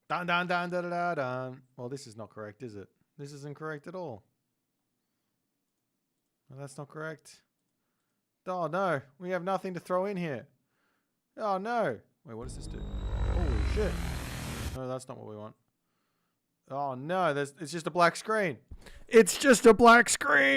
Dun dun dun dun dun dun. Well, this is not correct, is it? This isn't correct at all. Well, that's not correct. Oh no, we have nothing to throw in here. Oh no. Wait, what does this do? Holy shit. No, that's not what we want. Oh no, it's just a black screen. It's just a black screen.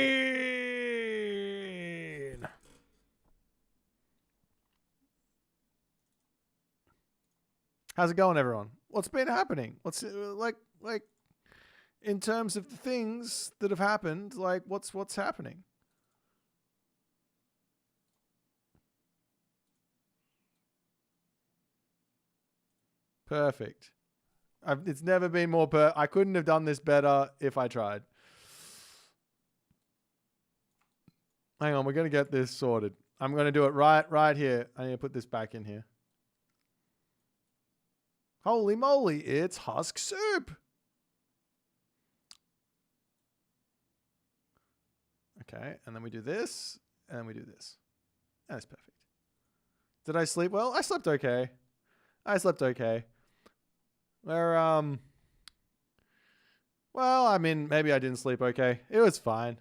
How's it going, everyone? What's been happening? What's like in terms of the things that have happened? Like, what's happening? Perfect. It's never been more I couldn't have done this better if I tried. Hang on, we're going to get this sorted. I'm going to do it right here. I need to put this back in here. Holy moly, it's husk soup. Okay, and then we do this, and we do this. That's perfect. Did I sleep well? I slept okay. Well, I mean, maybe I didn't sleep okay. It was fine.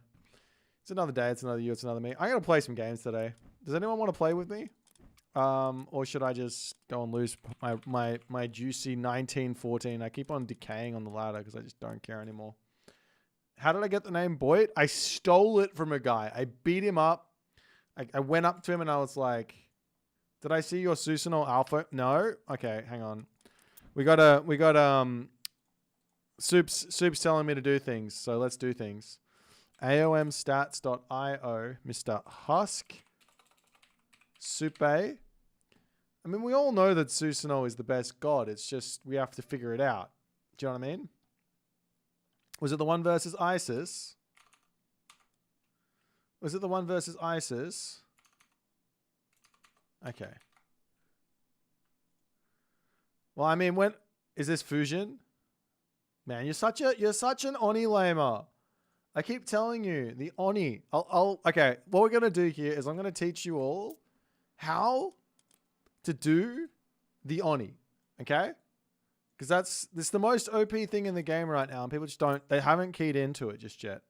It's another day. It's another you. It's another me. I'm going to play some games today. Does anyone want to play with me? Or should I just go and lose my juicy 1914? I keep on decaying on the ladder because I just don't care anymore. How did I get the name Boit? I stole it from a guy. I beat him up. I went up to him and I was like, did I see your Susanoo alpha? No? Okay, hang on. We got Soup's telling me to do things, so let's do things. AOMstats.io, Mr. Husk. Soupe. I mean, we all know that Susanoo is the best god. It's just, we have to figure it out. Do you know what I mean? Was it the one versus Isis? Was it the one versus Isis? Okay. Well, I mean, when is this fusion? Man, you're such an Oni lamer. I keep telling you, the Oni. Okay, what we're gonna do here is I'm gonna teach you all how to do the Oni. Okay? Because this is the most OP thing in the game right now, and people just they haven't keyed into it just yet.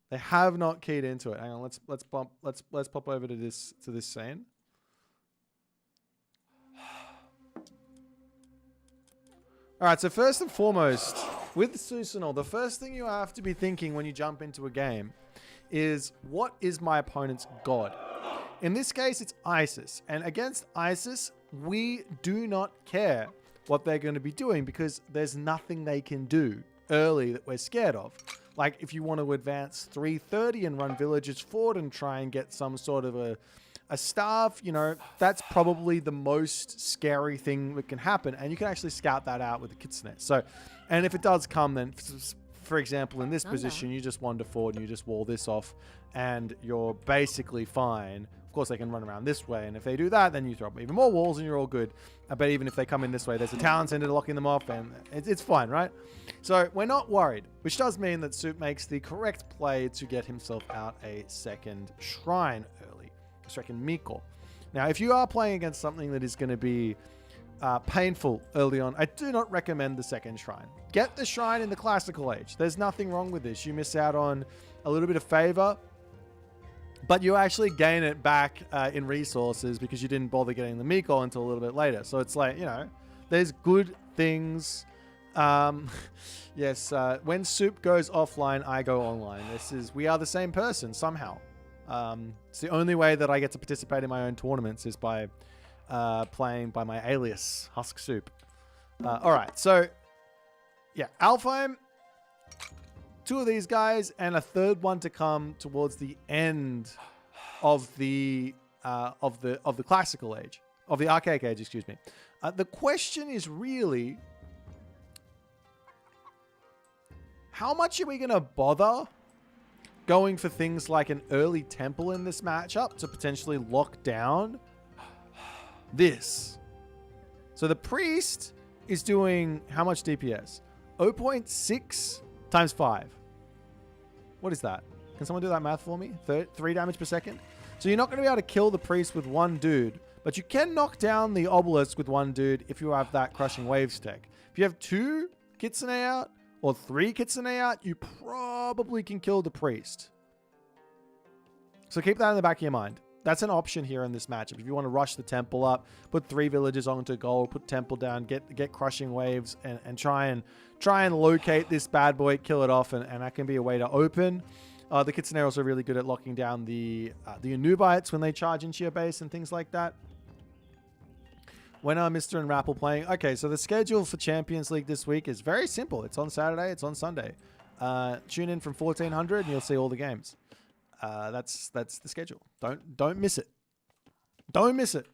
They have not keyed into it. Hang on, let's pop over to this scene. All right, so first and foremost, with Susanoo, the first thing you have to be thinking when you jump into a game is, what is my opponent's god? In this case, it's Isis. And against Isis, we do not care what they're going to be doing because there's nothing they can do early that we're scared of. Like if you want to advance 330 and run villagers forward and try and get some sort of a staff, you know, that's probably the most scary thing that can happen. And you can actually scout that out with the Kitsune. So, and if it does come, then for example, in this position, you just wander forward and you just wall this off and you're basically fine. Of course, they can run around this way. And if they do that, then you throw up even more walls and you're all good. But even if they come in this way, there's a talent center locking them off and it's fine, right? So we're not worried, which does mean that Soup makes the correct play to get himself out a second shrine early, a second Miko. Now, if you are playing against something that is going to be painful early on, I do not recommend the second shrine. Get the shrine in the classical age. There's nothing wrong with this. You miss out on a little bit of favor, but you actually gain it back in resources because you didn't bother getting the Miko until a little bit later. So it's like, you know, there's good things. Yes, when Soup goes offline, I go online. We are the same person somehow. It's the only way that I get to participate in my own tournaments is by playing by my alias, Husk Soup. All right, so yeah, Alfheim, two of these guys, and a third one to come towards the end of the classical age, of the archaic age, excuse me. The question is really, how much are we going to bother going for things like an early temple in this matchup to potentially lock down this? So the priest is doing how much DPS? 0.6 times 5. What is that? Can someone do that math for me? 3 damage per second? So you're not going to be able to kill the priest with one dude, but you can knock down the obelisk with one dude if you have that crushing waves tech. If you have 2 Kitsune out or 3 Kitsune out, you probably can kill the priest. So keep that in the back of your mind. That's an option here in this matchup. If you want to rush the temple up, put 3 villagers onto gold, put temple down, get crushing waves, and try and locate this bad boy, kill it off, and that can be a way to open. The Kitsune are also really good at locking down the Anubites when they charge into your base and things like that. When are Mr. and Rappel playing? Okay, so the schedule for Champions League this week is very simple. It's on Saturday, it's on Sunday. Tune in from 1400 and you'll see all the games. That's the schedule. Don't miss it. Don't miss it.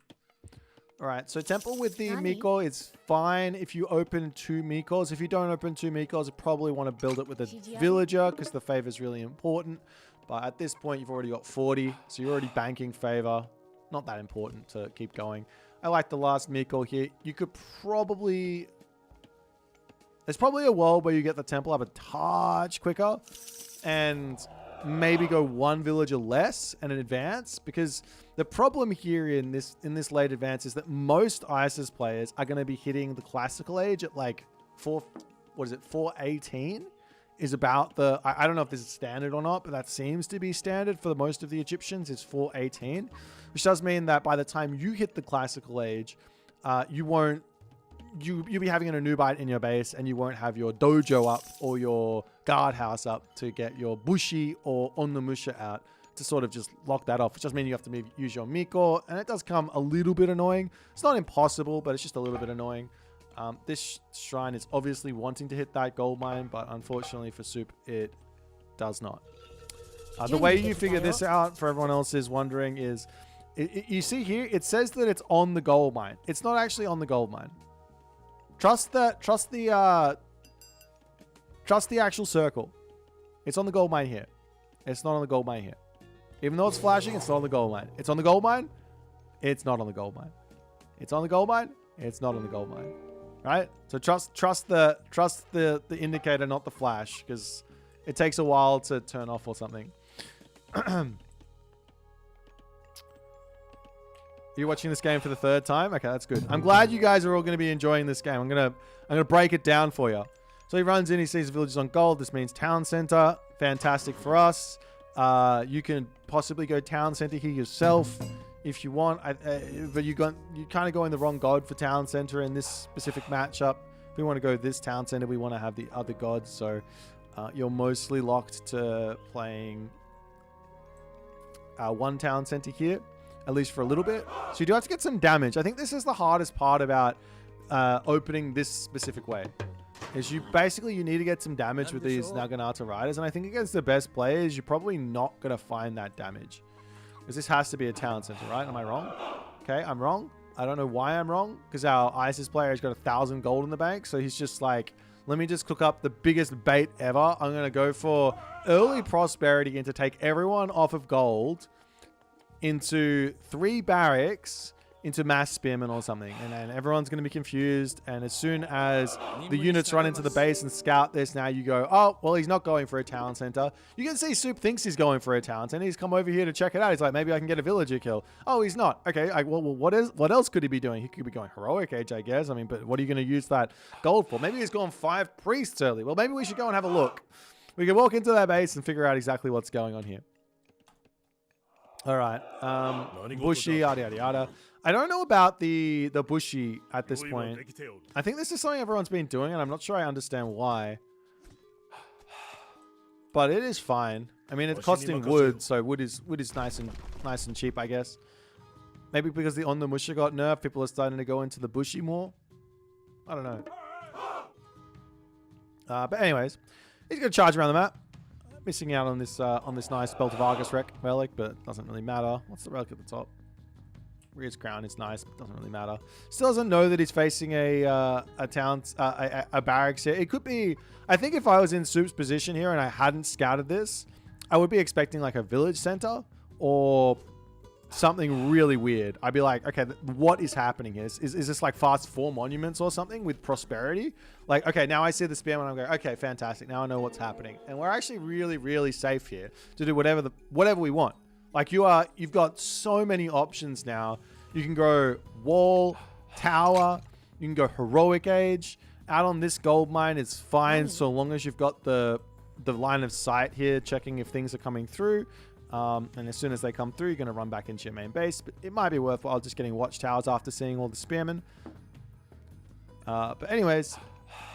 All right, so temple with the Miko is fine if you open 2 Mikos. If you don't open 2 Mikos, you probably want to build it with a villager because the favor is really important. But at this point, you've already got 40, so you're already banking favor. Not that important to keep going. I like the last Miko here. You could probably... There's probably a world where you get the temple up a touch quicker and maybe go 1 villager less and an advance, because the problem here in this late advance is that most ISIS players are going to be hitting the classical age at like 418 is about the, I don't know if this is standard or not, but that seems to be standard for most of the Egyptians is 418, which does mean that by the time you hit the classical age, you won't you'll be having an Anubite in your base, and you won't have your dojo up or your guardhouse up to get your bushi or onnomusha out to sort of just lock that off, which just means you have to use your Miko, and it does come a little bit annoying. It's not impossible, but it's just a little bit annoying. This shrine is obviously wanting to hit that gold mine, but unfortunately for Soup, it does not. The way you figure this out, for everyone else is wondering, is you see here, it says that it's on the gold mine. It's not actually on the gold mine. Trust the actual circle. It's on the gold mine here. It's not on the gold mine here. Even though it's flashing, it's not on the gold mine. It's on the gold mine. It's not on the gold mine. It's on the gold mine. It's not on the gold mine. Right? So trust the indicator, not the flash, because it takes a while to turn off or something. You're watching this game for the third time? Okay, that's good. I'm glad you guys are all going to be enjoying this game. I'm gonna break it down for you. So he runs in, he sees villages on gold. This means town center. Fantastic for us. You can possibly go town center here yourself if you want, but you kind of go in the wrong god for town center in this specific matchup. If we want to go this town center, we want to have the other gods. So you're mostly locked to playing one town center here, at least for a little bit. So you do have to get some damage. I think this is the hardest part about opening this specific way. Is you need to get some damage with these Naginata Riders, and I think against the best players, you're probably not going to find that damage. Because this has to be a town center, right? Am I wrong? Okay, I'm wrong. I don't know why I'm wrong, because our ISIS player has got 1,000 gold in the bank, so he's just like, let me just cook up the biggest bait ever. I'm going to go for early prosperity and to take everyone off of gold into 3 barracks into mass spearmen or something, and then everyone's going to be confused, and as soon as the units run into the base and scout this, now you go, oh, well, he's not going for a town center. You can see Soup thinks he's going for a town center. He's come over here to check it out. He's like, maybe I can get a villager kill. Oh, he's not. Okay, well, what else could he be doing? He could be going heroic age, I guess. I mean, but what are you going to use that gold for? Maybe he's gone 5 priests early. Well, maybe we should go and have a look. We can walk into that base and figure out exactly what's going on here. All right, Bushi, yada, yada, yada. I don't know about the Bushi at this point. I think this is something everyone's been doing, and I'm not sure I understand why. But it is fine. I mean, it's costing wood, so wood is nice and cheap, I guess. Maybe because the Onnomusha got nerfed, people are starting to go into the Bushi more. I don't know. But anyways, he's gonna charge around the map. Missing out on this nice Belt of Argus relic, but it doesn't really matter. What's the relic at the top? Rear's crown is nice, but doesn't really matter. Still doesn't know that he's facing a barracks here. It could be. I think if I was in Soup's position here and I hadn't scouted this, I would be expecting like a village center or something really weird. I'd be like, okay, what is happening here? Is this like fast 4 monuments or something with prosperity? Like, okay, now I see the spearman. I'm going, okay, fantastic. Now I know what's happening, and we're actually really, really safe here to do whatever we want. Like you've got so many options now. You can go wall, tower. You can go heroic age. Out on this gold mine is fine so long as you've got the line of sight here, checking if things are coming through. And as soon as they come through, you're going to run back into your main base. But it might be worthwhile just getting watchtowers after seeing all the spearmen. But anyways,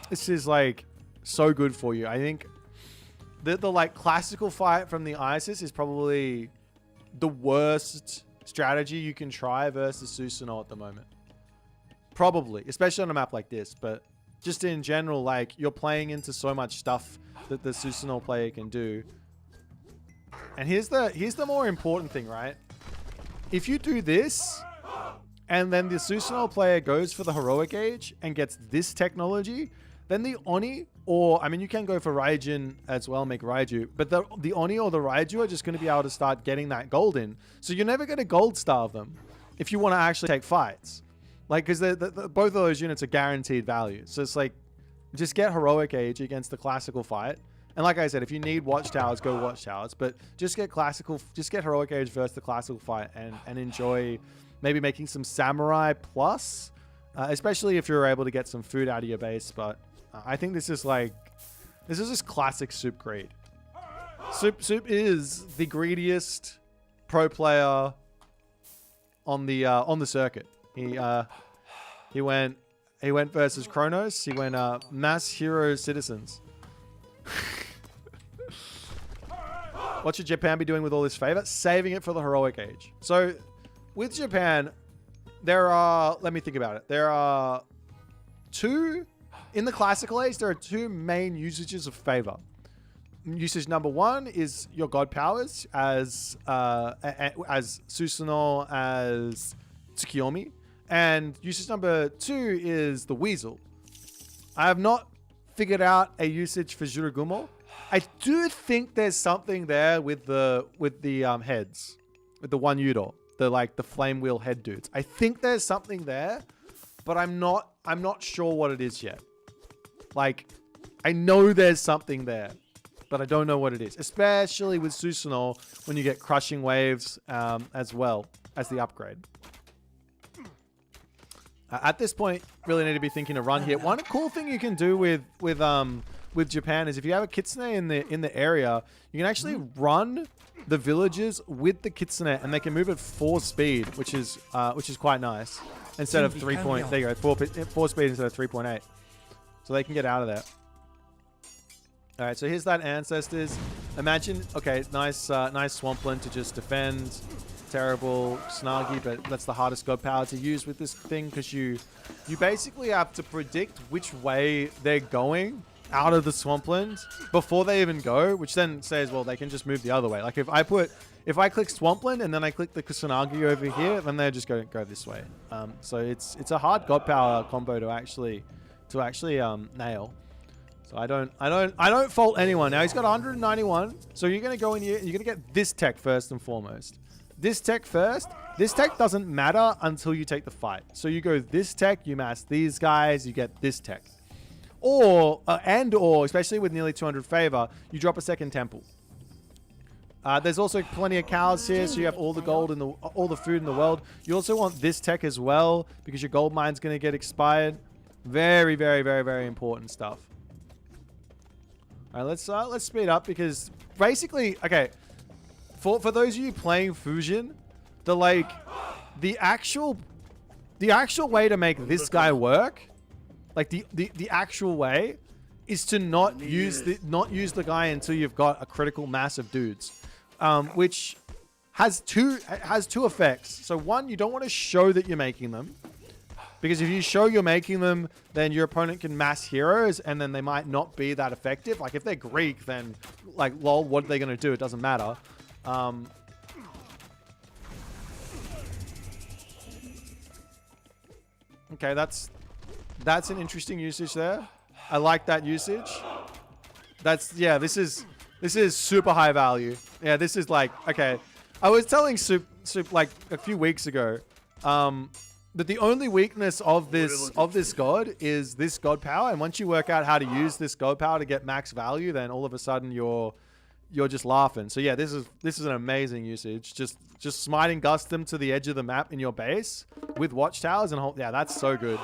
this is like so good for you. I think the like classical fight from the ISIS is probably the worst strategy you can try versus Susanoo at the moment. Probably, especially on a map like this. But just in general, like you're playing into so much stuff that the Susanoo player can do. And here's the more important thing, right? If you do this, and then the Susanoo player goes for the heroic age and gets this technology, then the Oni, or I mean, you can go for Raijin as well, make Raiju, but the Oni or the Raiju are just going to be able to start getting that gold in. So you're never going to gold starve them if you want to actually take fights, like because both of those units are guaranteed value. So it's like just get heroic age against the classical fight. And like I said, if you need watchtowers, go watchtowers. But just get heroic age versus the classical fight and enjoy maybe making some samurai plus, especially if you're able to get some food out of your base. But I think this is just classic Soup greed. Soup is the greediest pro player on the circuit. He went He went versus Kronos. He went mass hero citizens. What should Japan be doing with all this favor? Saving it for the heroic age. So with Japan, there are, let me think about it. There are in the classical age, there are two main usages of favor. Usage number one is your god powers as Susanoo, as Tsukiyomi. And usage number two is the weasel. I have not figured out a usage for Jurugumo. I do think there's something there with the heads, with the one Yudo, the flame wheel head dudes. I think there's something there, but I'm not sure what it is yet. Like, I know there's something there, but I don't know what it is. Especially with Susanoo when you get crushing waves as well as the upgrade. At this point, really need to be thinking a run here. One cool thing you can do with Japan is if you have a kitsune in the area, you can actually run the villages with the kitsune, and they can move at 4 speed, which is quite nice. Instead of 3 point, there you go, 4 speed instead of 3.8. So they can get out of there. All right, so here's that ancestors. Imagine, okay, nice swampland to just defend. Terrible snargy, but that's the hardest god power to use with this thing, because you basically have to predict which way they're going out of the swampland before they even go, which then says, well, they can just move the other way. Like if I click swampland and then I click the kusanagi over here, then they're just going to go this way. So it's a hard god power combo to actually nail. So I don't fault anyone. Now he's got 191, so you're going to go in here and you're going to get this tech first and foremost. This tech first. This tech doesn't matter until you take the fight. So you go this tech, you mass these guys, you get this tech. Or, especially with nearly 200 favor, you drop a second temple. There's also plenty of cows here, so you have all the gold and all the food in the world. You also want this tech as well, because your gold mine's going to get expired. Very, very, very, very important stuff. All right, let's speed up, because basically, okay, for those of you playing Fusion, the actual way to make this guy work, like the actual way, is to not use the guy until you've got a critical mass of dudes, which has two effects. So one, you don't want to show that you're making them, because if you show you're making them, then your opponent can mass heroes, and then they might not be that effective. Like if they're Greek, then like lol, what are they going to do? It doesn't matter. Okay, that's an interesting usage there. I like that usage. This is super high value. Yeah, this is like, okay. I was telling Soup like a few weeks ago, that the only weakness of this god is this god power, and once you work out how to use this god power to get max value, then all of a sudden you're just laughing. So yeah, this is an amazing usage. Just smiting gust them to the edge of the map in your base with watchtowers and hold. Yeah, that's so good.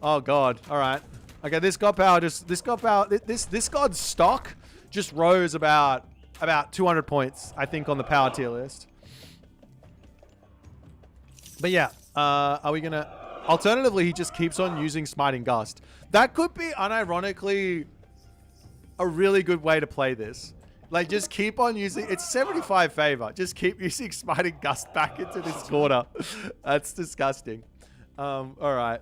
Oh god. All right. Okay, this god's stock just rose about 200 points, I think, on the power tier list. But yeah, are we gonna? Alternatively, he just keeps on using smiting gust. That could be unironically a really good way to play this. Like, just keep on using... It's 75 favor. Just keep using Smiting Gust back into this corner. That's disgusting. All right.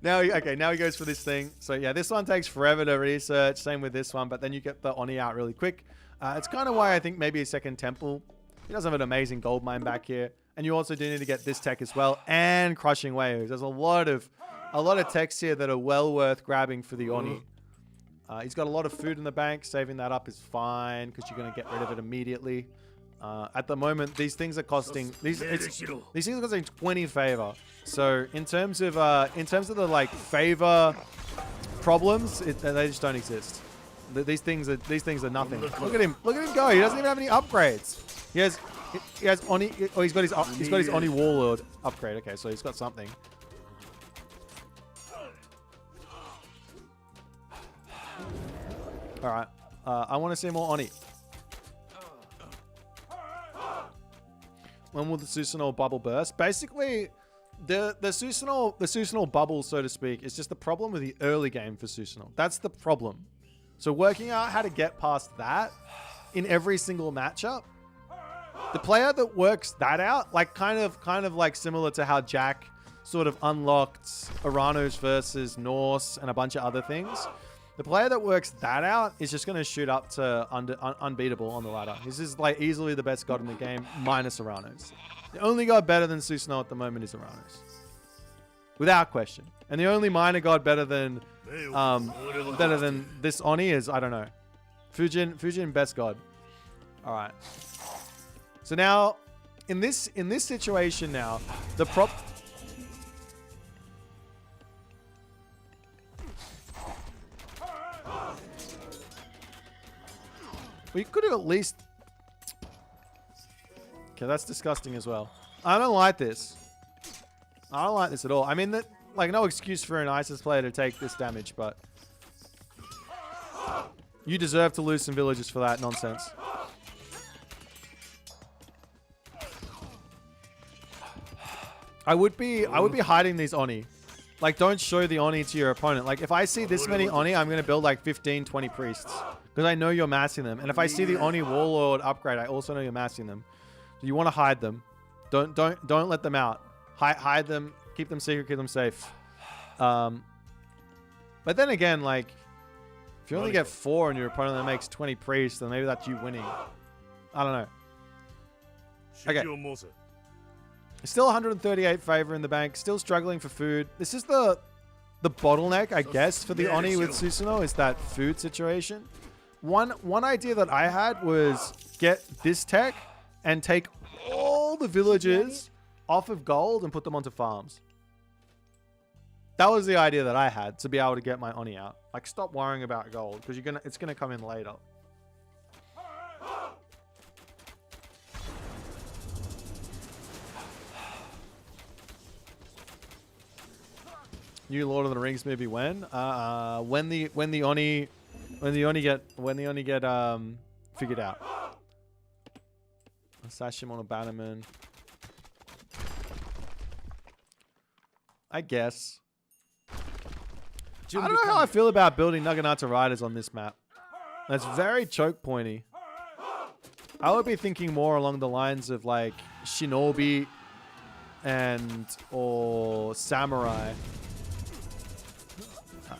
Now he goes for this thing. So, yeah, this one takes forever to research. Same with this one. But then you get the Oni out really quick. It's kind of why I think maybe a second temple. He does have an amazing gold mine back here. And you also do need to get this tech as well. And Crushing Waves. There's a lot of techs here that are well worth grabbing for the Oni. He's got a lot of food in the bank. Saving that up is fine, because you're going to get rid of it immediately. At the moment, these things are costing... These things are costing 20 favor. So in terms of the like favor problems, they just don't exist. These things are nothing. Look at him go. He doesn't even have any upgrades. He has Oni. Oh, he's got his Oni Warlord upgrade. Okay, so he's got something. All right. I want to see more Oni. When will the Susanoo bubble burst? Basically, the Susanoo bubble, so to speak, is just the problem with the early game for Susanoo. That's the problem. So working out how to get past that in every single matchup, the player that works that out, like kind of like similar to how Jack sort of unlocked Aranos versus Norse and a bunch of other things. The player that works that out is just going to shoot up to unbeatable on the ladder. This is like easily the best god in the game, minus Aranos. The only god better than Susanoo at the moment is Aranos, without question. And the only minor god better than this Oni is, I don't know, Fujin best god. All right. So now, in this situation now, the prop. We could have at least... Okay, that's disgusting as well. I don't like this. I don't like this at all. I mean, like, no excuse for an ISIS player to take this damage, but... You deserve to lose some villages for that nonsense. I would be hiding these Oni. Like, don't show the Oni to your opponent. Like, if I see this many Oni, I'm going to build like 15, 20 priests. Because I know you're massing them. And if I see the Oni Warlord upgrade, I also know you're massing them. So you want to hide them. Don't let them out. Hide them. Keep them secret. Keep them safe. But then again, like, if you only get 4 and your opponent that makes 20 priests, then maybe that's you winning. I don't know. Okay. Still 138 favor in the bank. Still struggling for food. This is the bottleneck, I guess, for the Oni with Susanoo, is that food situation. One idea that I had was get this tech and take all the villages off of gold and put them onto farms. That was the idea that I had to be able to get my Oni out. Like, stop worrying about gold because it's gonna come in later. New Lord of the Rings movie when? When the Oni get figured out. Sash him on a bannerman. I guess. I don't know how I feel about building Naginata riders on this map. That's very choke pointy. I would be thinking more along the lines of like Shinobi or Samurai.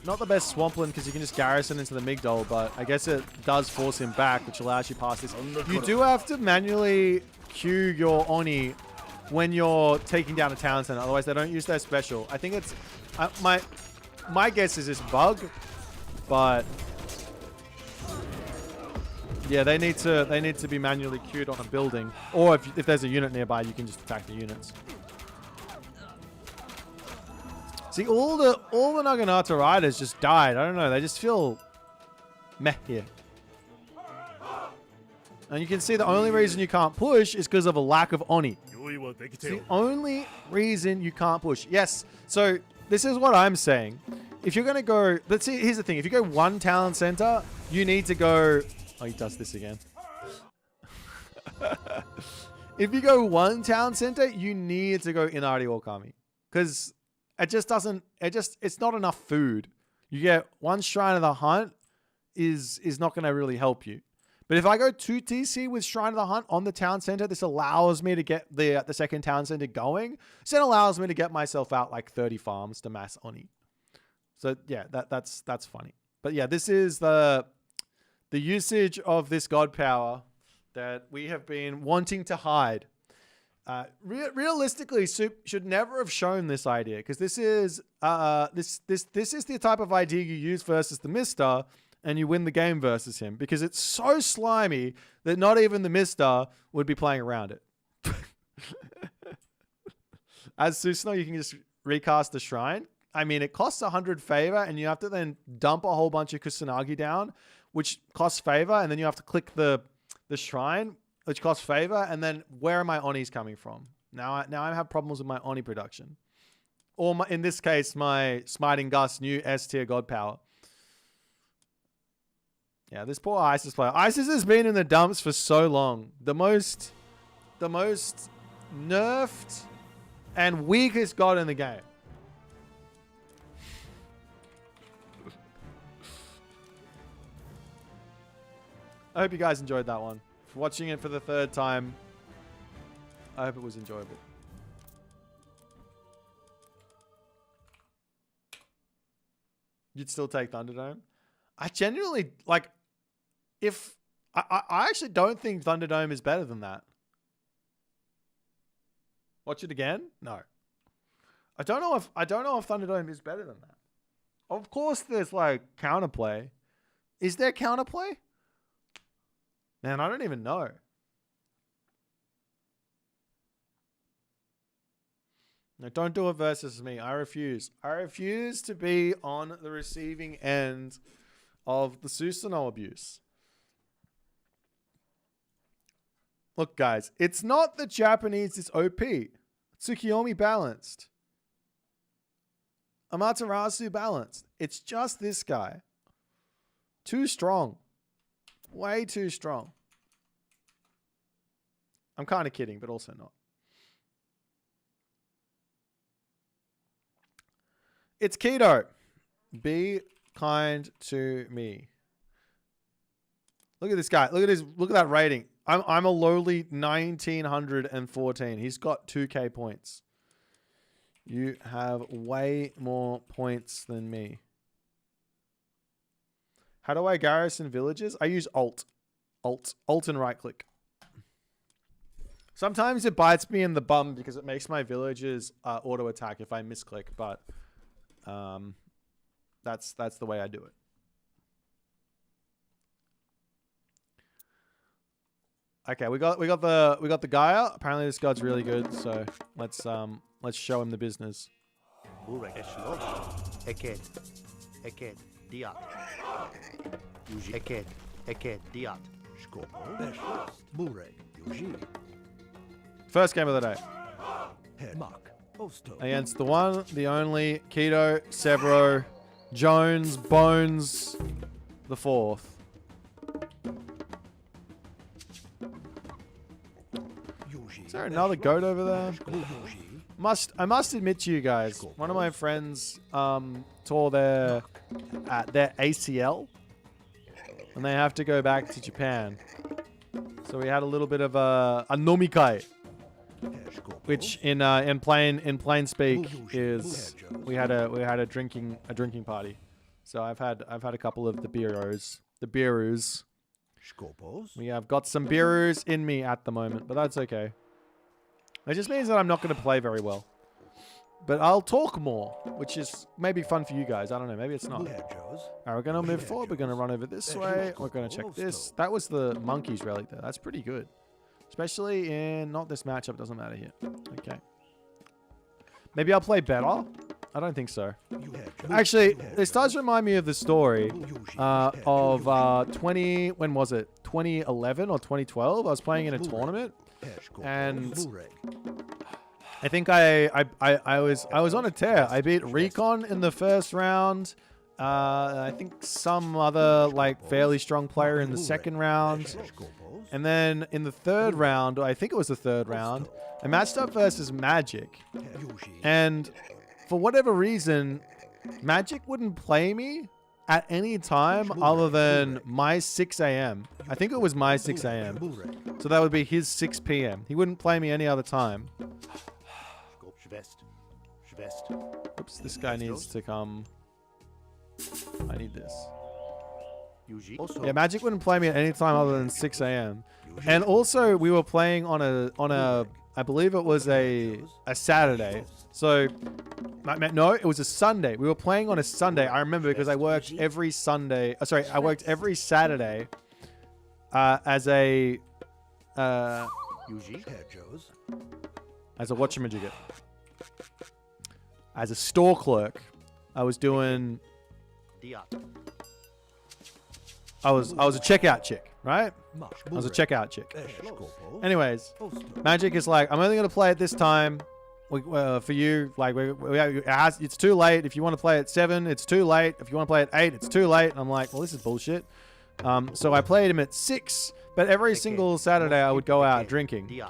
Not the best Swampland because you can just garrison into the Migdol, but I guess it does force him back, which allows you past this. You do have to manually queue your Oni when you're taking down a town center, otherwise they don't use their special. I think it's my guess is this bug, but yeah, they need to be manually queued on a building, or if there's a unit nearby, you can just attack the units. See, all the Naginata riders just died. I don't know. They just feel meh here. And you can see the only reason you can't push is because of a lack of Oni. It's the only reason you can't push. Yes. So this is what I'm saying. If you're going to go... Let's see. Here's the thing. If you go one talent center, you need to go... Oh, he does this again. If you go one town center, you need to go Inari Okami. Because... it's not enough food. You get one Shrine of the Hunt is not going to really help you. But if I go 2 TC with Shrine of the Hunt on the town center, this allows me to get the second town center going. So it allows me to get myself out like 30 farms to mass Oni. So yeah, that's funny. But yeah, this is the usage of this god power that we have been wanting to hide. Realistically, Soup should never have shown this idea, because this is this is the type of idea you use versus the Mister, and you win the game versus him, because it's so slimy that not even the Mister would be playing around it. As Susanoo, you can just recast the shrine. I mean, it costs 100 favor, and you have to then dump a whole bunch of Kusanagi down, which costs favor, and then you have to click the shrine, which costs favor, and then where are my Onis coming from? Now I have problems with my Oni production. Or in this case, my Smiting Gust new S tier god power. Yeah, this poor Isis player. Isis has been in the dumps for so long. The most nerfed and weakest god in the game. I hope you guys enjoyed that one. For watching it for the 3rd time, I hope it was enjoyable. You'd still take Thunderdome? I genuinely, like, if... I actually don't think Thunderdome is better than that. Watch it again? No. I don't know if Thunderdome is better than that. Of course there's, like, counterplay. Is there counterplay? Man, I don't even know. No, don't do it versus me. I refuse. I refuse to be on the receiving end of the Susanoo abuse. Look, guys, it's not the Japanese is OP. Tsukiyomi balanced. Amaterasu balanced. It's just this guy. Too strong. Way too strong. I'm kind of kidding, but also not. It's Kido. Be kind to me. Look at this guy. Look at that rating. I'm a lowly 1914. He's got 2k points. You have way more points than me. How do I garrison villages? I use Alt and right click. Sometimes it bites me in the bum because it makes my villages auto attack if I misclick, but that's the way I do it. Okay, we got the Gaia. Apparently this god's really good, so let's show him the business. First game of the day. Against the one, the only, Kido, Severo, Jones, Bones, the 4th. Is there another goat over there? I must admit to you guys, one of my friends tore their ACL, and they have to go back to Japan. So we had a little bit of a nomikai, which in plain speak is we had a drinking party. So I've had a couple of the beeros. We have got some beeros in me at the moment, but that's okay. It just means that I'm not going to play very well. But I'll talk more, which is maybe fun for you guys. I don't know. Maybe it's not. Alright, we're going to move forward. We're going to run over this way. We're going to check this. That was the Monkey's relic there. That's pretty good. Especially in... Not this matchup. It doesn't matter here. Okay. Maybe I'll play better. I don't think so. Actually, this does remind me of the story of 20... When was it? 2011 or 2012? I was playing in a tournament. And I think I was on a tear. I beat Recon in the first round. I think some other like fairly strong player in the second round. And then in the third round, I think it was the third round, I matched up versus Magic. And for whatever reason, Magic wouldn't play me at any time other than my 6 a.m. I think it was my 6 a.m. So that would be his 6 p.m. He wouldn't play me any other time. Oops, this guy needs to come. I need this. Yeah, Magic wouldn't play me at any time other than 6 a.m. And also, we were playing on a I believe it was a Saturday. So, no, it was a Sunday. We were playing on a Sunday. I remember because I worked every Sunday. I worked every Saturday as a whatchamajigget. As a store clerk. I was doing... I was a checkout chick, right? I was a checkout chick. Anyways, Magic is like, I'm only going to play at this time. For you, like, it's too late. If you want to play at 7, it's too late. If you want to play at 8, it's too late. And I'm like, well, this is bullshit. So I played him at 6, but every single Saturday I would go out drinking.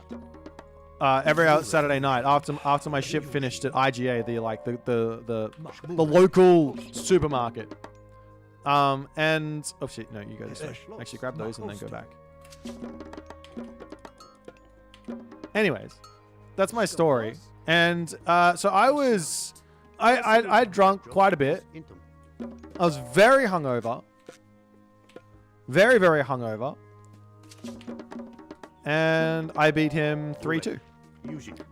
every Saturday night after my ship finished at IGA, the local supermarket. And oh shit, no, you go this way. Actually, grab those and then go back. Anyways, that's my story. And so I drunk quite a bit. I was very hungover. Very, very hungover. And I beat him 3-2.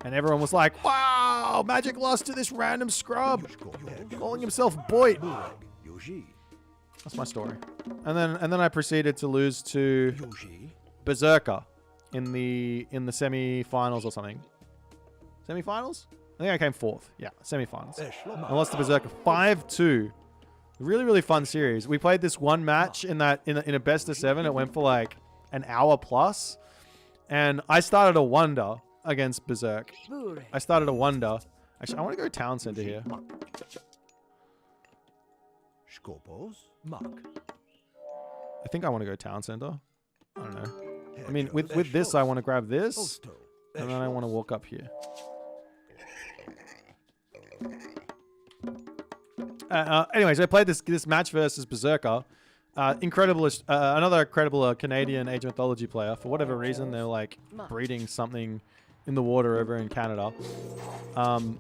And everyone was like, wow, Magic lost to this random scrub. Calling himself Boit. That's my story. And then I proceeded to lose to Berserker in the semi-finals or something. Semi-finals? I think I came 4th. Yeah, semi-finals. I lost to Berserker 5-2. Really, really fun series. We played this one match in a best of 7. It went for like an hour plus. And I started a wonder against Berserk. I started a wonder. Actually, I want to go town center here. I think I want to go town center. I don't know. I mean, with this, I want to grab this. And then I want to walk up here. Anyways, I played this match versus Berserker. Another incredible Canadian Age of Mythology player. For whatever reason, they're like breeding something in the water over in Canada. What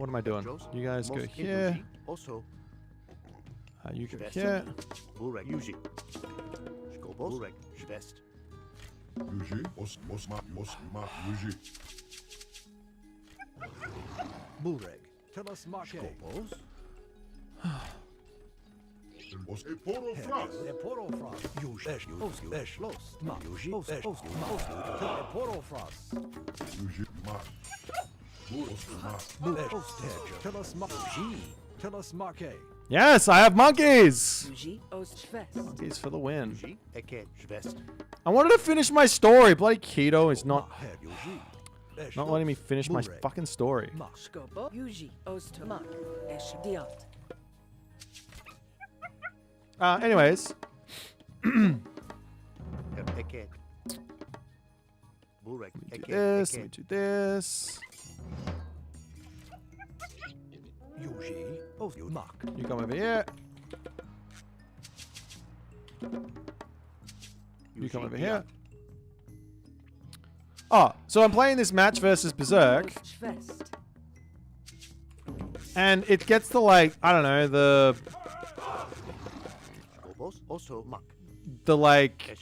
am I doing? You guys go here. You go here. Yes, I have monkeys! Monkeys for the win. I wanted to finish my story. Bloody Kido is not letting me finish my fucking story. Anyways. Let me do this. Let me do this. You come over here. You come over here. Oh, so I'm playing this match versus Berserk. And it gets to like, I don't know, the like,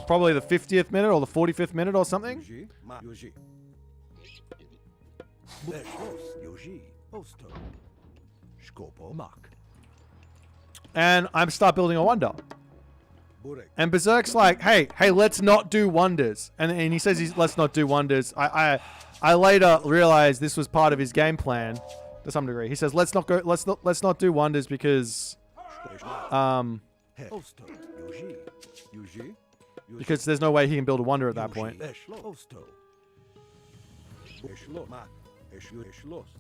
probably the 50th minute or the 45th minute or something. And I start building a wonder. And Berserk's like, hey, let's not do wonders. And he says let's not do wonders. I later realized this was part of his game plan to some degree. He says let's not do wonders because there's no way he can build a wonder at that point.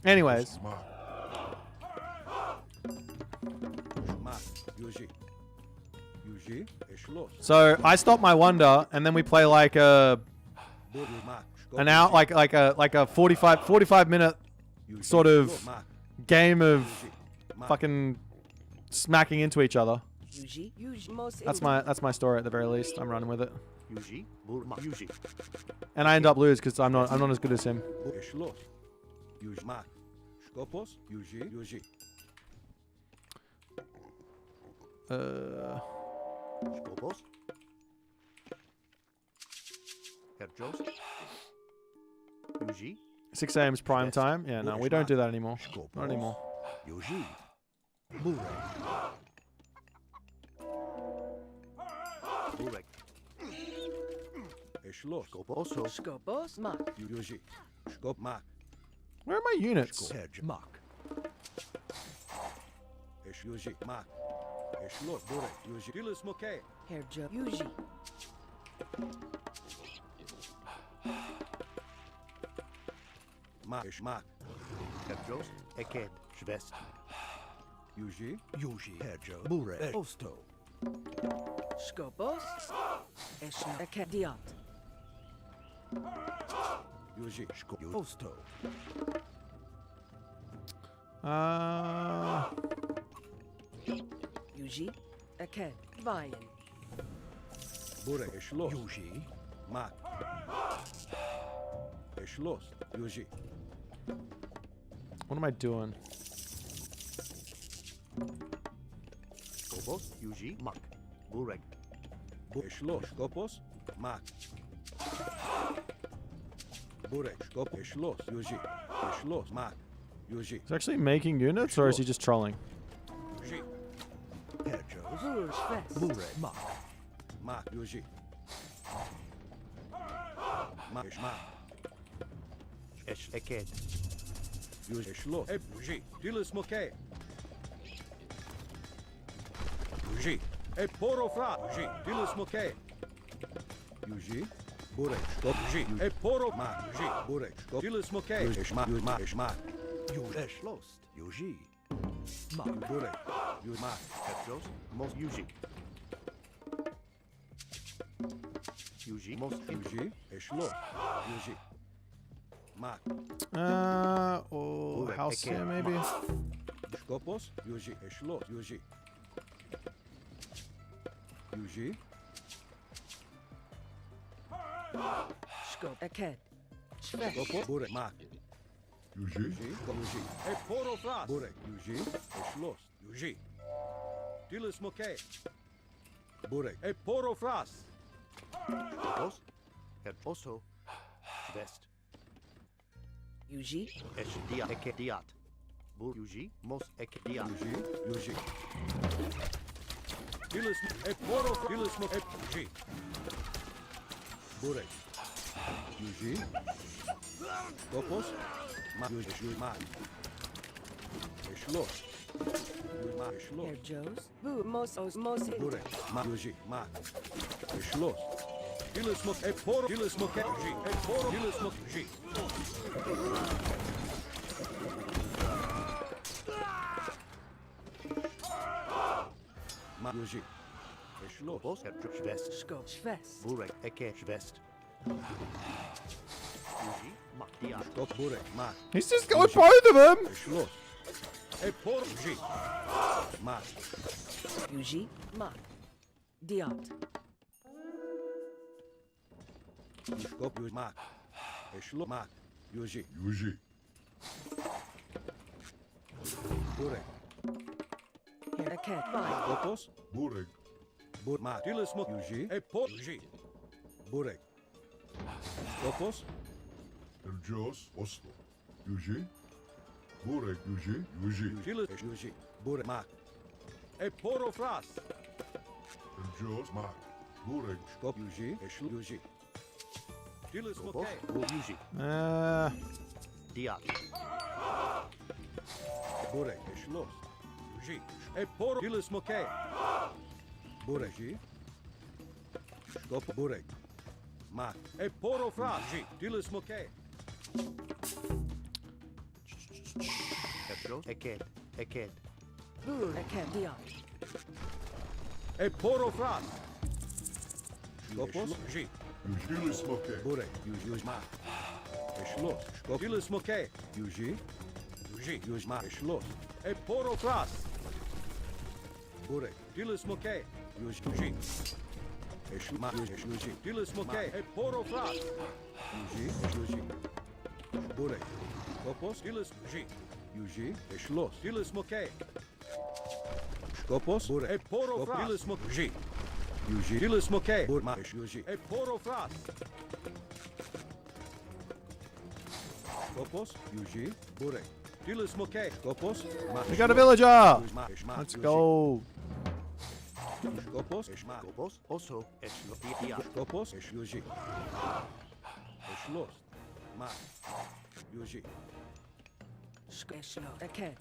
Anyways. So I stop my wonder, and then we play like an hour, like a 45 minute sort of game of fucking smacking into each other. That's my story at the very least. I'm running with it, and I end up lose because I'm not as good as him. Skopos. 6 a.m. is prime time. Yeah, no, we don't do that anymore. Not anymore. Where are my units? Mak. Hedros. Eket. Schwest. Yuji. Hedjo. Bure. Osto. Skopos. Esna Akadiat. Yuji. Osto. Yuji. Akad. Vian. Bure. Eschlos. Yuji. Mak. Eschlos. Yuji. What am I doing? Skopos. Yuji. Mak. Burek. Eschlos. Skopos. Mak. Burek. Skop. Eschlos. Yuji. Eschlos. Mak. Yuji. He's actually making units, or is he just trolling? Yuji. Hedjos. Bur Schwest. Bure. Mak. Mak. Yuji. Mak. Mak. Esh. Eket. Yuji. Eschlos. Yuji. Dilis moke. Yuji. E poro fra. Yuji. Dilis moke. Yuji. Burek. Stop. Yuji. E poro. Mak. Yuji. Burek. Stop. Dilis moke. Eshma. Mak. Eshma. Yuji. Eschlost. Yuji. Mak. Burek. Yuji. Mak. Hedjos. Most Yuji. Yuji. Most Yuji. Eschlost. Yuji. Mak. Oh, house here maybe? Skopos. Yuji. Eschlost. Yuji. Yuji. Skop. Akad. Schwest. Skopos. Burek. Mak. Yuji. Yuji. Yuji. E poro fras. Burek. Yuji. Eschlost. Yuji. Dilis moke. Burek. E poro fras. Skopos. Het osso. Schwest. Yuji. Esh diat. Eke diat. Bur Yuji. Mos eke diat. Yuji. Yuji. Dilis e poro fras. Dilis moke. Yuji. Burek. Yuji. Skopos. Ma Yuji. Yuji. Ma. Eschlos. Yuji. Ma. Eschlos. Hedjos. Bu Mosos Mosin. Burek. Ma Yuji. Ma. Eschlos. Dilis moke. E poro. Dilis moke. Yuji. E poro. Dilis moke. Yuji. Ma Yuji. Eschlos. Skopos. Schwest. Skop. Schwest. Burek. Eke. Schwest. Yuji. Ma. Diat. Skop. Burek. Ma. He's just got both of them! Eschlos. E poro. Yuji. Ma. Yuji. Mak. Diat. Skop. Yuji. Ma. Eschlos. Ma. Yuji. Yuji. Burek. Akad. Vian. Skopos. Burek. Bur. Ma. Dilis mo. Yuji. E poro. Yuji. Burek. Skopos. Hedjos. Osto. Yuji. Burek. Yuji. Yuji. Dilis. Yuji. Burek. Ma. E poro fras. Hedjos. Mak. Burek. Skop. Yuji. Eschlos. Yuji. Dilis mo. Yuji. Diat. Burek. Eschlos. Yuji. E poro. Dilis mo. Burek. Yuji. Skop. Burek. Ma. E poro fras. Yuji. Dilis mo. Hedjos. Eket. Eket. Bur Akad. Diat. E poro fras. Skopos. Yuji. Yuji smoke. Burek. Yuji. Ma. Eschlos. Skop. Dilis mo. Yuji. Yuji. Yuji. Ma. Eschlos. E poro fras. Burek. Dilis mo. Yuji. Yuji. Eschlos. Ma. Yuji. Dilis mo. E poro fras. Yuji. Yuji. Burek. Skopos. Dilis. Yuji. Yuji. Eschlos. Dilis mo. Skopos. Burek. E poro fras. Dilis mo. Yuji. Yuji. Dilis mo. Burek. Ma. Yuji. E poro fras. Skopos. Yuji. Burek. Dilis mo. Skopos. Ma. We got a villager! Ma. Let's go. Skopos. Eshma. Skopos. Oso. Eschlos. Dia. Skopos. Yuji. Eschlos. Ma. Yuji. Skeshlo. Akad.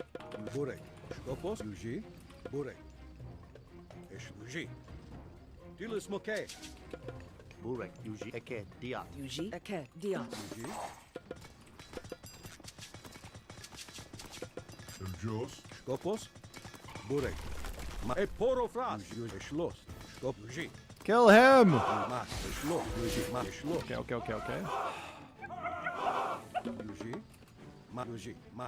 Burek. Skopos. Yuji. Burek. Yuji. Dilis mo. Burek, Yuji, Eket, Diat. Yuji, Eket, Diat. Yuji. Elgios, Skopos. Burek. E poro fras. Yuji. Schloss. Skop. Yuji. Kill him. Ma. Schloss. Yuji. Ma. Schloss. Okay. Yuji. Ma. Yuji. Ma.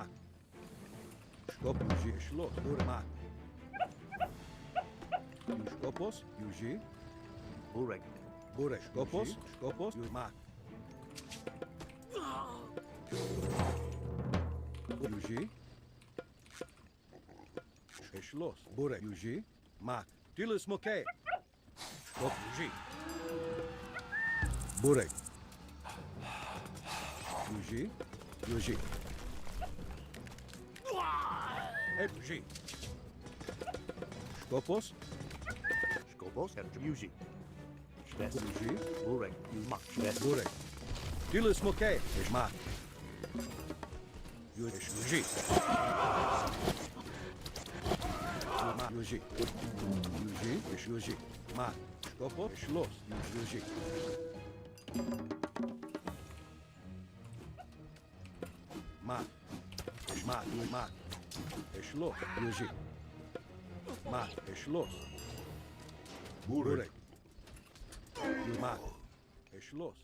Skop. Yuji. Schloss. Burek. Ma. Skopos. Yuji. Burek, Burek. Skopos. Skopos. Yuji. Ma. Yuji. Schloss. Burek. Yuji. Ma. Tilis Moke. Skop. Yuji. Burek. Yuji. Yuji. Yuji. Skopos. Skopos, Yuji. Shves, Yuji. Burek, Yumak, Shves, Burek. Tilis Moke. Ma. Yuji. Ma. Yuji. Yuji. Ma. Skopos. Schloss. Yuji. Ma. Ma. Ma. Schloss. Yuji. Ma. Schloss. Burek, Burek. Ma. Schloss.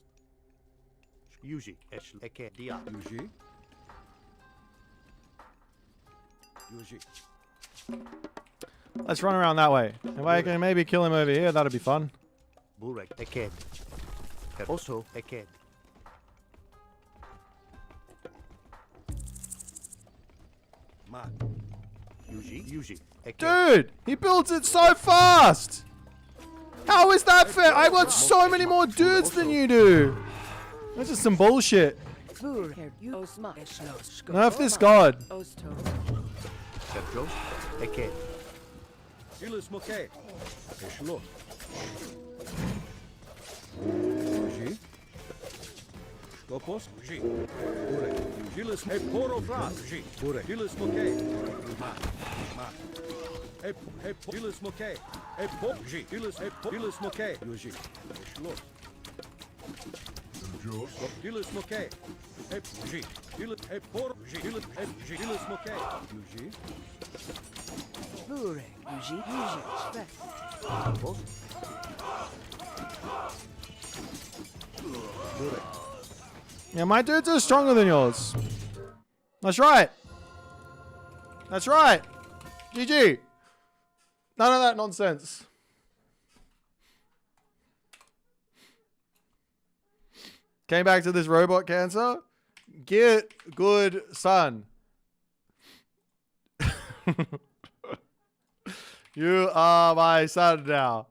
Yuji, Esh, Eket, Diat. Yuji. Yuji. Let's run around that way. If I can maybe kill him over here, that'd be fun. Burek, Eket. Also, Eket. Ma. Yuji, Eket. Dude, he builds it so fast. How is that fair? I got so many more dudes than you do. That's just some bullshit. Bur, Osma, Eshlos, Nerf this god. Osto, Petros, Eket. Tilis Moke. Schloss. Yuji. Skopos. Yuji. Burek. Tilis E poro fras. Yuji. Burek. Tilis Moke. Ma. Tilis Moke. Yuji. Tilis Moke. Yuji. Schloss. Elgios, Tilis Moke. Yuji. Tilis poro. Yuji. Tilis Moke. Yuji. Bure, Yuji, Shves, Skopos, Burek. Yeah, my dudes are stronger than yours. That's right. That's right. GG. None of that nonsense. Came back to this robot cancer. Get good, son. You are my son now.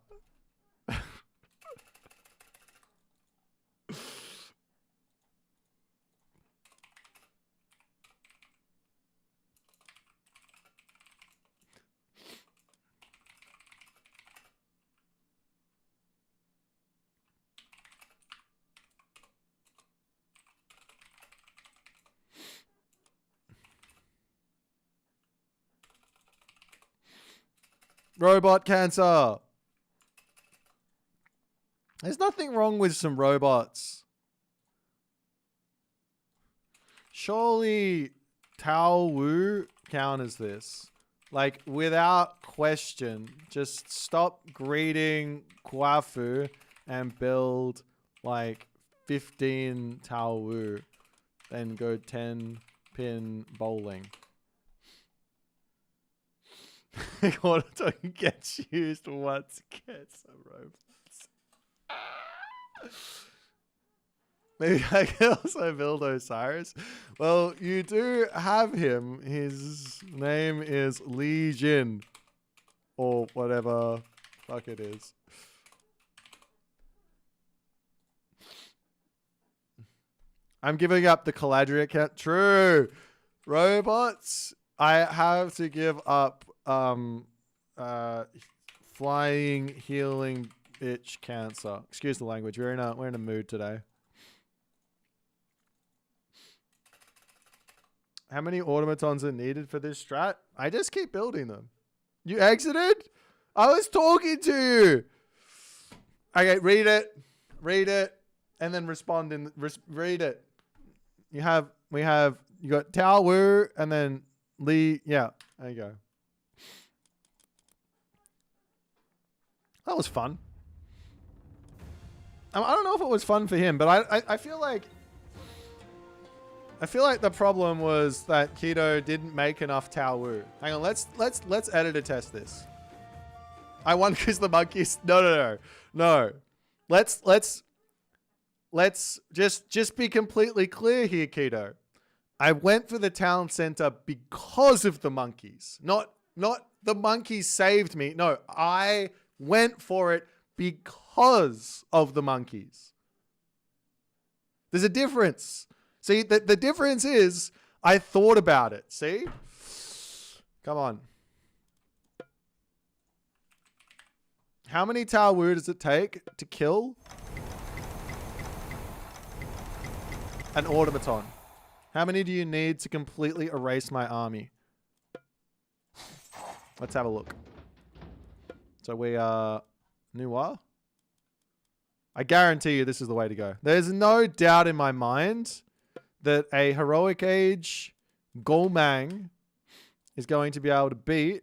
Robot cancer. There's nothing wrong with some robots. Surely Tau Wu counters this. Like, without question, just stop greeting Kwafu and build, like, 15 Tau Wu. Then go 10-pin bowling. Automaton gets used once, gets a robots. Maybe I can also build Osiris. Well, you do have him. His name is Li Jin. Or whatever fuck it is. I'm giving up the Caladria cat. True. Robots. I have to give up flying healing bitch cancer. Excuse the language. We're in a mood today. How many automatons are needed for this strat? I just keep building them. You exited? I was talking to you. Okay, read it. Read it and then respond in. Read it. You got Tao Wu and then Lee. Yeah, there you go. That was fun. I don't know if it was fun for him, but I feel like the problem was that Kido didn't make enough Tao Wu. Hang on, let's editor test this. I won because the monkeys. No. Let's just be completely clear here, Kido. I went for the town center because of the monkeys. Not the monkeys saved me. No, I went for it because of the monkeys. There's a difference. See, the difference is I thought about it. See? Come on. How many Tao Wu does it take to kill an automaton? How many do you need to completely erase my army? Let's have a look. So we are Noir. I guarantee you this is the way to go. There's no doubt in my mind that a heroic age Golmang is going to be able to beat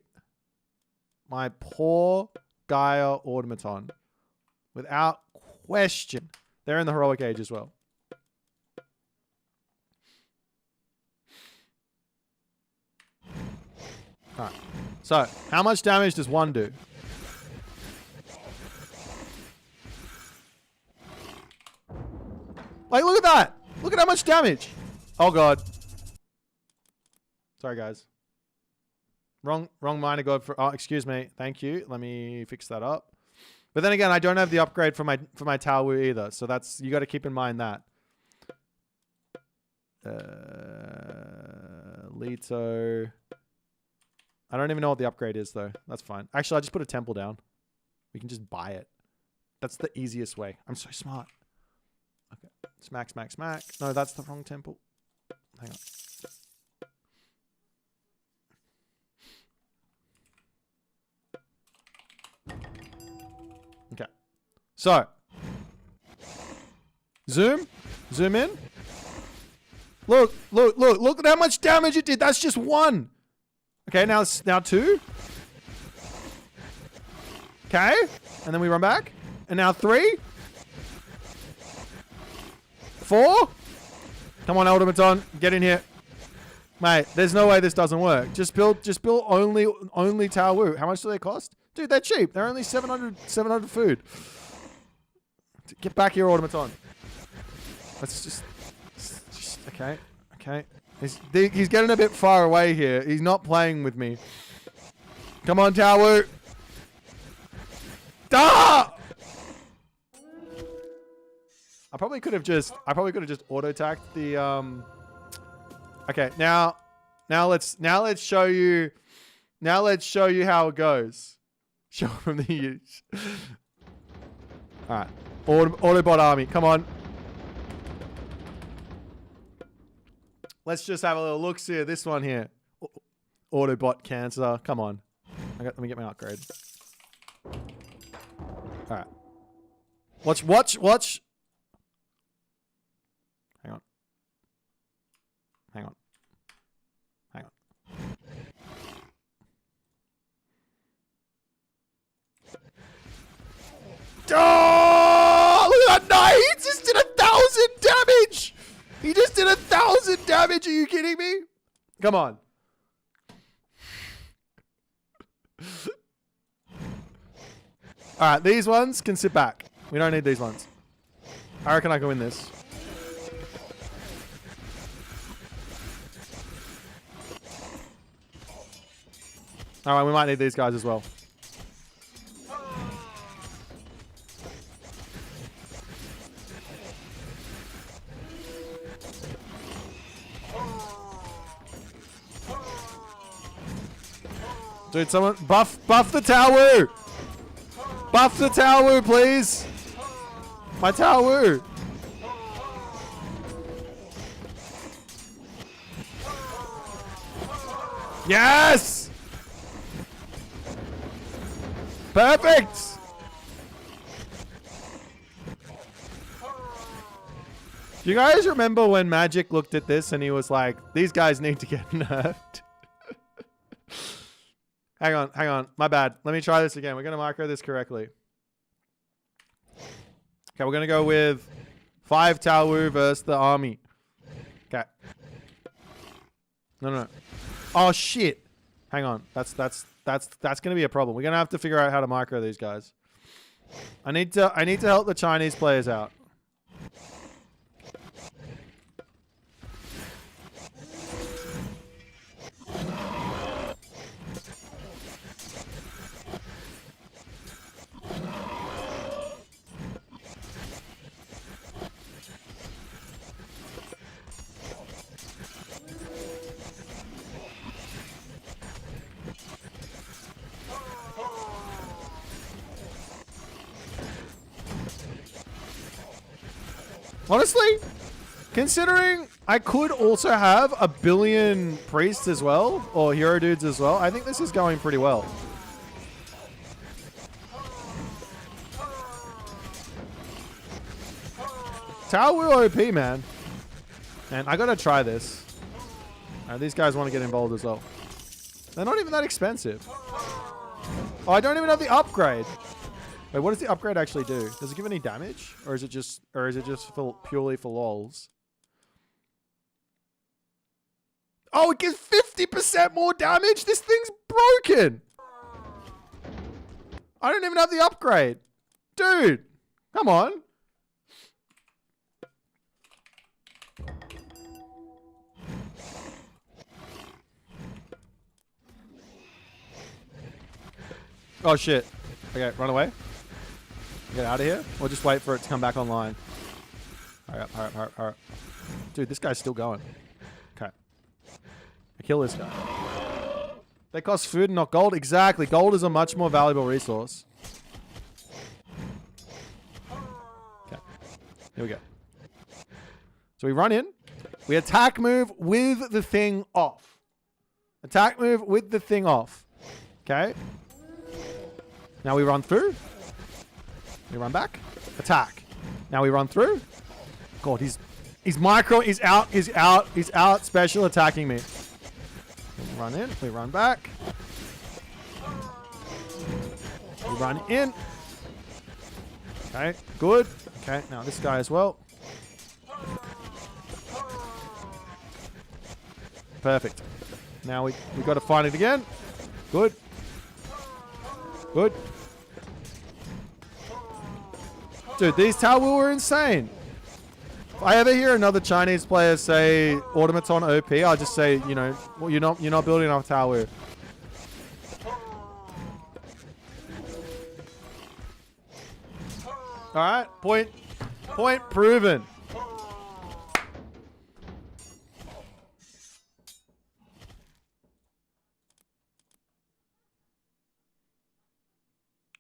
my poor Gaia automaton without question. They're in the heroic age as well. Alright. So, how much damage does one do? Like, look at that! Look at how much damage! Oh god. Sorry, guys. Wrong minor god for... Oh, excuse me. Thank you. Let me fix that up. But then again, I don't have the upgrade for my Tao Wu either. So that's... You got to keep in mind that. Lito... I don't even know what the upgrade is, though. That's fine. Actually, I'll just put a temple down. We can just buy it. That's the easiest way. I'm so smart. Okay. Smack, smack, smack. No, that's the wrong temple. Hang on. Okay. So. Zoom. Zoom in. Look at how much damage it did. That's just one. Okay, now two. Okay, and then we run back. And now 3. 4. Come on, Automaton, get in here. Mate, there's no way this doesn't work. Just build only Tao Wu. How much do they cost? Dude, they're cheap. They're only 700 food. Get back here, Automaton. Let's just okay. He's getting a bit far away here. He's not playing with me. Come on, Tao Wu. Ah! I probably could have just auto-attacked the Okay, now let's show you how it goes. Show from the use. Alright. Autobot army, come on. Let's just have a little look see at this one here. Autobot cancer. Come on. Let me get my upgrade. Alright. Watch. Hang on. Oh! Look at that! No, he just did 1,000 damage! He just did 1,000 damage! Are you kidding me? Come on. Alright, these ones can sit back. We don't need these ones. I reckon I can win this. Alright, we might need these guys as well. Dude, someone buff the Tao Wu! Buff the Tao Wu, please! My Tao Wu! Yes! Perfect! You guys remember when Magic looked at this and he was like, these guys need to get nerfed? Hang on. My bad. Let me try this again. We're going to micro this correctly. Okay, we're going to go with 5 Tau Wu versus the army. Okay. No. Oh, shit. Hang on. That's going to be a problem. We're going to have to figure out how to micro these guys. I need to help the Chinese players out. Honestly, considering I could also have a billion priests as well, or hero dudes as well, I think this is going pretty well. Tau Wu OP, man. And I gotta try this. These guys want to get involved as well. They're not even that expensive. Oh, I don't even have the upgrade. Wait, what does the upgrade actually do? Does it give any damage, or is it just for purely for lols? Oh, it gives 50% more damage. This thing's broken. I don't even have the upgrade, dude. Come on. Oh shit. Okay, run away. Get out of here, or just wait for it to come back online. Hurry up. Dude, this guy's still going. Okay. I kill this guy. They cost food and not gold? Exactly. Gold is a much more valuable resource. Okay. Here we go. So we run in. We attack move with the thing off. Attack move with the thing off. Okay. Now we run through. We run back. Attack. Now we run through. God, he's micro. He's out. Special attacking me. We run in. We run back. We run in. Okay, good. Okay, now this guy as well. Perfect. Now we got to find it again. Good. Good. Dude, these Tau Wu are insane. If I ever hear another Chinese player say Automaton OP, I'll just say, you know, well, you're not building enough Tau Wu. All right, point proven.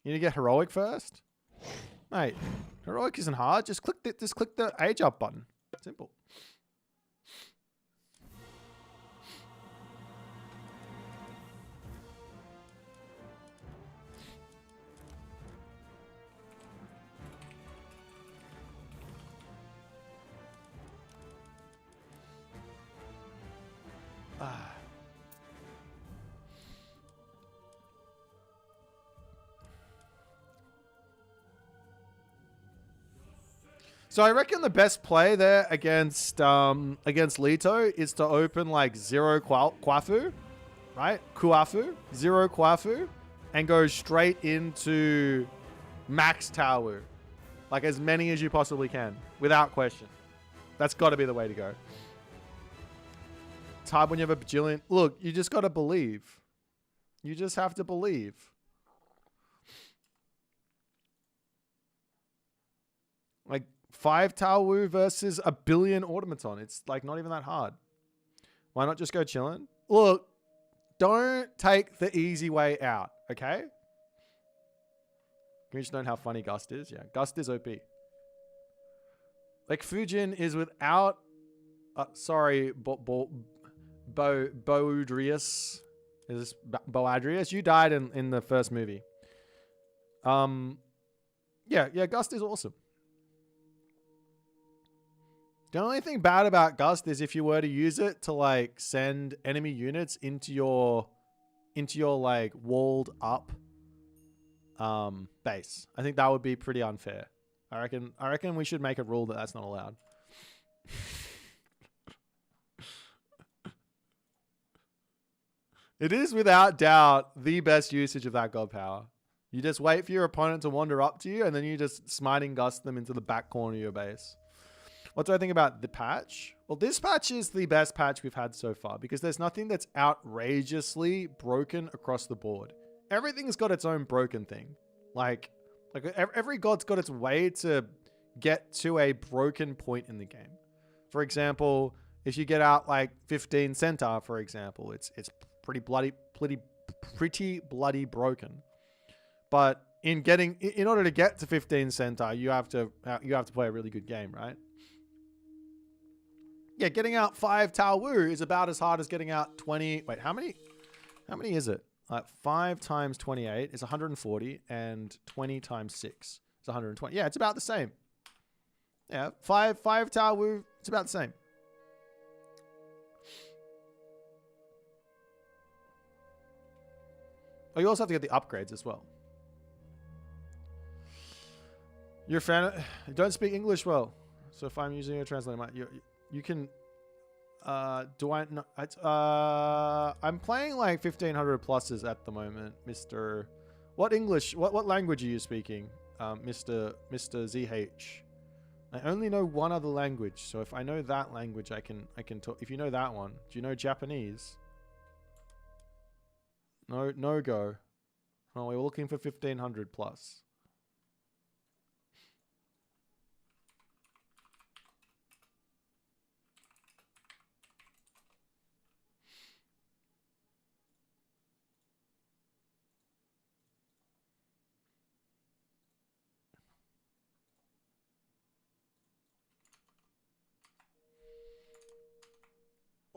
You need to get heroic first? Mate, heroic isn't hard. Just click the age up button. Simple. So I reckon the best play there against Lito is to open like 0 Kwafu, right? Kuafu, 0 Kwafu, and go straight into max Tau Wu. Like as many as you possibly can, without question. That's got to be the way to go. It's hard when you have a bajillion. Look, you just got to believe. You just have to believe. Like 5 Tau Wu versus a billion Automaton. It's like not even that hard. Why not just go chilling? Look, don't take the easy way out, okay? Can you just know how funny Gust is? Yeah, Gust is OP. Like Fujin is without... sorry, Boadrius. Is this Boadrius? You died in the first movie. Yeah, Gust is awesome. The only thing bad about Gust is if you were to use it to like send enemy units into your like walled up base. I think that would be pretty unfair. I reckon we should make a rule that that's not allowed. It is without doubt the best usage of that god power. You just wait for your opponent to wander up to you, and then you just smiting gust them into the back corner of your base. What do I think about the patch? Well, this patch is the best patch we've had so far because there's nothing that's outrageously broken across the board. Everything's got its own broken thing. Like every god's got its way to get to a broken point in the game. For example, if you get out like 15 centaur, for example, it's pretty bloody broken. But in order to get to 15 centaur, you have to play a really good game, right? Yeah, getting out 5 Tau Wu is about as hard as getting out 20. Wait, how many is it? 5 times 28 is 140, and 20 times 6 is 120. Yeah, it's about the same. Yeah, 5 Tau Wu, it's about the same. Oh, you also have to get the upgrades as well. You're a fan of, you don't speak English well. So if I'm using a translator, you can do I not I'm playing like 1500 pluses at the moment, Mr. What language are you speaking? Mr. ZH. I only know one other language, so if I know that language I can talk. If you know that one, do you know Japanese? No go. Oh, we were looking for 1500 plus.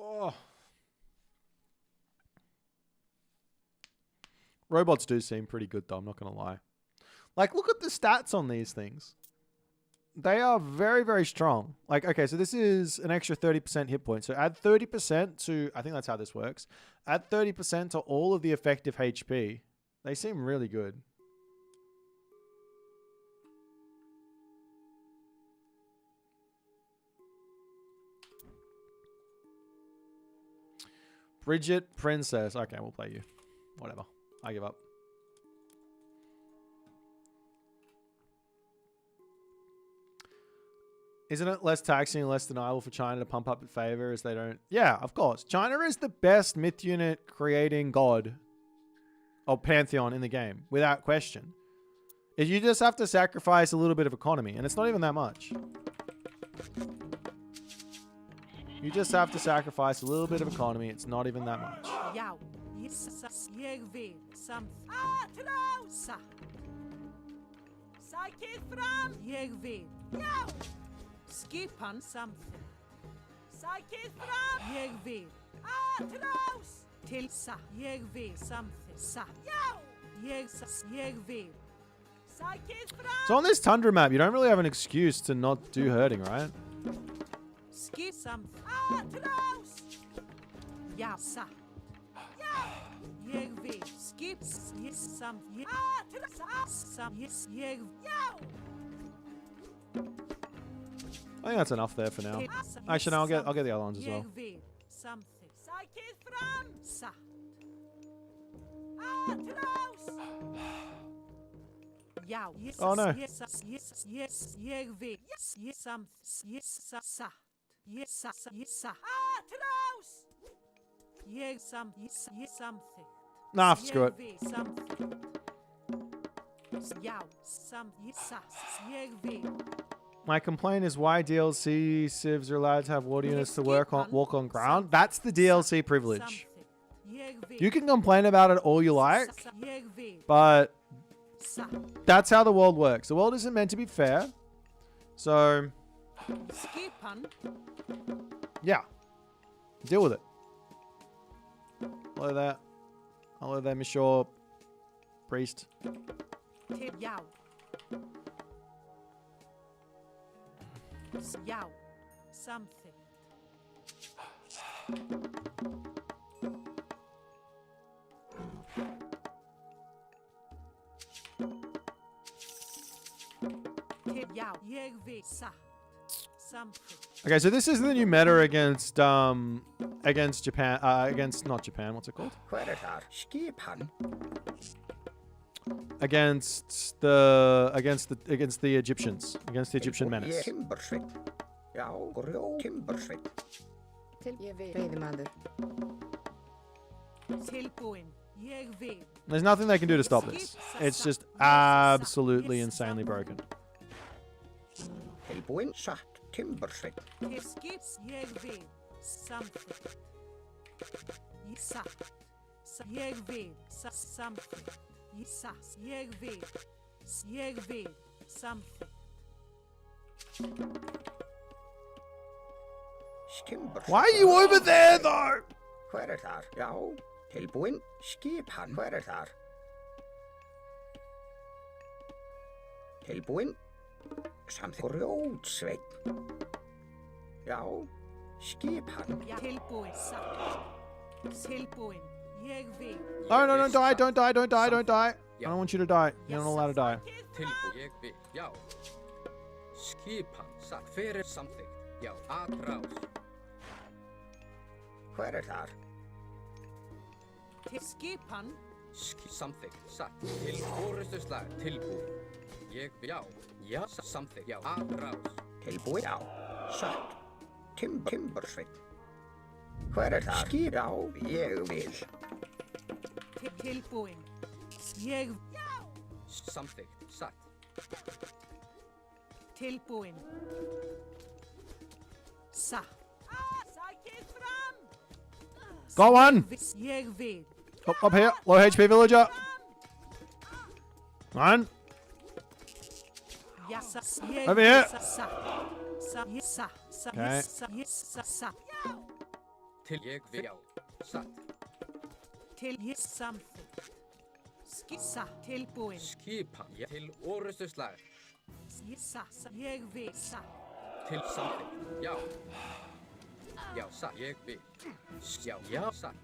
Oh. Robots do seem pretty good though, I'm not going to lie. Like, look at the stats on these things. They are very, very strong. Like, okay, so this is an extra 30% hit point. So add 30% to, I think that's how this works. Add 30% to all of the effective HP. They seem really good. Bridget Princess. Okay, we'll play you. Whatever. I give up. Isn't it less taxing and less deniable for China to pump up its favor as they don't? Yeah, of course. China is the best myth unit creating god or pantheon in the game, without question. If you just have to sacrifice a little bit of economy, and it's not even that much. You just have to sacrifice a little bit of economy. It's not even that much. Skipan something. Psykit fram! Jag vill. Atlas! Till sa. Jag vill something. Sa. Jag vill. Psykit fram! So on this Tundra map, you don't really have an excuse to not do herding, right? Skip something. Atlas! Ja, sa. Jag vill. Skip something. Atlas! Jag. I think that's enough there for now. Actually, no, I'll get the other ones as well. Oh no. Nah, screw it. My complaint is why DLC civs are allowed to have water units to walk on ground. That's the DLC privilege. You can complain about it all you like, but that's how the world works. The world isn't meant to be fair. So, yeah. Deal with it. Hello there. Hello there, Monsieur Priest. Something. Til já, ég veit satt. Something. Okay, so this is the new meta against Japan. Against not Japan. What's it called? Hver þar? Skip hann. Against the Egyptians. Against the Egyptian menace. Timbersveit. Já, grjó timbersveit. Til ég vil. Veiðimaður. Tilbúin. Ég vil. There's nothing they can do to stop this. It's just absolutely insanely broken. Tilbúin satt. Timbersveit. Til skips. Ég vil. Something. Ég satt. Ég vil. Something. Ég satt. Ég vil. Ég vil. Something. Timbersveit. Why are you over there though? Hver þar? Já, tilbúin. Skip hann. Hver þar? Tilbúin. Samþykkt. Grjótsveit. Já, skip hann. Ja, tilbúin. Satt. Tilbúin. Ég vil. No, don't die, don't die, don't die, don't die. I don't want you to die. You're not allowed to die. Tilbúin, ég vil, já. Skipan, satt, fyrir samþykkt, já, atrás. Hver þar? Til skipan. Samþykkt, satt, til forustuslag, tilbúin. Ég vil, já, samþykkt, já, atrás. Tilbúin. Já, satt. Timbersveit. Hver þar? Skip. Já, ég vil. Tilbúin. Ég. Samþykkt, satt. Tilbúin. Satt. Sækið fram. Got one. Ég vil. Up here. Low HP villager. Come on. Ja, ég. Over here. Okay. Til ég vil, já, satt. Til ég samþykkt. Skissa. Tilbúin. Skipan, já, til orustuslag, Ég vil. Satt. til samþykkt, já. Já, satt, ég vil. Já, já, satt.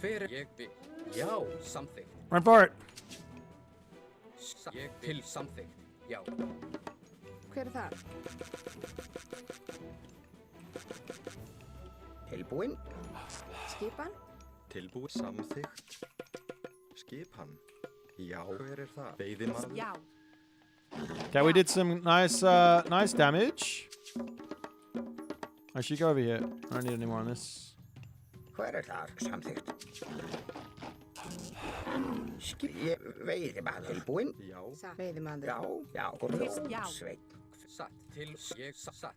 Fyrir ég vil, já, samþykkt. Run for it. Satt, ég til samþykkt, já. Hver þar? Tilbúin. Skipan? Tilbúið samþykkt. Skip hann. Já, hver það? Veiðimaður. Já. Okay, we did some nice damage. I should go over here. I don't need any more on this. Hver þar? Samþykkt. Skip. Ég veiðimaður. Tilbúin. Já, Satt. Veiðimaður. Já, já, grjótsveit. Satt, til ég satt.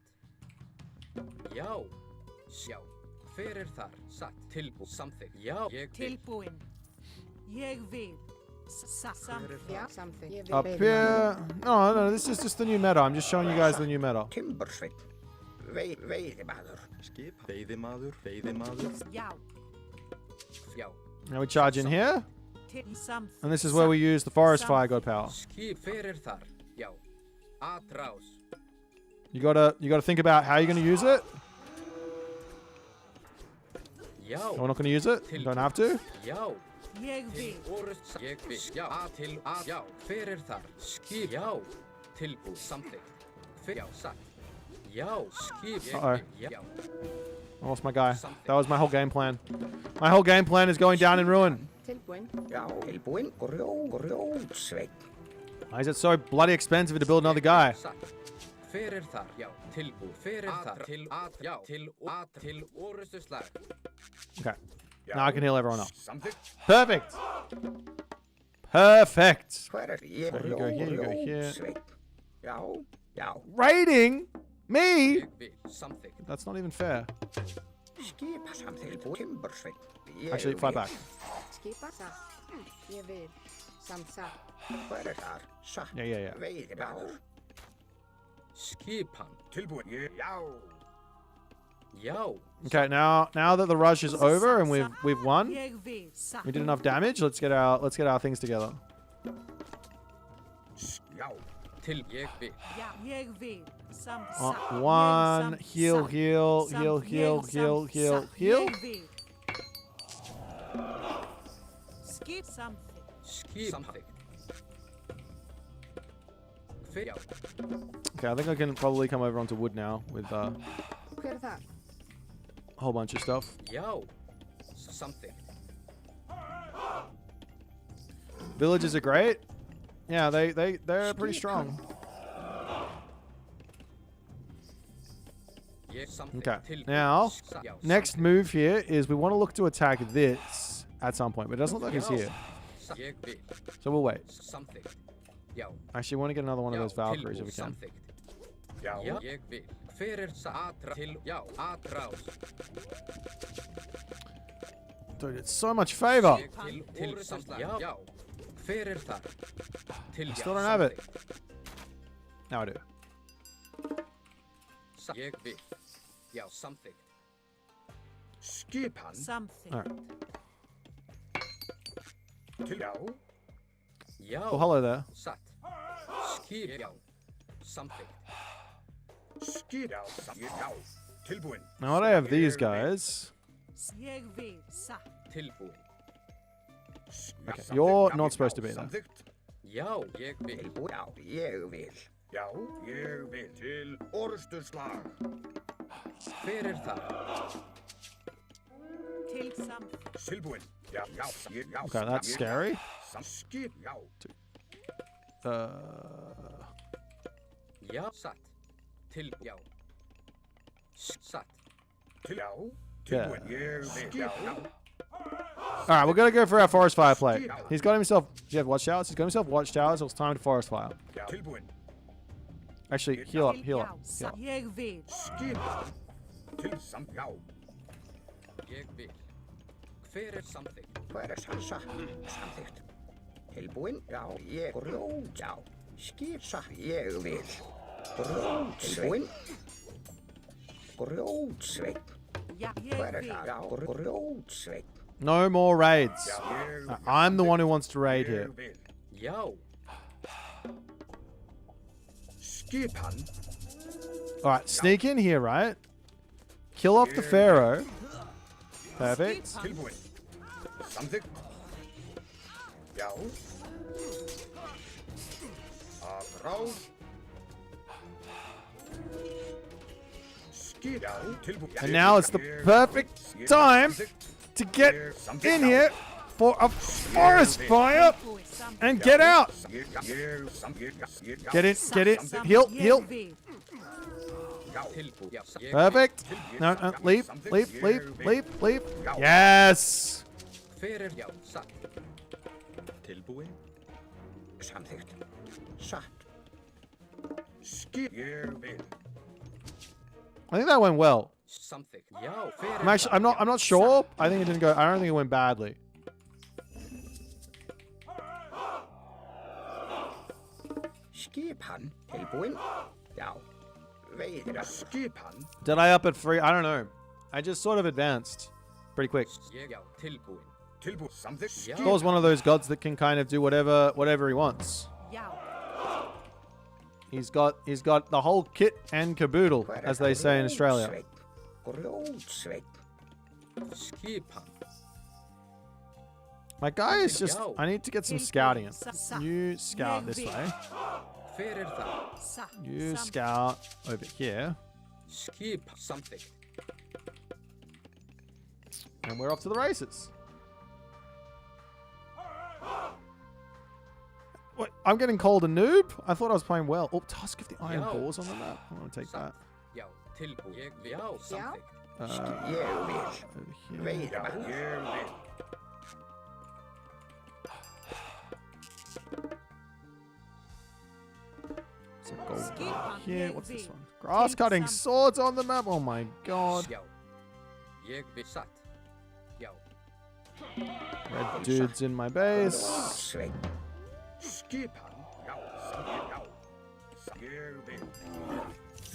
Já, já. Fyrir þar, satt, tilbúið, samþykkt, já, ég vil. Tilbúin. Ég vil. Samþykkt. Já, samþykkt. Ég vil. Up here. No, this is just the new meta. I'm just showing you guys the new meta. Timbersveit. Veiðimaður. skip. Veiðimaður. Já. Já, Now we charge in here. Til samþykkt. And this is where we use the forest fire god power. skip fyrir þar, já. Atrás, You gotta think about how you're gonna use it. já. We're not gonna use it. You don't have to. Já, Ég til vil. orust, ég vil, já. Til að, já. Fyrir þar, skip, já. Tilbúið, samþykkt, fyrir, já, satt. Já, skip, ég Uh-oh. vil, já. I lost my guy. That was my whole game plan. My whole game plan is going down in ruin. Tilbúin. Já, tilbúin. Grjótsveit. Why is it so bloody expensive to build another guy? Satt. Fyrir þar, já. Tilbúið, fyrir þar, til að, já. Til orustuslag. Okay. Now I can heal everyone up. Samþykkt. Perfect. Perfect. Hver ég So you go here, you go here. grjótsveit. Já, já. Raiding me? Ég vil, samþykkt. That's not even fair. Skip. Samþykkt. Timbersveit. Actually, fight back. Skipa. Satt. Ég vil. Satt. Hver þar? Satt. Yeah. Veiðimaður. Skipan, Tilbúin. Já. já. Okay, now that the rush is over and we've won, Ég vil. Satt. we did enough damage. Let's get our things together. Já. Till jag vill. Ja, jag vill. Sam, One. Heal, heal, heal, heal, heal, heal, heal. Jag vill. Skip something. Skip something. Ja. Okay, I think I can probably come over onto wood now with a Hver er það? whole bunch of stuff. Ja. Something. Villages are great. Yeah, they're pretty strong. Yeah, something. Okay. Till- Now, Ja, next something. move here is we want to look to attack this at some point, but it doesn't look like it's here. Jag vill. So we'll wait. Something. Ja. Actually, want to get another one of Ja, those Valkyries if tillbo we can. something. Ja, jag vill. Hver er atra till ja, atraus. Dude, it's so much favor. Till something. Ja, ja. Hver er það? Till Still don't have it. Now I do. Jag vill. Ja, something. Skipan. Something. All right. Til já. Ja. Well, hello there. Satt. Skip. Ja. Something. Skip. Já. Já. Tilbúin. Now what I have these guys. Jag vill. Sa. Tilbúin. Okay, you're not supposed to be there. Samþykkt. Já, ég vill. Tilbúin. Já, ég vil. Já, ég vil. Til orusturslag. Hver er það? Till something. Tilbúin. Já, já. Já. Okay, that's scary. Skip. Já. Ja, satt. Til já. Satt. Til já. Tilbúin. Ég vil. Já. All right, we're gonna go for our forest fire play. He's got himself. Do you have watchtowers? He's got himself watchtowers. So it's time to forest fire. Já. Tilbúin. Actually, heal up, Till heal já. up, heal Sa. up. Jag vill. Skip. Til samt. Já. Ég vil. Hver er something? Hver er salsa? Samþykkt. Tilbúin. Já, ég grjót. Já. Skipsa. Ég vil. Grjótsveinn. Grjótsveinn. Ja, Hver jag er vill. það? Já, grjótsveinn. No more raids. Ég I'm the one who wants to raid here. vil. Já. Skipan. All right, sneak in here, right? Kill off the pharaoh. Perfect. Tilbúin. Samþykkt. Já. Aðráð. Skip. Já. Tilbúin. And now it's the perfect time to get in here for a forest fire and get out. Get in, get in. Heal, heal. Jag vill. Tilbúin. Já, satt. Perfect. No, no, leave, leave, leave, leave, leave. Yes. Hver er já, satt. Tilbúin. Samþykkt. Satt. Skip. Ég vil. I think that went well. Something. Já, hver I'm actually, I'm not sure. I think it didn't go. I don't think it went badly. Skipan. Tilbúin. Já. Veiðra. Skipan. Did I up it free? I don't know. I just sort of advanced pretty quick. Ég já, tilbúin. Tilbúin. Samþykkt. Já. Thor's one of those gods that can kind of do whatever he wants. Ja. He's got the whole kit and caboodle, as they say in Australia. Grjótsveinn. Skipan. My guy is just. I need to get some scouting in. Sa. You scout this way. Hver er það? Sa. You Sam- scout over here, Skip something. and we're off to the races. What? I'm getting called a noob? I thought I was playing well. Oh, Tusk of the Iron Yo. Balls on the map. I want to take that. Já, tilbúin. Ég vil. Já, something. Ég vil. Over here. Veiðra. Ég vil. Some gold Skip over on here. the What's this V. one? Grass cutting some- swords on the map. Oh my god. Já. Ég vil. Satt. Já. Red dudes in my base. Grjótsveinn. Skipan. Já. Samþykkt. Já. Ég vil.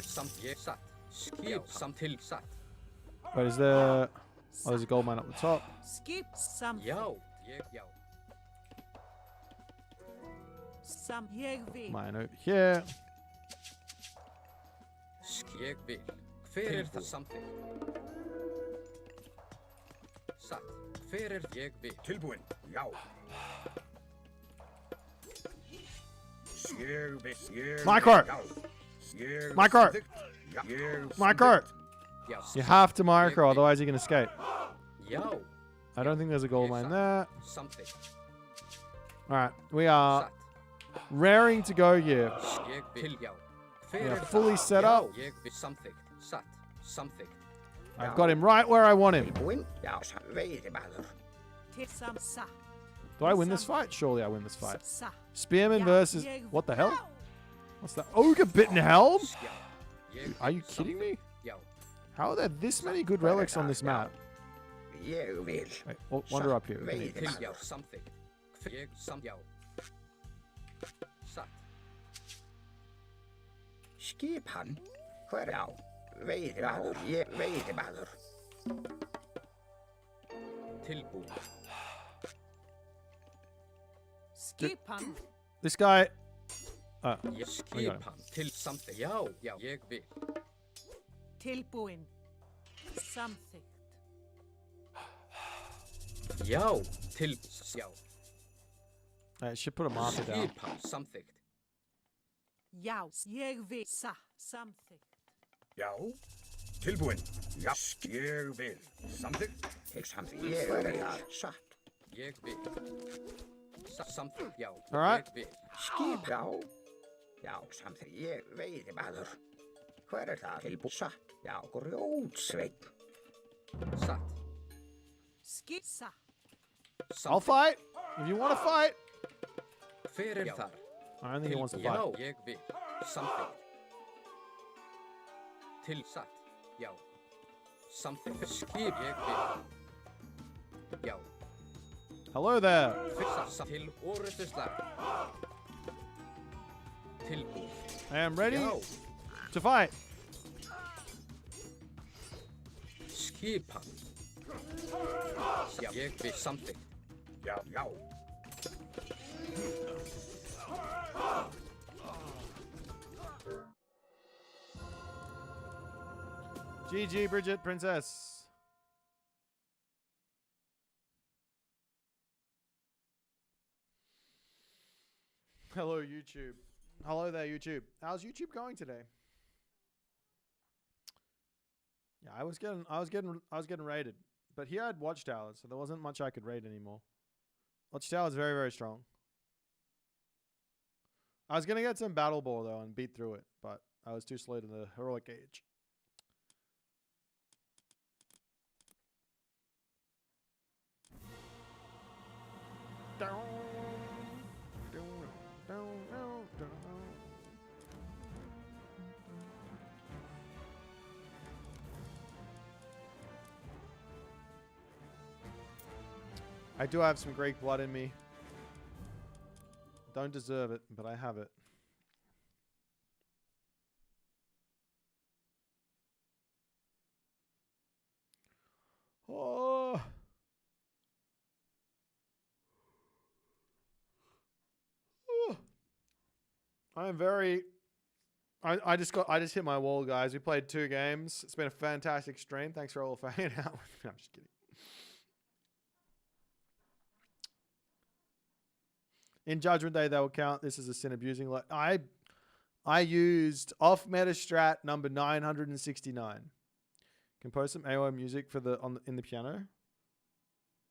Samt ég satt. Skip samt til satt. Wait, is there? Oh, there's a gold mine up the top. Skip something. Já. Ég já. Sam ég vil. Mine over here. Ég vil. Hver það samþykkt? Satt. Hver ég vil? Tilbúin, já. Ég vil, My cart. My cart. My cart. Já. You have to marker, otherwise you can escape. Já. I don't think there's a gold mine there. Samþykkt. Alright, we are Satt. raring to go here. Ég vil. Já. We Hver are það? fully set Já. up. Ég vil. Samþykkt. Satt. Samþykkt. I've got him right where I want him. Tilbúin, já, veiðimaður. Til sam sa. Do I win this fight? Surely I win this fight. Sa. Spearman Já, versus... ég What the hell? vil. What's that? Ogre Bitten Helm? Já. Ég Are you vil. kidding me? Já. How are there this many good relics on this map? Ég vil. Wait, wander up here. We can eat Til. this. Já. Samþykkt. Ég já. Satt. Skipan, hver á? Veiðimaður, ég veiðimaður. Tilbúin. Skipan. This guy... Ég skipan til samþykkt. Já. Já. Ég vil. Tilbúin. Samþykkt. Já. Til. Já. I should put a marker down. Skipan samþykkt. Já. Ég vil. Sa. Samþykkt. Já, tilbúin. Já, ég vil. Samþykkt. Til samþykkt. Ég vil það. Satt. Ég vil. Samþykkt. Já. Alright. Ég vil. Skip, já. Já, samþykkt. Ég veiðimaður. Hver það? Tilbúin. Satt. Já, grjótsveinn. Satt. Skip. Sa. I'll fight! If you want to fight! Hver þar? I don't think he wants to Já. fight. Ég vil. Samþykkt. Til satt. Já. Samþykkt. Skip. Ég vil. Já. Hello there! Fyrsta til orðusslag. Tilbúin. I am ready Já. to fight. Skipan. Já. Ég vil. Samþykkt. Já, já. GG, Bridget, princess. Hello, YouTube. Hello there, YouTube. How's YouTube going today? Yeah, I was getting raided, but here I had Watchtowers, so there wasn't much I could raid anymore. Watchtower is very, very strong. I was gonna get some Battle Ball though and beat through it, but I was too slow to the heroic age. I do have some Greek blood in me. Don't deserve it, but I have it. Oh. I am very... I just hit my wall, guys. We played 2 games. It's been a fantastic stream. Thanks for all for hanging out with me. I'm just kidding. In Judgment Day, they will count this as a sin abusing. I used off meta strat number 969. Compose some AOM music for in the piano.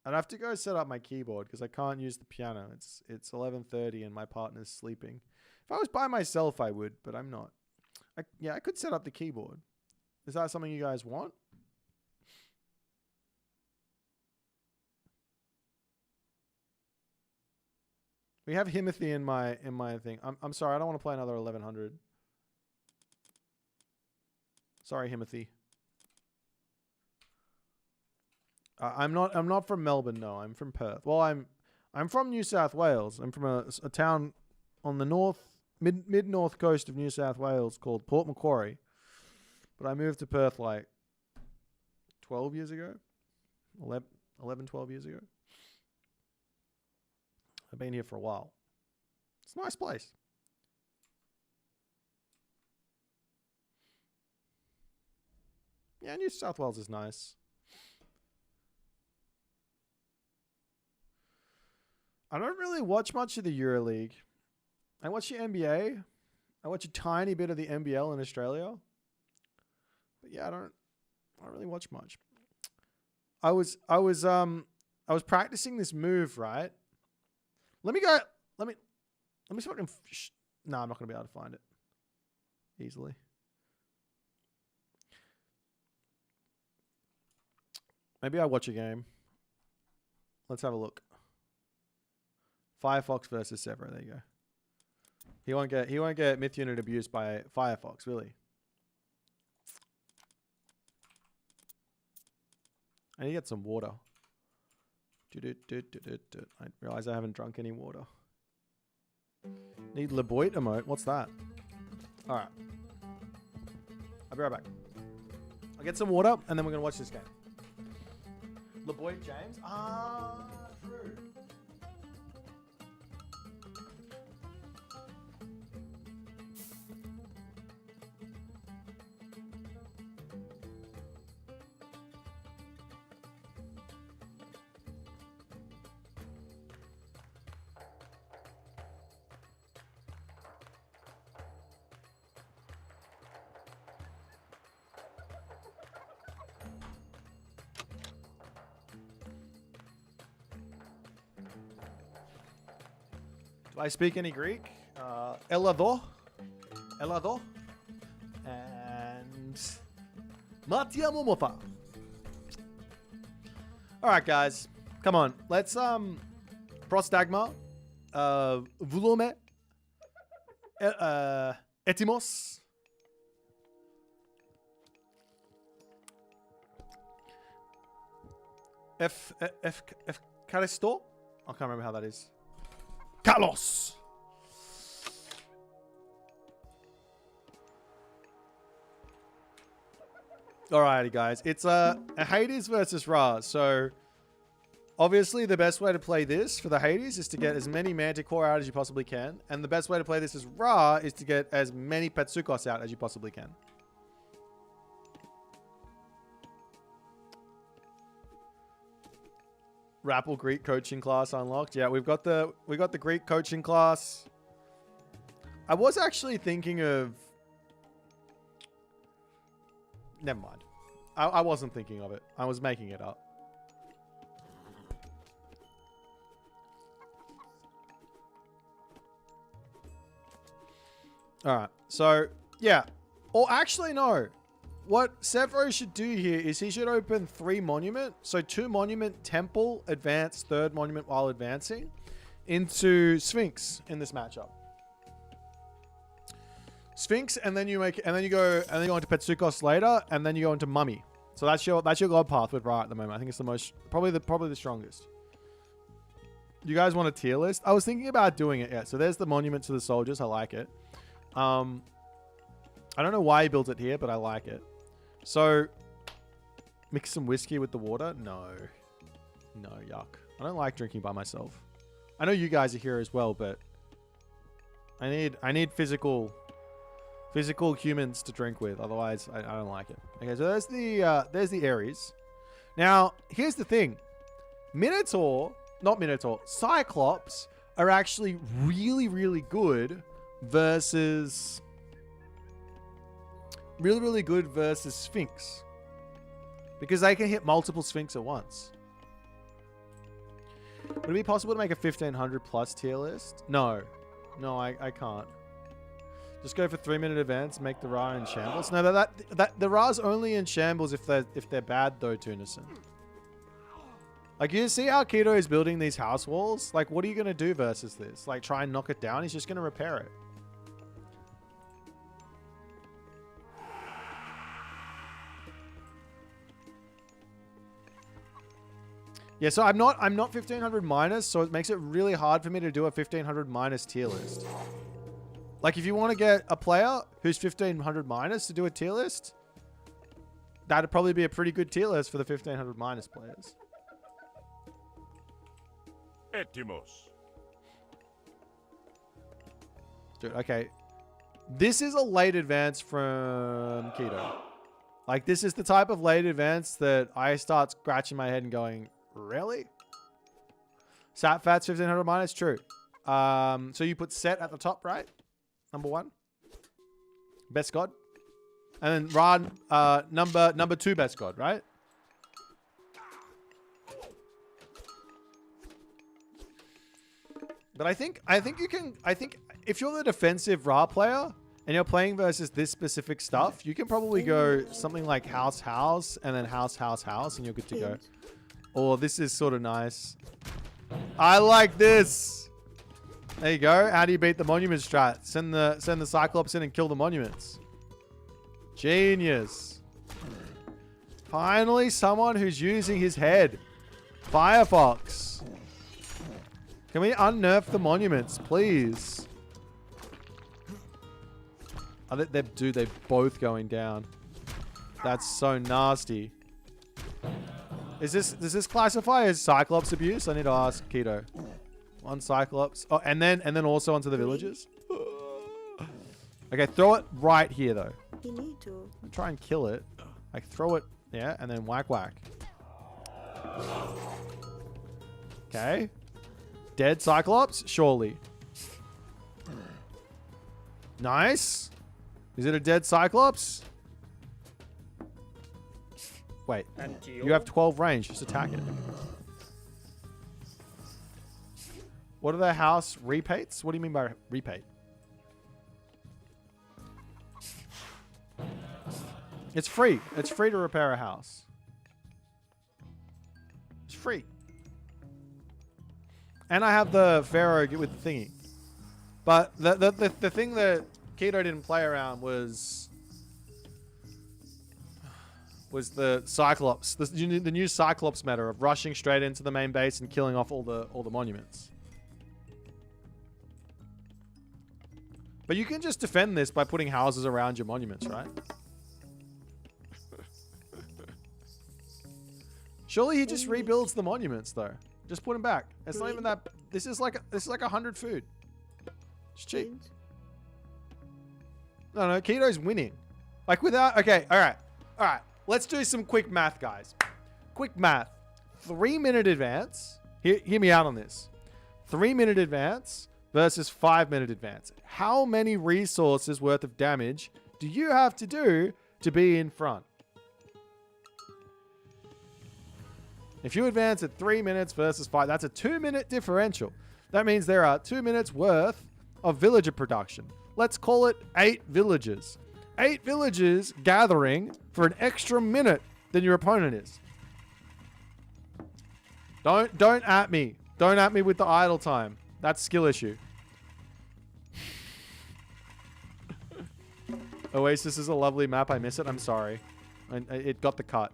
I'd have to go set up my keyboard because I can't use the piano. It's 11:30 and my partner's sleeping. If I was by myself, I would, but I'm not. I could set up the keyboard. Is that something you guys want? We have Himothy in my thing. I'm sorry, I don't want to play another 1100. Sorry, Himothy. I'm not from Melbourne. No, I'm from Perth. Well, I'm from New South Wales. I'm from a town on the mid north coast of New South Wales called Port Macquarie. But I moved to Perth like 12 years ago. 11, 12 years ago. I've been here for a while. It's a nice place. Yeah, New South Wales is nice. I don't really watch much of the EuroLeague. I watch the NBA. I watch a tiny bit of the NBL in Australia. But yeah, I don't really watch much. I was practicing this move, right? Let me see if I can no, I'm not going to be able to find it easily. Maybe I watch a game. Let's have a look. Firefox versus Severo. There you go. He won't get Myth Unit abused by Firefox, will he? I need to get some water. I realize I haven't drunk any water. Need Boit emote. What's that? All right. I'll be right back. I'll get some water and then we're gonna watch this game. Boit James. Ah, true. Do I speak any Greek? Elado, and Matia Momofa. All right, guys, come on. Let's prostagma, voulome, etimos. F Caristo. I can't remember how that is. Carlos. Alrighty, guys. It's a Hades versus Ra. So obviously the best way to play this for the Hades is to get as many Manticore out as you possibly can. And the best way to play this as Ra is to get as many Petsukos out as you possibly can. Rappel Greek coaching class unlocked. Yeah, we got the Greek coaching class. I was actually thinking of... Never mind. I wasn't thinking of it. I was making it up. Alright, so, yeah. Or actually, no. What Severo should do here is he should open 3 monument. So 2 monument, temple, advance, 3rd monument while advancing into Sphinx in this matchup. Sphinx, and then you go into Petsukos later, and then you go into Mummy. So that's your god path with Ra at the moment. I think it's the most probably the strongest. You guys want a tier list? I was thinking about doing it. Yeah. So there's the monument to the soldiers. I like it. I don't know why he built it here, but I like it. So, mix some whiskey with the water? No. No, yuck. I don't like drinking by myself. I know you guys are here as well, but I need physical humans to drink with. Otherwise, I don't like it. Okay, so there's the Ares. Now, here's the thing. Cyclops are actually really, really good versus... Really good versus Sphinx. Because they can hit multiple Sphinx at once. Would it be possible to make a 1500 plus tier list? No. No, I can't. Just go for 3-minute events, make the Ra in shambles. No, the Ra's only in shambles if they're bad though, Tunison. Like, you see how Kido is building these house walls? Like, what are you going to do versus this? Like, try and knock it down? He's just going to repair it. Yeah, so I'm not 1500 minus, so it makes it really hard for me to do a 1500 minus tier list. Like, if you want to get a player who's 1500 minus to do a tier list, that'd probably be a pretty good tier list for the 1500 minus players. Έτοιμος. Dude, okay. This is a late advance from Kido. Like, this is the type of late advance that I start scratching my head and going, really? Sat Fat's 1500 minus, true. So you put set at the top, right? Number 1. Best god. And then Ran, number 2 best god, right? But I think if you're the defensive Ra player and you're playing versus this specific stuff, you can probably go something like house, house, and then house, house, house, and you're good to go. Or this is sort of nice. I like this. There you go. How do you beat the monument strat? Send the Cyclops in and kill the monuments. Genius. Finally, someone who's using his head. Firefox. Can we unnerf the monuments, please? Dude, they're both going down. That's so nasty. Does this classify as Cyclops abuse? I need to ask Kido. One Cyclops. Oh, and then also onto the villagers. Okay, throw it right here though. You need to. Try and kill it. Like throw it, yeah, and then whack whack. Okay. Dead Cyclops? Surely. Nice. Is it a dead Cyclops? Wait. You have 12 range. Just attack it. What are the house repates? What do you mean by repate? It's free. It's free to repair a house. It's free. And I have the Pharaoh with the thingy. But the thing that Kido didn't play around was the Cyclops. The new Cyclops meta of rushing straight into the main base and killing off all the monuments. But you can just defend this by putting houses around your monuments, right? Surely he just rebuilds the monuments though. Just put them back. It's not even that. This is like 100 food. It's cheap. No, Kido's winning. Like without. Okay, all right. Let's do some quick math, guys. Quick math. 3-minute advance. Hear me out on this. 3-minute advance versus 5-minute advance. How many resources worth of damage do you have to do to be in front? If you advance at 3 minutes versus 5, that's a 2-minute differential. That means there are 2 minutes worth of villager production. Let's call it 8 villagers. 8 villagers gathering for an extra minute than your opponent is. Don't at me. Don't at me with the idle time. That's skill issue. Oasis is a lovely map. I miss it. I'm sorry. It got the cut.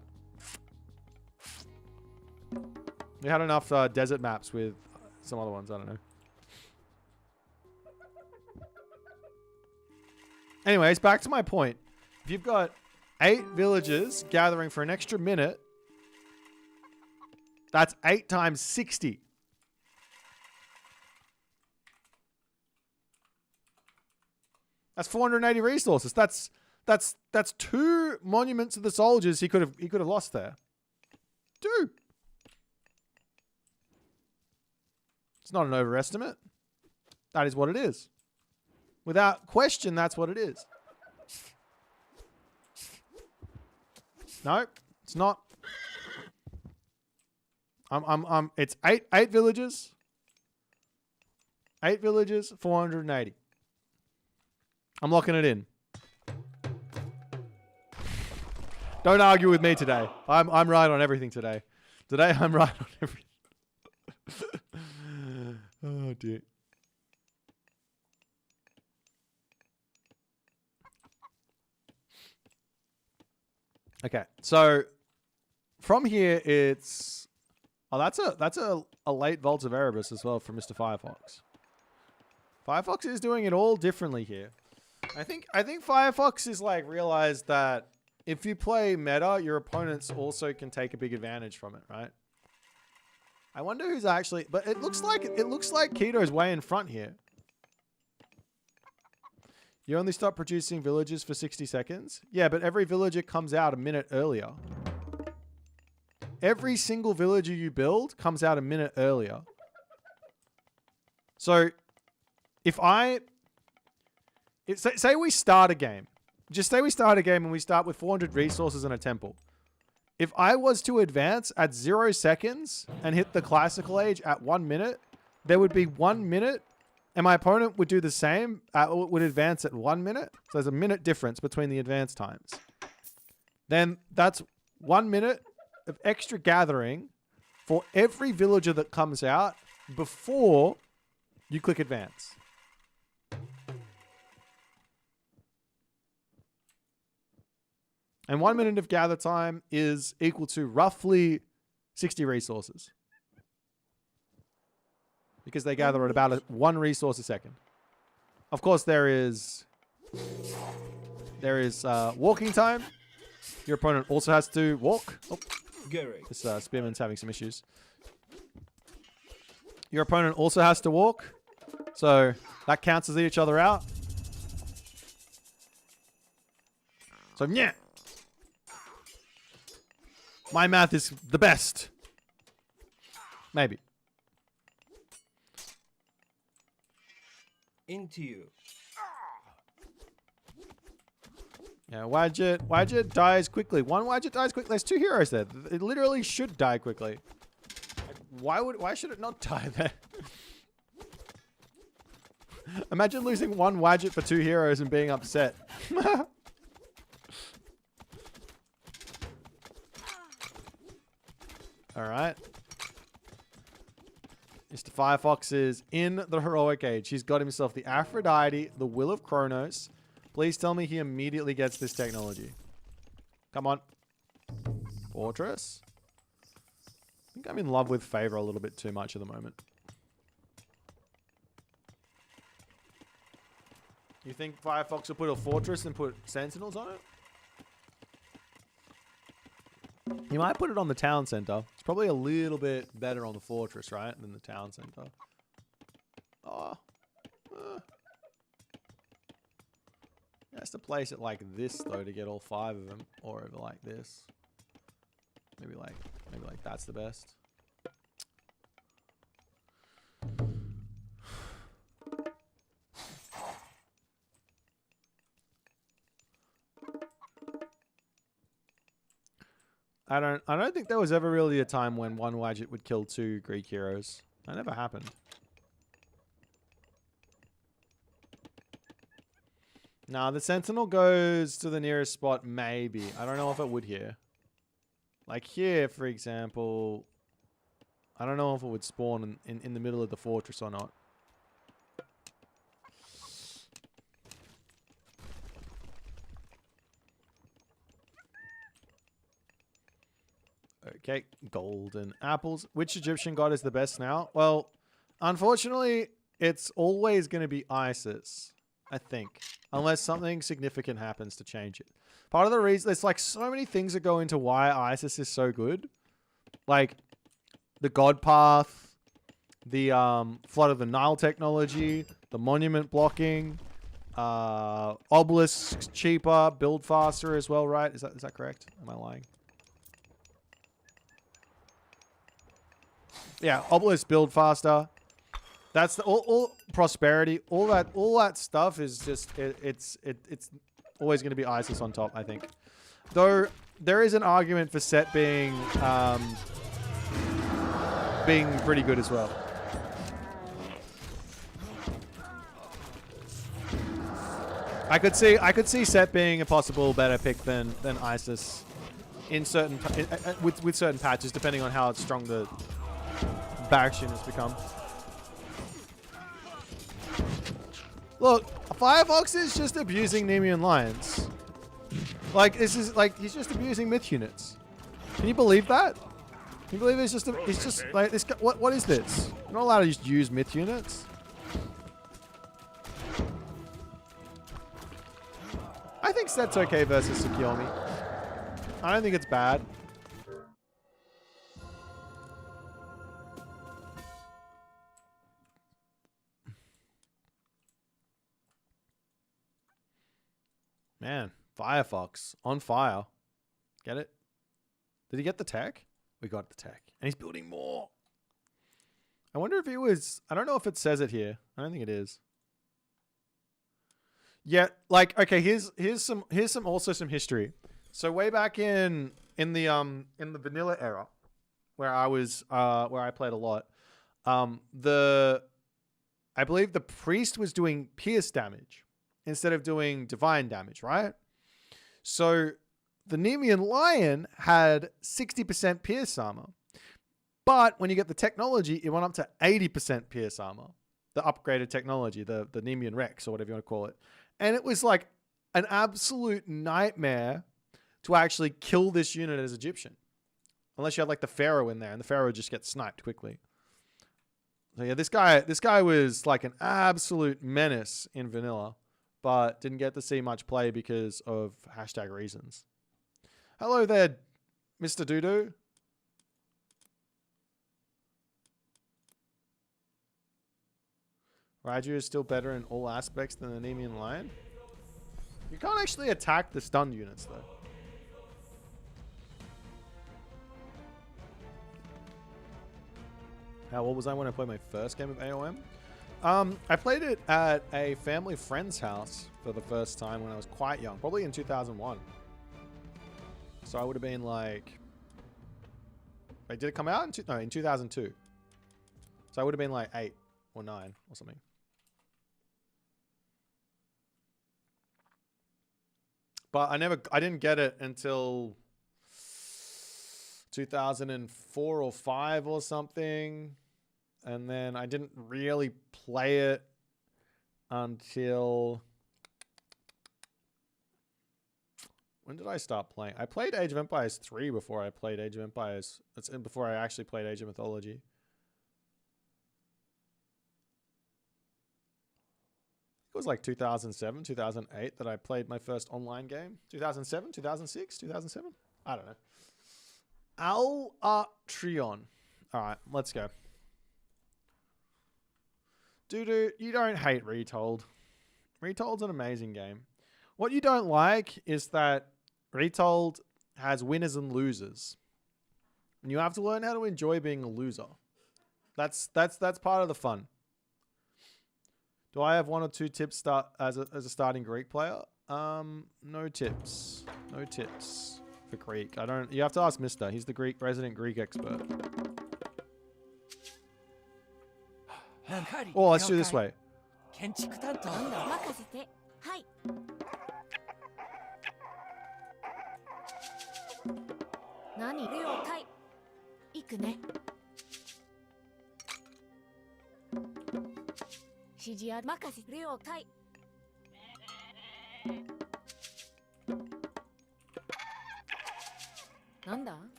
We had enough desert maps with some other ones. I don't know. Anyways, back to my point. If you've got 8 villagers gathering for an extra minute, that's 8 times 60. That's 480 resources. That's 2 monuments of the soldiers he could have lost there. 2. It's not an overestimate. That is what it is. Without question, that's what it is. No, it's not. It's 8 villages. 8 villages, 480. I'm locking it in. Don't argue with me today. I'm right on everything today. Today I'm right on everything. Oh dear. Okay, so from here it's that's a late Vault of Erebus as well from Mr. Firefox. Firefox is doing it all differently here. I think Firefox is like realized that if you play meta, your opponents also can take a big advantage from it, right? I wonder who's actually, but it looks like Kido's way in front here. You only stop producing villagers for 60 seconds? Yeah, but every villager comes out a minute earlier. Every single villager you build comes out a minute earlier. So, say we start a game. Just say we start a game and we start with 400 resources and a temple. If I was to advance at 0 seconds and hit the classical age at 1 minute, there would be 1 minute, and my opponent would do the same, would advance at 1 minute. So there's a minute difference between the advance times. Then that's 1 minute of extra gathering for every villager that comes out before you click advance. And 1 minute of gather time is equal to roughly 60 resources. Because they gather at about 1 resource a second. Of course, there is walking time. Your opponent also has to walk. Oh, this spearman's having some issues. Your opponent also has to walk. So that cancels each other out. So, yeah. My math is the best. Maybe. Into you. Yeah, Wadjet dies quickly. One Wadjet dies quickly. There's 2 heroes there. It literally should die quickly. Why should it not die there? Imagine losing 1 Wadjet for 2 heroes and being upset. Alright. Mr. Firefox is in the heroic age. He's got himself the Aphrodite, the Will of Kronos. Please tell me he immediately gets this technology. Come on. Fortress. I think I'm in love with Favor a little bit too much at the moment. You think Firefox will put a fortress and put sentinels on it? You might put it on the town center. It's probably a little bit better on the fortress, right? Than the town center. Oh. He has to place it like this, though, to get all 5 of them. Or over like this. Maybe like that's the best. I don't think there was ever really a time when 1 Wadjet would kill 2 Greek heroes. That never happened. Nah, the Sentinel goes to the nearest spot, maybe. I don't know if it would here. Like here, for example, I don't know if it would spawn in the middle of the fortress or not. Okay, golden apples. Which Egyptian god is the best now? Well, unfortunately, it's always going to be Isis, I think. Unless something significant happens to change it. Part of the reason, there's like so many things that go into why Isis is so good. Like, the god path, the Flood of the Nile technology, the monument blocking, obelisks cheaper, build faster as well, right? Is that correct? Am I lying? Yeah, obelisk build faster. That's the all prosperity. All that stuff is just it's always going to be Isis on top, I think. Though there is an argument for Set being pretty good as well. I could see Set being a possible better pick than Isis in certain with certain patches, depending on how strong the barracks units become. Look, Firefox is just abusing Nemean Lions. Like, this is like he's just abusing myth units. Can you believe that? Can you believe it's just like this? What is this? You're not allowed to just use myth units. I think Set's okay versus Tsukiyomi. I don't think it's bad. Man, Firefox on fire. Get it? Did he get the tech? We got the tech. And he's building more. I wonder if he was... I don't know if it says it here. I don't think it is. Yeah, like, okay, here's some history. So way back in the vanilla era, where I played a lot, I believe the priest was doing pierce damage instead of doing divine damage, right? So the Nemean lion had 60% pierce armor. But when you get the technology, it went up to 80% pierce armor. The upgraded technology, the Nemean Rex, or whatever you want to call it. And it was like an absolute nightmare to actually kill this unit as Egyptian. Unless you had like the Pharaoh in there, and the Pharaoh just gets sniped quickly. So yeah, this guy was like an absolute menace in vanilla, but didn't get to see much play because of hashtag reasons. Hello there, Mr. Doodoo. Raiju is still better in all aspects than the Nemean Lion. You can't actually attack the stunned units though. What was I when I played my first game of AOM? I played it at a family friend's house for the first time when I was quite young, probably in 2001. So I would have been like... Wait, did it come out in 2002? So I would have been like 8 or 9 or something. But I didn't get it until 2004 or 5 or something. And then I didn't really play it until... When did I start playing? I played Age of Empires 3 before I played Age of Empires. That's before I actually played Age of Mythology. It was like 2007, 2008 that I played my first online game. 2007, 2006, 2007? I don't know. Al-Trion. All right, let's go. Dude, you don't hate Retold. Retold's an amazing game. What you don't like is that Retold has winners and losers. And you have to learn how to enjoy being a loser. That's part of the fun. Do I have 1 or 2 tips as a starting Greek player? No tips. No tips for Greek. You have to ask Mister. He's the resident Greek expert. Oh, let's do this way.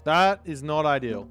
That is not ideal.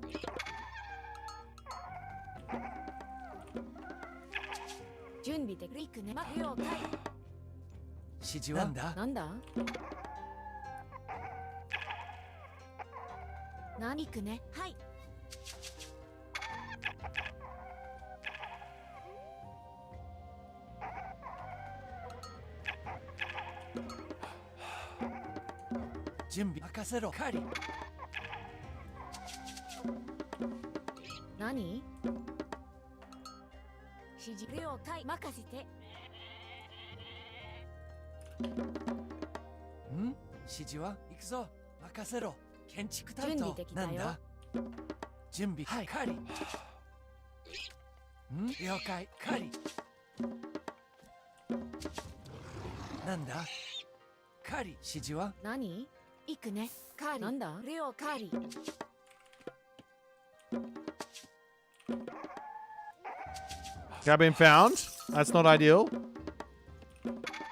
Have been found. That's not ideal.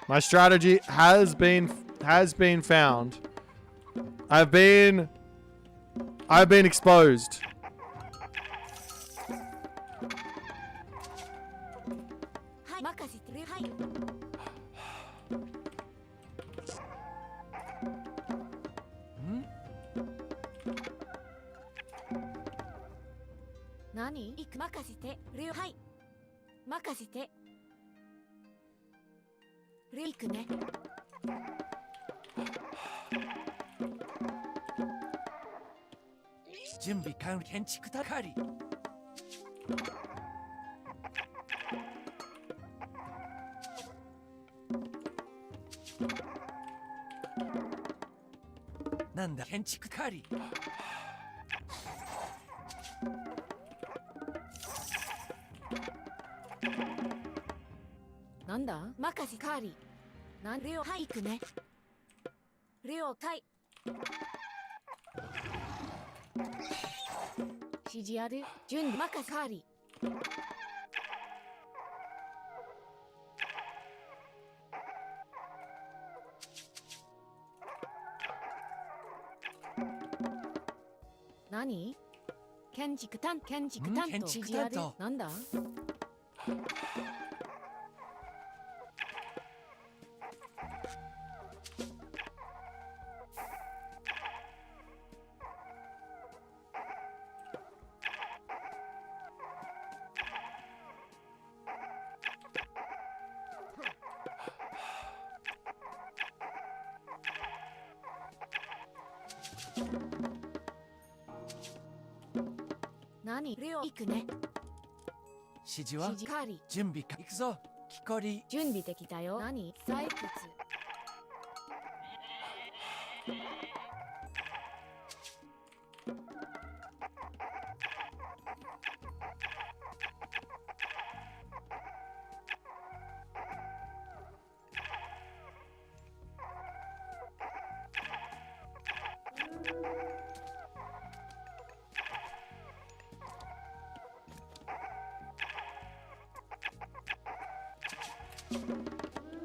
My strategy has been found. I've been exposed. 何行く任せて。レオ、はい。任せて。レオ行くね。準備完了。建築係。なんだ建築係。なんだ任せカーリー。なんレオ、はい、行くね。レオ、はい。指示ある。準備任せカーリー。何建築担当建築指示ある。担当なんだ何レオ行くね。指示は指示カーリー。準備か。行くぞ。木こり。準備できたよ。何採掘。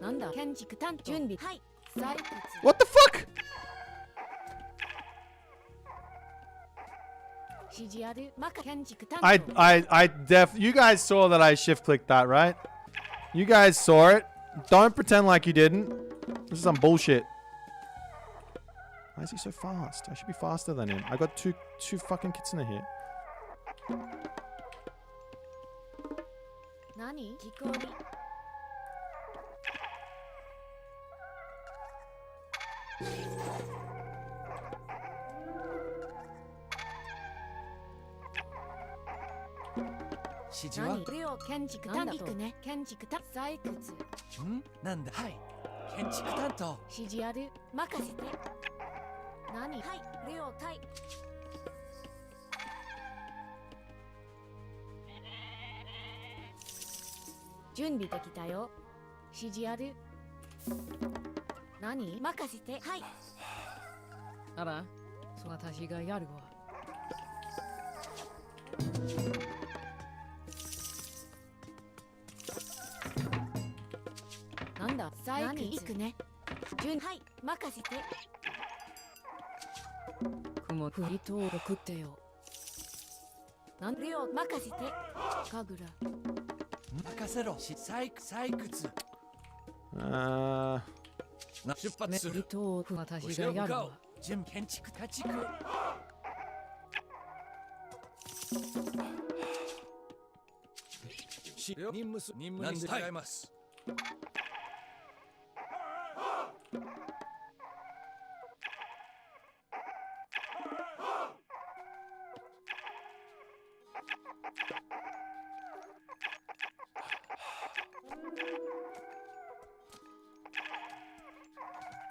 なんだ建築担当準備。はい。採掘。 What the fuck? 指示ある。建築担当。You guys saw that I shift clicked that, right? You guys saw it. Don't pretend like you didn't. This is some bullshit. Why is he so fast? I should be faster than him. I got two fucking kitsune here. 何木こり。指示は何レオ建築担当。行くね。建築担当。採掘。なんだはい。建築担当。指示ある。任せて。何はい。レオはい。準備できたよ。指示ある。何任せて。はい。あら、私がやるわ。なんだ採掘。行くね。はい任せて。雲フリートを送ってよ。なんレオ任せて。神楽。任せろ。採掘。出発する。フリートを私がやるわ。準建築家畜。任務に違います。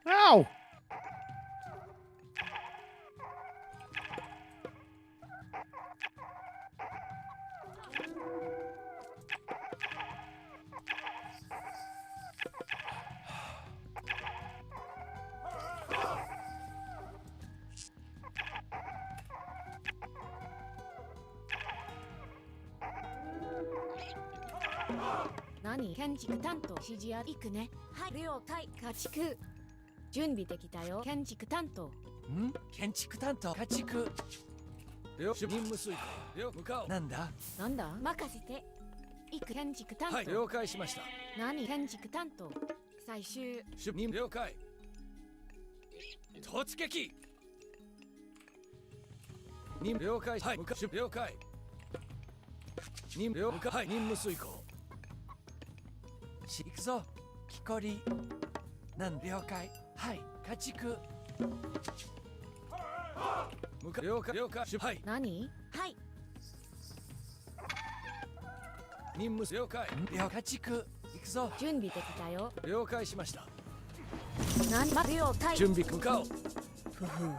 Ow!何建築担当指示あ行くね。はいレオ対家畜。準備できたよ。建築担当。建築担当家畜。任務遂行。向かう。なんだ任せて。行く建築担当。はい了解しました。何建築担当最終。了解。突撃。了解。はい了解。任務了解。はい、任務遂行。行くぞ。木こり。なん了解。はい、家畜。了解了解。はい。何？はい。任務了解。家畜。行くぞ。準備できたよ。了解しました。了解。準備向かおう。ふふ。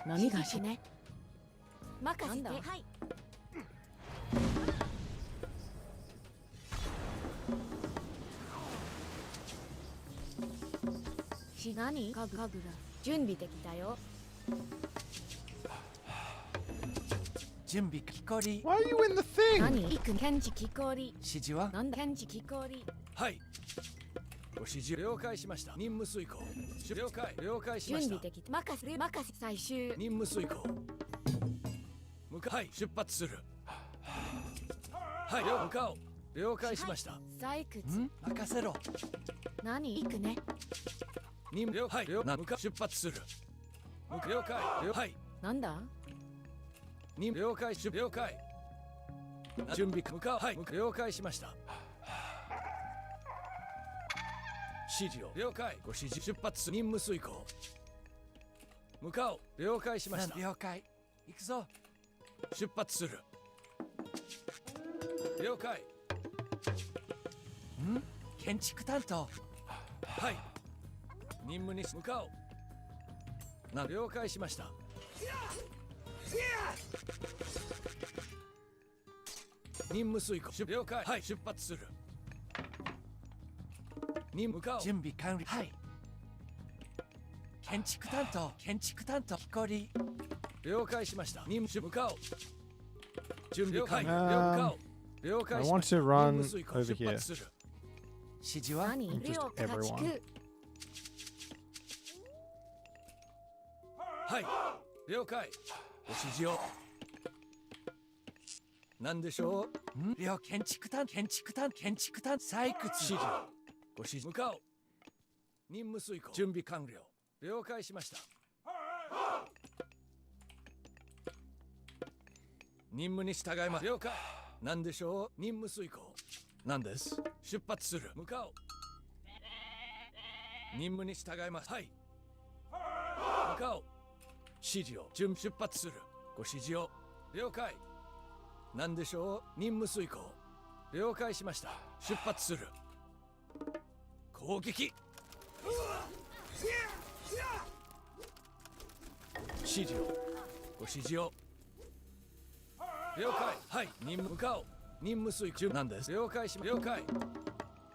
何がしね。任せて。はい。何？かぐら。準備できたよ。準備木こり。 Why are you in the thing? 何？いく検知木こり。指示はなんだ検知木こり。はい。ご指示了解しました。任務遂行。了解了解しました。準備できた。任せ最終。任務遂行。はい出発する。はい向かおう。了解しました。採掘。任せろ。何？行くね。任務了はい向か出発する。了解はい。なんだ？任務了解了解。準備向かう。はい了解しました。指示を了解。ご指示出発する。任務遂行。向かおう。了解しました。了解。行くぞ。出発する。了解。建築担当。はい。任務に向かおう。了解しました。任務遂行。了解。はい出発する。任務向かおう。準備完了。はい。建築担当。木こり。了解しました。任務向かおう。準備完了。了解。了解 I し want ました。 to run 任務遂行 over 出 here. 発する。指示は何？ Just 了解。 everyone. はい。了解。ご指示を。何でしょう？建築担採掘。指示。ご指示向かおう。任務遂行。準備完了。了解しました。任務に従います。了解。何でしょう？任務遂行。何です？出発する。向かおう。任務に従います。はい。向かおう。指示を出発する。ご指示を。了解。何でしょう？任務遂行。了解しました。出発する。攻撃。指示を。ご指示を。了解。はい。任務向かおう。任務遂行。何です？了解します。了解。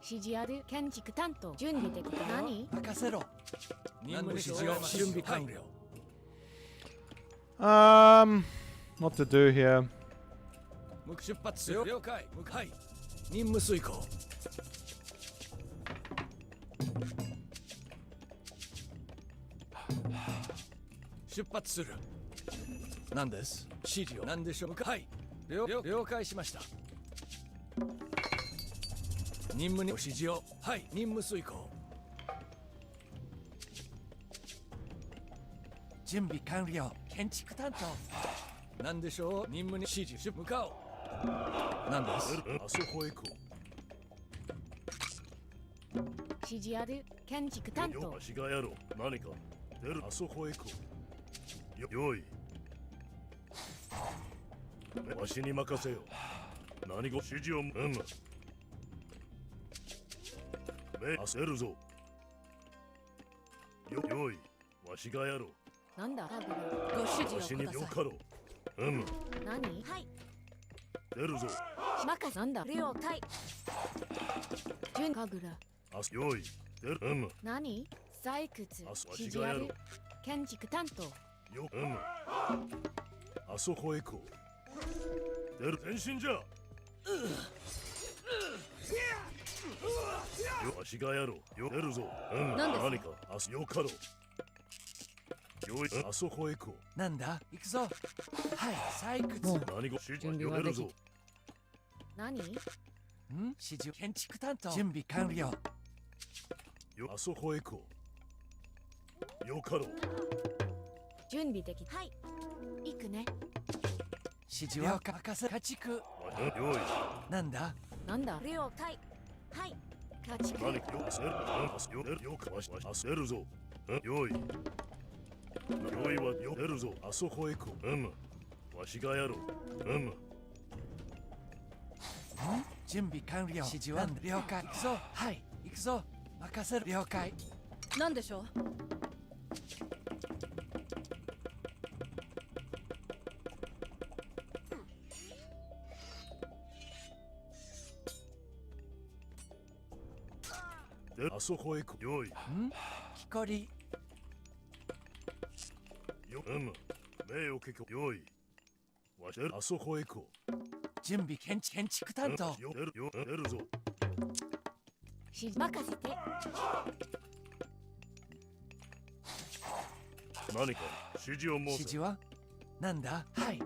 指示ある。建築担当。準備できた。何？任せろ。任務に指示を。準備完了。What to do here? 出発する。了解。はい。任務遂行。出発する。何です？指示を。何でしょうか。はい。了解しました。任務に指示を。はい。任務遂行。準備完了。建築担当。何でしょう？任務に指示。向かおう。何です？あそこへ行こ指示ある。建築担う。当。わしがやろう。何か出る。あそこへ行こう。よい。わしに任せよ。何ご指示を。焦るぞ。よい。わしがやろう。なんだ？ご指わし示をください。によかろう。何？はい。出るぞ。任せ。なんだ？了解。準神楽。よい。出る。何？採掘。わ指示ある。建築担当。よ。あそこへ行こう。出る。前進じゃ。わしがやろう。出るぞ。何です？何か。よかろう。よい。あそこへ行こう。なんだ？行くぞ。はい。採掘。何ご指示準備はでき出るぞ。何？指示。建築担当。準備完了。あそこへ行こう。よかろう。準備でき。はい。行くね。指示は任せ家畜。用意。なんだなんだ了解。はい家畜。何かよせる。よかわし焦るぞ。用意。用意はよ出るぞ。あそこへ行こう。わしがやろう。準備完了。指示は了解。行くぞ。はい行くぞ。任せる。了解。なんでしょう。あそこへ行こう。用意。木こり。よ名をけこ用意。わしあそこへ行こう。準備建築担当。よ出るぞ。任せて。何か指示を申せ。指示はなんだはい。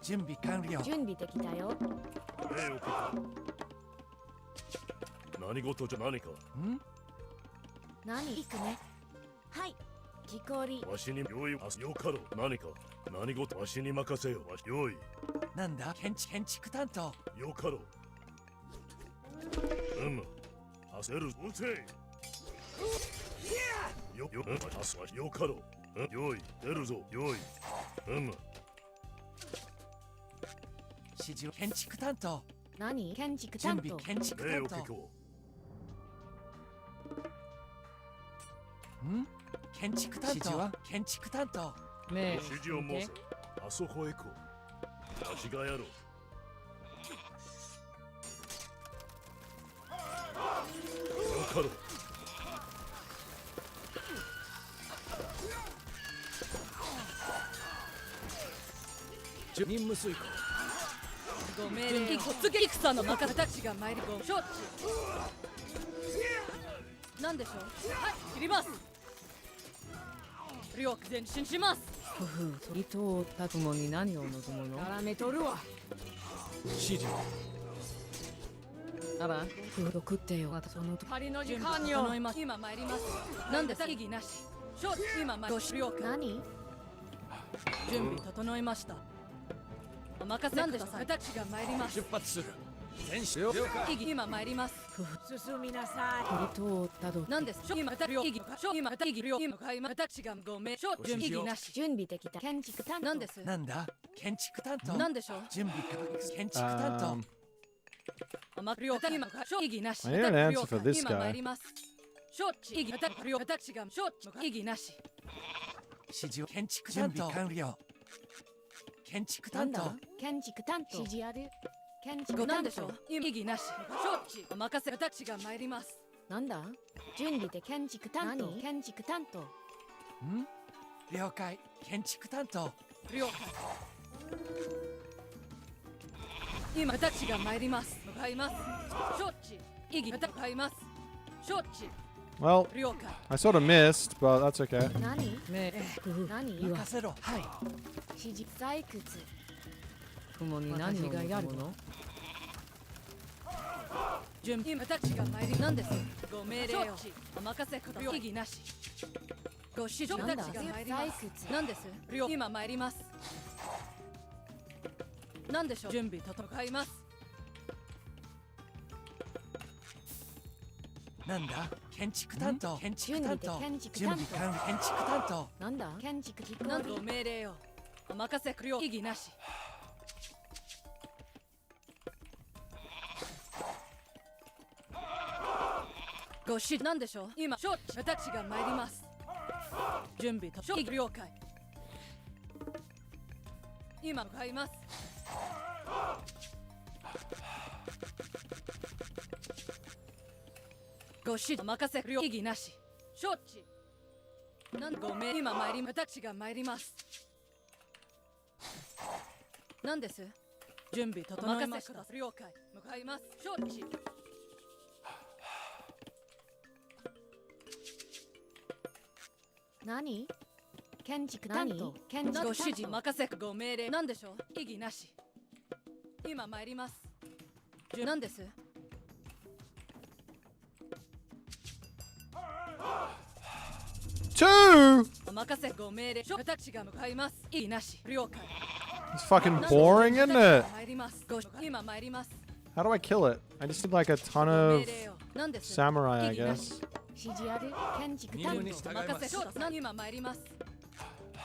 準備完了。準備できたよ。名をけこ何事じゃ何か。何行くね。はい木こり。わしに用意よかろう。何か何事わしに任せよ。わし用意。なんだ建築担当。よかろう。焦る。撃て。よかろう。用意。出るぞ。用意。指示を建築担当。何建築準担当。備建築名担当。をけこ建築担当は建築担当。う。指示を申せ。あそこへ行こう。わしがやろう。よかろう。任務遂行。ご命令突撃戦の任せたちが参りご承知。なんでしょう。はい切ります。了解前進します。ふふ、鳥とたくもに何を望むの？絡めとるわ。指示はあら、フード食ってよ。またその仮の時間よ。今参ります。なんで異議なし。承知。今参り了解。何準備整いました。お任せください。私が参ります。出発する。全使用了解。異議今参ります。進みなさ鳥とたど。なんです。今異議今異議今買いま私がごめん。準備異議なし。準備できた建築担当。なんです。なんだ建築担当。なんでしょう。準備建築担当。了解。今異議なし。 I need an answer for this 今 guy. 参ります。承知。異議私が承知。異議なし。指示を建築担当完了。建築担当。建築担当。指示ある。建築なん担当でしょう。。異議なし。承知。お任せ私が参ります。なんだ準備で建築担当。建築担当。了解。建築担当。了解。今私が参ります。向かいます。承知。異議向かいます。承知。 Well, 了解。 I sort of missed, but that's okay. 何ね、ふふ、何任せろ。はい。指示採掘。雲に何を望むの？準備私が参りなんです。ご命令をお任せください。異議なし。ご指示私が参ります。なんです。今参ります。なんでしょう。準備と向かいます。なんだ建築担当。建築準備担当。で建築準担当。備完建築担当。なんだ建築機構なんご命令をお任せくよ。異議なし。ご指示なんでしょう。今承知。私が参ります。準備と異議了解。今向かいます。ご指示お任せくよ。異議なし。承知。なんごめん今参り私が参ります。なんです。準備整いました。了解。向かいます。承知。何建築担当。建築担当。ご指示任せくご命令なんでしょう。異議なし。今参ります。なんです。two? お任せご命令書私が向かいますいいなし了解 It's fucking boring, isn't it? 参りますご今参ります How do I kill it? I just need like a ton ご of 命令を何です samurai, I 意義なし guess. 指示ある建築任務に担従いま任せすそうだ今参ります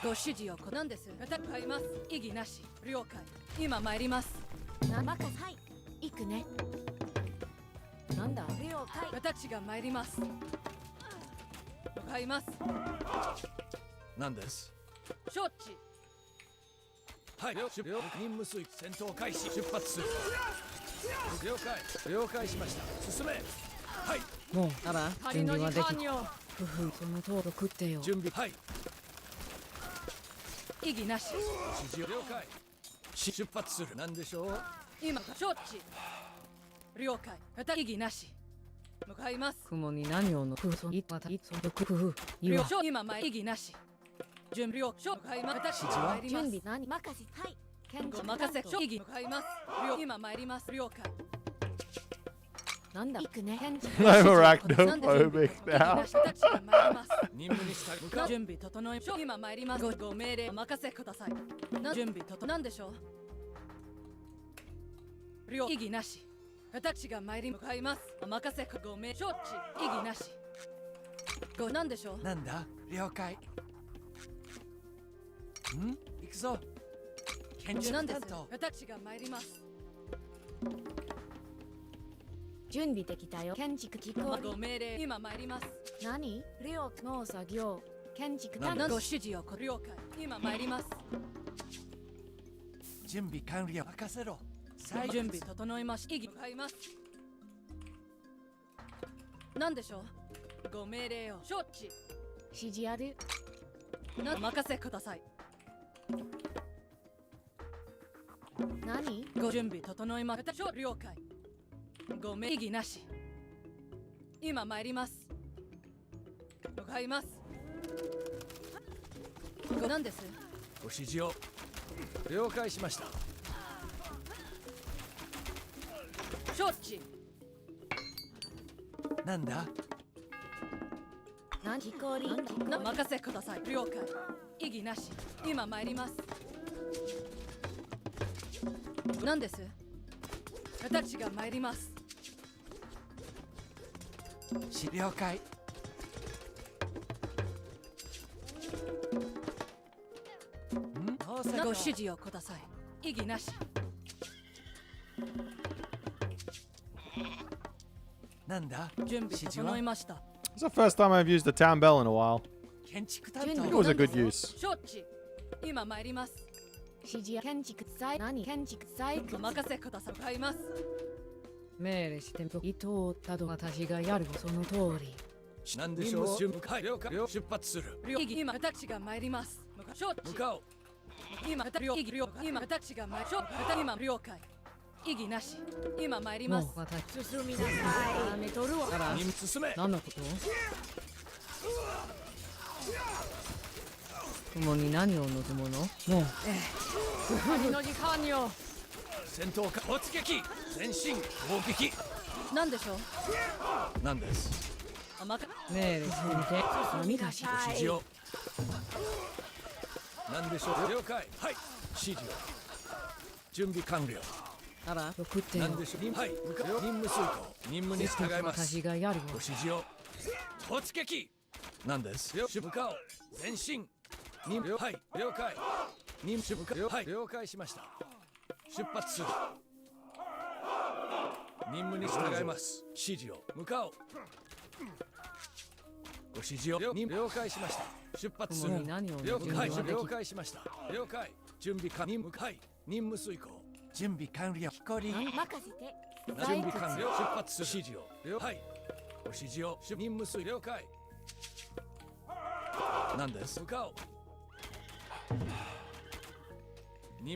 ご指示を何です向かいます意義なし了解今参ります当な任せはい行くねなんだ了解私が参ります向かいます何です。承知はい、任務水戦闘開始出発する。了解しました。進め。はい。もうあら準備はでき完了ふふその登録ってよ準備はい。意義なし指示了解。出発する。なんでしょう。今承知了解意義なし向かいます雲に何をのふそいまたいそのくふいわ了承今参り意義なし準備了承向かいます私が参ります準備何任せはい建ご築任せ担当意義向かいます今参ります了解なんだ行くね建築 I'm なんで arachnophobic 意義 now. なし私が参ります任務に従向かう。準備整え今参りますご命令お任せください準備整なんでしょう了意義なし私が参り向かいますお任せご命承知意義なしごなんでしょうなんだ了解。行くぞ。建築なんです担当。私が参ります準備できたよ建築機構ご命令今参ります何了農作業建築担当ご指示を了解今参ります準備完了。任せろ。準備整いまし意義向かいますなんでしょうご命令を承知指示あるお任せください何ご準備整いました了解ご名義なし今参ります向かいますご何ですご指示を了解しました。承知なんだ。何木こり任せください了解意義なし今参ります何です私が参ります了解。ご指示をください意義なしなんだ。準備整いました It's the first time I've used the town bell in a while. 建築担 I think it 当。 was a good use. 承知今参ります指示建築材何建築材お任せください向かいます命令してと伊藤たど私がやるその通りなんでしょう。はい、了解。出発する。意義今私が参ります承知向かおう。今私が参り今了解意義なし今参りますもうまた進みなさいやめとるわあら任務進め。何のこと雲に何を望むのもう何の時間よ戦闘か突撃前進攻撃。何でしょうなんです。おまか命令してみて何がしご指示を。なんでしょう。了解。はい。指示を。準備完了。あら送ってよなんでしょう。はい。任務遂行。任務に従います。私がやるご指示を。突撃。なんです。向かおう。前進。はい。了解。任務向かおう。はい。了解しました。出発する。任務に従います。指示を。向かおう。ご指示を。了解しました。出発する。雲に何を了解。準備はでき了解しました。了解。準備完了。はい。任務遂行。準備完了。光。任せて準備完了。出発する。指示を。はい。ご指示を。任務遂了解。何です。向かおう。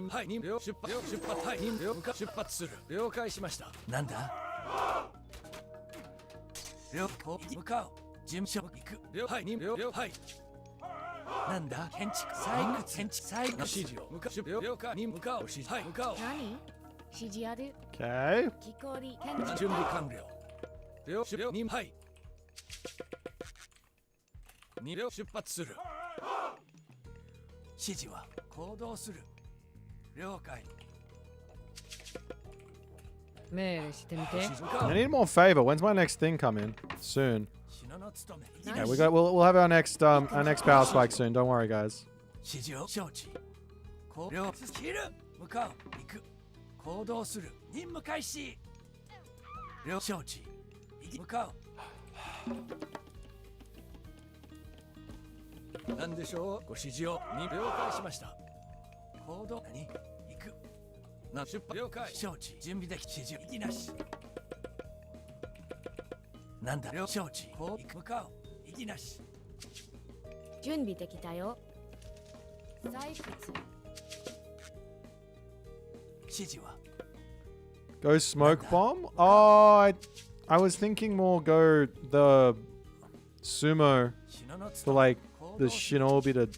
はい。出発。はい。出発する。了解しました。なんだ。向かおう。準備行く。はい。はい。なんだ。建築採掘。指示を。了解。向かおう。はい。向かおう。何指示ある Okay. 木こり建築準備完了。はい。2秒出発する。指示は行動する。了解。命令してみて。 I need more favor. When's my next thing coming? Soon. 篠の務め。 Yeah, we'll have our next power spike soon. Don't worry, guys. 指示を承知。了解。向かう。行く。行動する。任務開始。了承知。向かう。何でしょう。ご指示を了解しました。行動。何。行く。出発。了解。承知。準備でき。指示を。行きなし。なんだ。了承知。こう行く。向かう。行きなし。準備できたよ。採掘。指示は。Go smoke bomb? Oh, I was thinking more go the sumo for like the shinobi to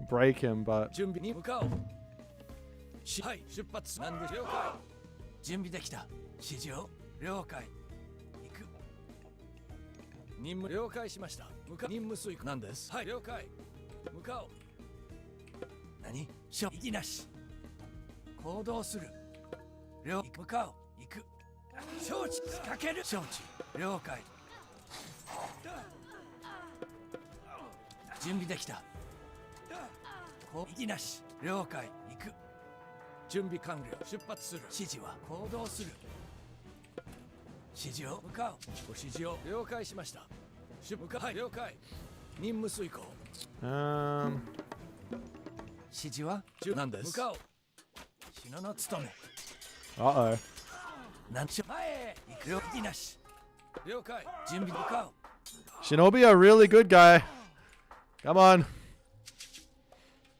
break him, but 準備に向かう。はい、出発。なんで了解。準備できた。指示を了解。行く。任務了解しました。向かう。任務遂行なんです。はい、了解。向かう。何？行きなし。行動する。向かう。行く。承知。かける。承知。了解。準備できた。行きなし。了解。行く。準備完了。出発する。指示は行動する。指示を向かう。ご指示を了解しました。向かう。はい、了解。任務遂行。指示は何です。向かう。篠の務め。uh-oh. なんちゅ前へ行くよ。行きなし。了解。準備向かう。Shinobi a really good guy. Come on.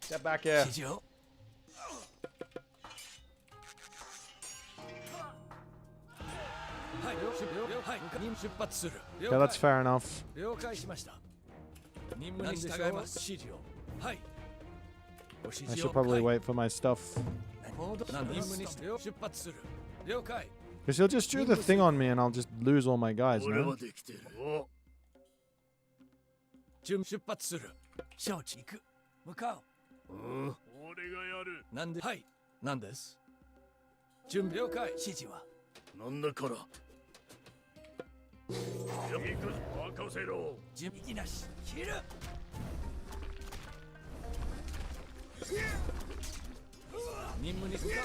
Get back here. 指示を。はい、出発する。 Yeah, that's fair enough. 了解しました。任務に従います。指示を。はい。ご指 I 示 should を。probably wait for my stuff. 任務に出発する。了解。 Because he'll just do the thing on me and I'll just lose all my guys, 俺 no? はできてる。お準備出発する。承知。行く。向かう。俺がやる。なんで。はい。なんです。準備了解。指示は。なんだから。行く。任せろ。準備なし。切る。任務に向かう。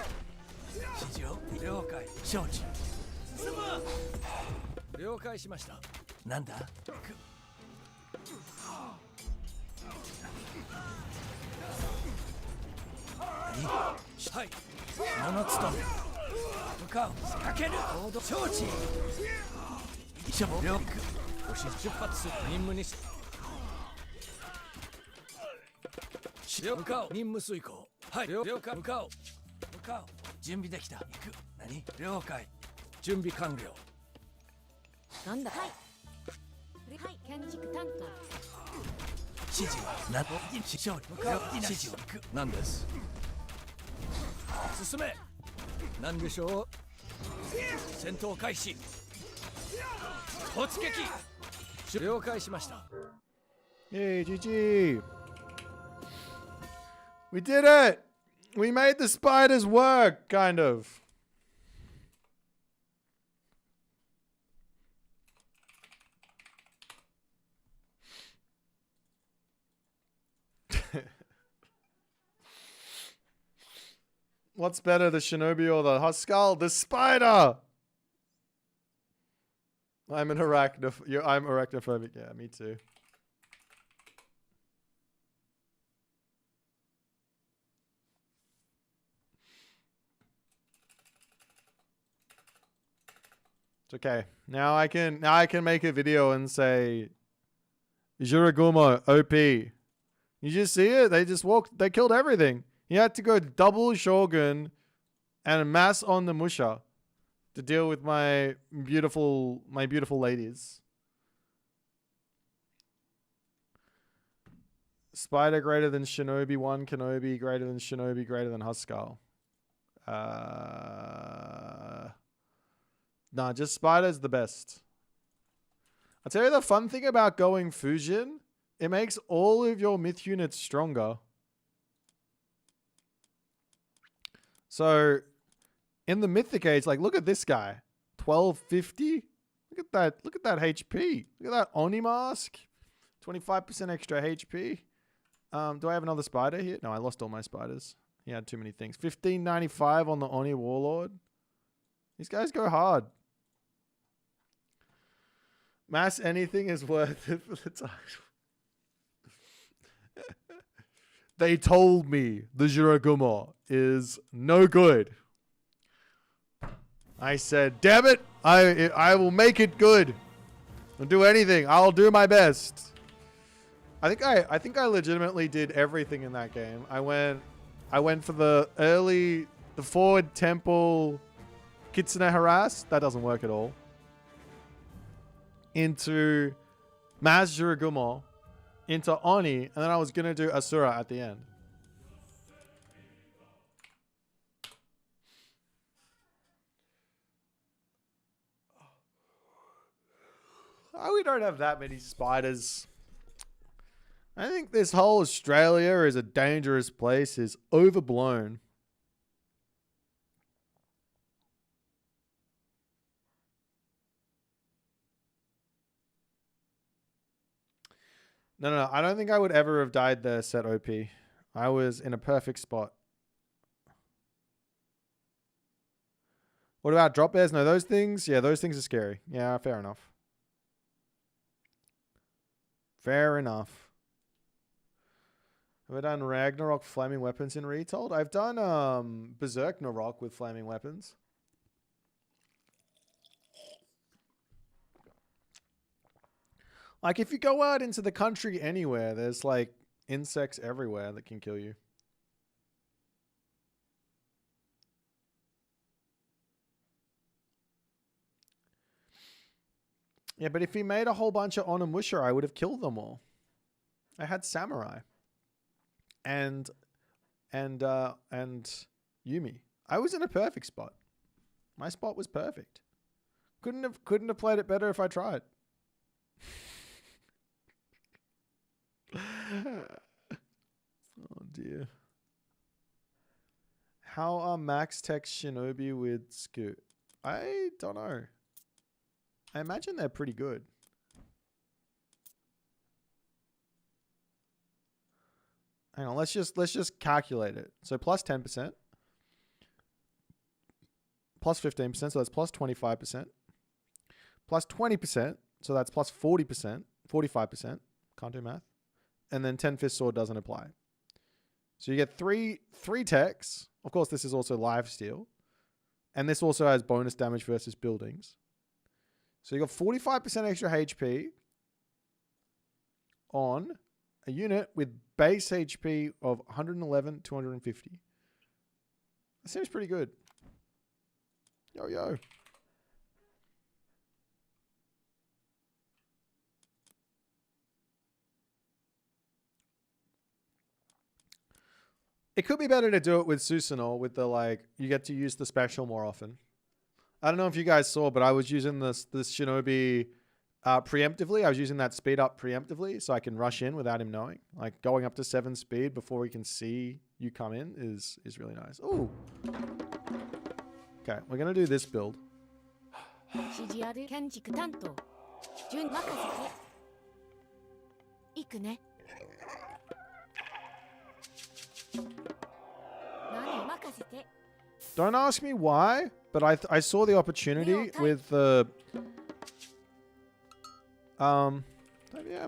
指示を了解。承知。進む。了解しました。なんだ。行く。何。はい。物務め。向かう。かける。行動承知。一緒了解。ご指示出発する。任務にし。向かう。任務遂行。はい。了解。向かう。向かう。準備できた。行く。何。了解。準備完了。なんだ。はい。はい、建築担当。指示は何。指示向かう。指示を行く。何です。進め。何でしょう。戦闘開始。突撃。了解しました。 Yay, GG. We did it. We made the spiders work, kind of. What's better, the shinobi or the Huskal? The spider! I'm arachnophobic. Yeah, me too. It's okay. Now I can make a video and say Juragumo OP. You just see it? They killed everything. He had to go double Shogun and mass on the Musha to deal with my beautiful ladies. Spider greater than Shinobi 1, Kenobi greater than Shinobi greater than Huskal. Nah, just Spider's the best. I'll tell you the fun thing about going Fujin It makes all of your myth units stronger. So in the mythic age, like look at this guy. 1250. Look at that. Look at that HP. Look at that Oni mask. 25% extra HP. Do I have another spider here? No, I lost all my spiders. He had too many things. 1595 on the Oni Warlord. These guys go hard. Mass anything is worth it for the title. They told me the Jiragumo is no good. I said, damn it, I will make it good. I'll do anything. I'll do my best. I think I legitimately did everything in that game. I went for the forward temple Kitsune harass. That doesn't work at all. Into Maz Jiragumo, into Oni, and then I was gonna do Asura at the end. Oh, we don't have that many spiders. I think this whole Australia is a dangerous place, is overblown. No. I don't think I would ever have died there, set OP. I was in a perfect spot. What about drop bears? No, those things. Yeah, those things are scary. Yeah, fair enough. Fair enough. Have I done Ragnarok flaming weapons in Retold? I've done Berserk Narok with flaming weapons. Like, if you go out into the country anywhere, there's, like, insects everywhere that can kill you. Yeah, but if he made a whole bunch of Onimusha, I would have killed them all. I had Samurai. And Yumi. I was in a perfect spot. My spot was perfect. Couldn't have played it better if I tried. Oh dear. How are Max Tech Shinobi with Scoot? I don't know. I imagine they're pretty good. Hang on, let's just calculate it. So plus 10%. Plus 15%, so that's plus 25%. Plus 20%, so that's plus 40%. 45%. Can't do math. And then 10 Fist Sword doesn't apply. So you get three techs. Of course, this is also live steal. And this also has bonus damage versus buildings. So you got 45% extra HP on a unit with base HP of 111, 250. That seems pretty good. Yo. It could be better to do it with Susanoo, with the, like, you get to use the special more often. I don't know if you guys saw, but I was using this Shinobi preemptively. I was using that speed up preemptively so I can rush in without him knowing. Like, going up to 7 speed before he can see you come in is really nice. Ooh. Okay, we're going to do this build. Don't ask me why, but I saw the opportunity with the yeah,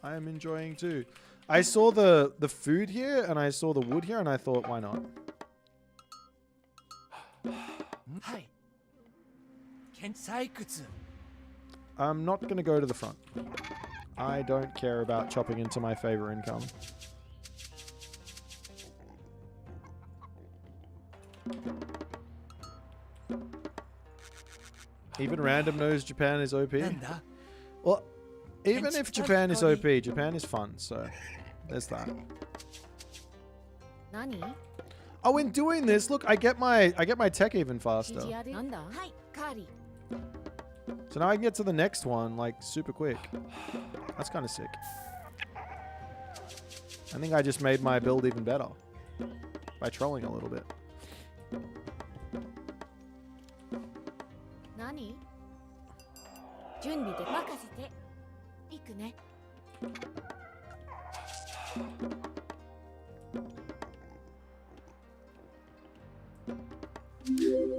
I am enjoying too. I saw the food here and I saw the wood here and I thought, why not? I'm not gonna go to the front. I don't care about chopping into my favor income. Even random knows Japan is OP. Well, even if Japan is OP, Japan is fun, so there's that. Oh, in doing this, look, I get my tech even faster. So now I can get to the next one like super quick. That's kind of sick. I think I just made my build even better by trolling a little bit. Nani? 準備で任せて。行くね。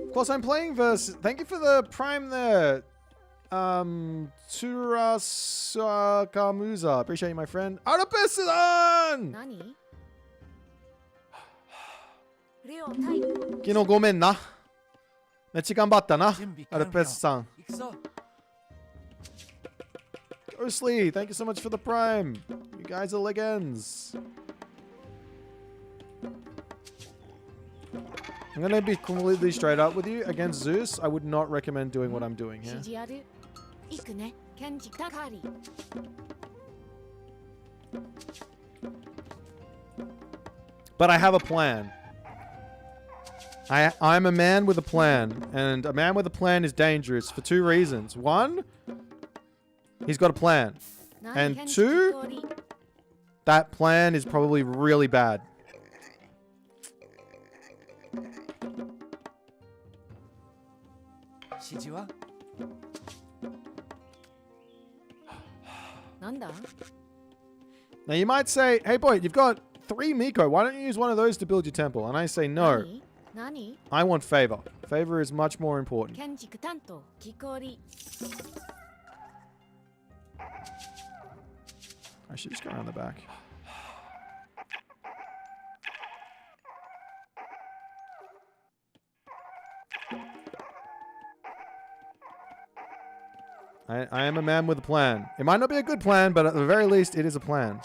Of course, I'm playing versus. Thank you for the prime there. Turasakamuza. Appreciate you, my friend. Automatons! 何？レオタイプ。昨日ごめんな。めっちゃ頑張ったな。準備完了。Automatonsさん。行くぞ。Ghostly, thank you so much for the prime. You guys are legends. I'm going to be completely straight up with you. Against Zeus, I would not recommend doing what I'm doing here. 指示ある。行くね。ケンジタカリ。But I have a plan. I'm a man with a plan. And a man with a plan is dangerous for two reasons. One, he's got a plan. And two, that plan is probably really bad. Now you might say, hey Boit, you've got 3 Miko. Why don't you use one of those to build your temple? And I say no. I want favor. Favor is much more important. I should just go around the back. I am a man with a plan. It might not be a good plan, but at the very least, it is a plan.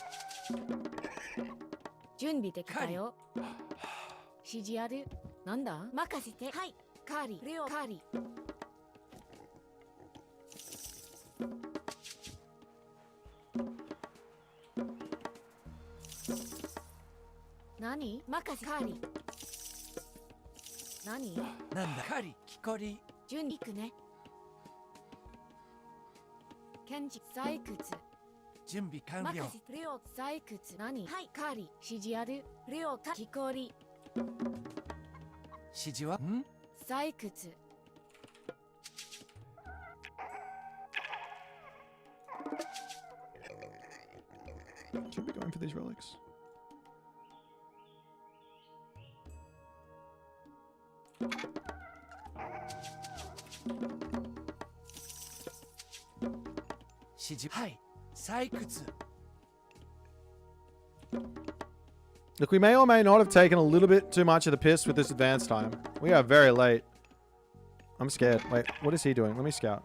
準備できたよ。指示ある。なんだ？任せて。はい。カーリー。レオカーリー。何？任せカーリー。何？なんだカーリー、キコリ。準備行くね。ケンジ採掘。準備完了。任せレオ採掘。何？はい。カーリー。指示ある。レオタキコリ。指示は？ん？採掘。Should we be going for these relics? Look, we may or may not have taken a little bit too much of the piss with this advance time. We are very late. I'm scared. Wait, what is he doing? Let me scout.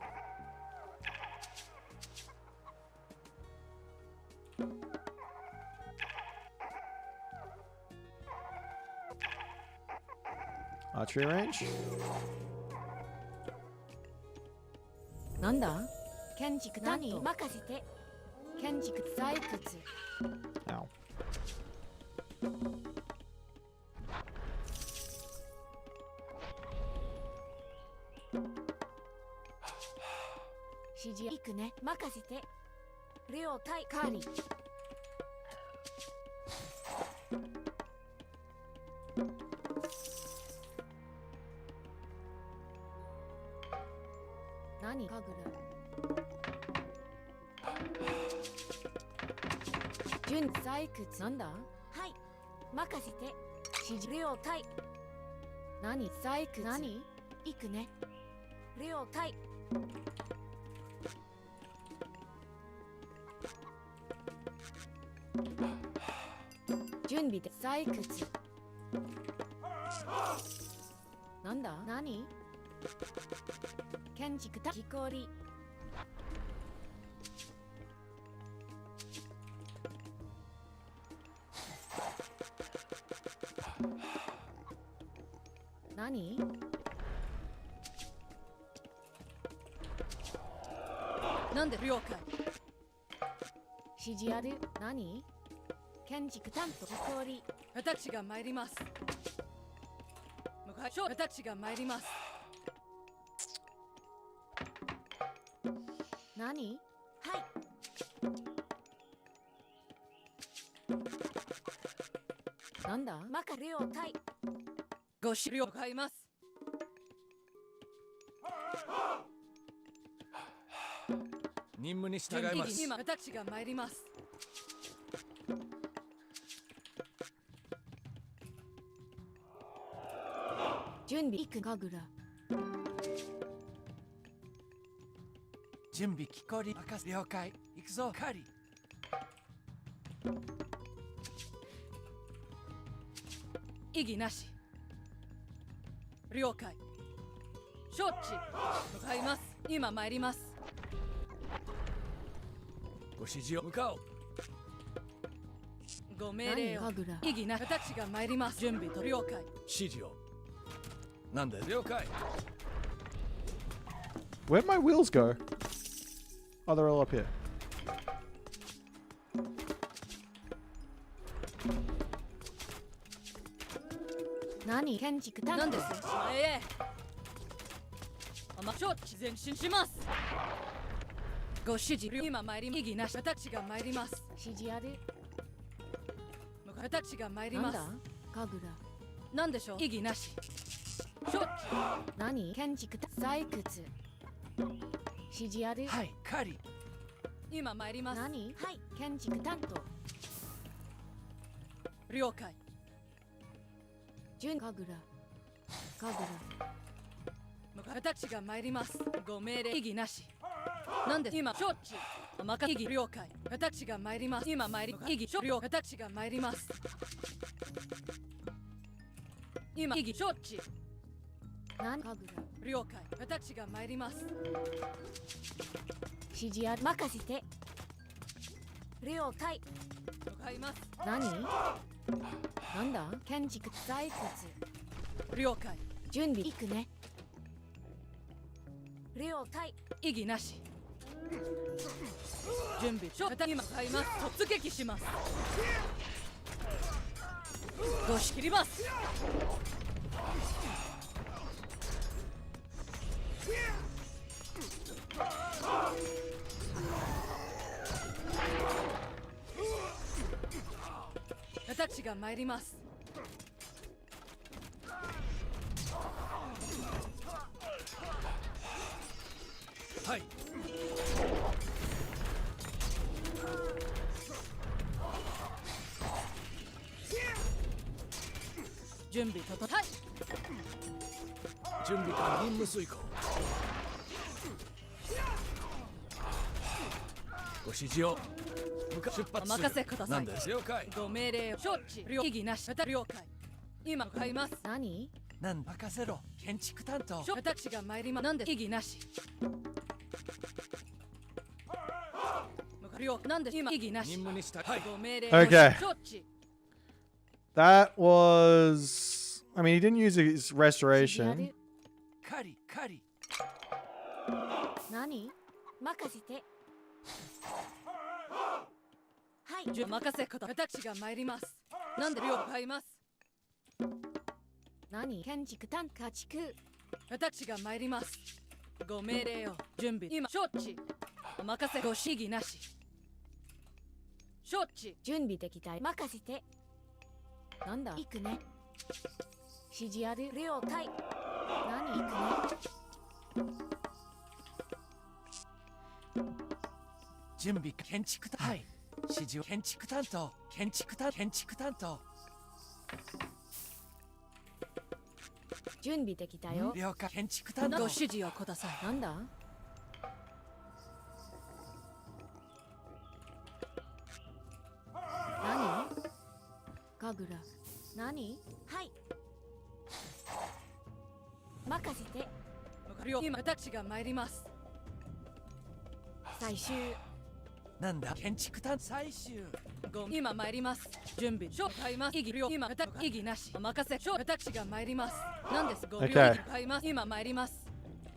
Archery range. なんだ？建築担当任せて。建築採掘。Ow. 指示行くね。任せて。レオ対カーリー。何かぐる。準採掘なんだ？はい。任せて。指示レオ対。何採掘？何？行くね。レオ対。準備で採掘。なんだ？何？建築た木こり。何？なんで了解。指示ある？何？建築担当木こり。私が参ります。私が参ります。何？はい。なんだマカ了解。ご資料買います。任務に従います。今私が参ります。準備いくかぐら。準備きこり任せ了解。行くぞカリ。異議なし。了解。承知。向かいます。今参ります。ご指示を向かおう。ご命令を。何かぐら。異議なし。私が参ります。準備と了解。指示を。なんで了解。 Where'd my wheels go? Oh, they're all up here. 何建築担当何です前へ。承知。前進します。ご指示。今参ります。異議なし。私が参ります。指示ある。私が参ります。なんだかぐら。何でしょう。異議なし。承知。何建築採掘。指示ある。はいカリ。今参ります。何はい建築担当。了解。準かぐら。かぐら。私が参ります。ご命令異議なし。なんで今承知。任異議了解。私が参ります。今参り異議承了。私が参ります。今異議承知。何かぐら。了解。私が参ります。指示ある。任せて。了解。向かいます。何なんだ建築採掘。了解。準備いくね。了解。異議なし。準備承知。今向かいます。突撃します。ごしきります。私が参ります。はい。準備とはい。準備から任務遂行。ご指示を。出発する。お任せください。なんです了解。ご命令を承知。異議なし。了解。今向かいます。何なん任せろ。建築担当。私が参ります。なんで異議なし。なんで今異議なし。任務に従い。ご命令を Okay. 承知。 That was. I mean, he didn't use his 指示あ restoration. る。カリカリ。何任せて。はいお任せください。私が参ります。なんで了解ます。何建築担家畜。私が参ります。ご命令を準備。今承知。お任せご指示なし。承知。準備できたい。任せて。なんだ行くね。指示ある。了解。何行くね。準備建築担当。はい。指示を建築担当。建築担当。準備できたよ。了解。建築担当。ご指示をください。なんだ何かぐら。何はい。任せて。今私が参ります。最終。なんだ建築担当。最終。今参ります。準備。承買います。異議了。今異議なし。お任せ。私が参ります。なんです。ご了 Okay. 解買います。今参ります。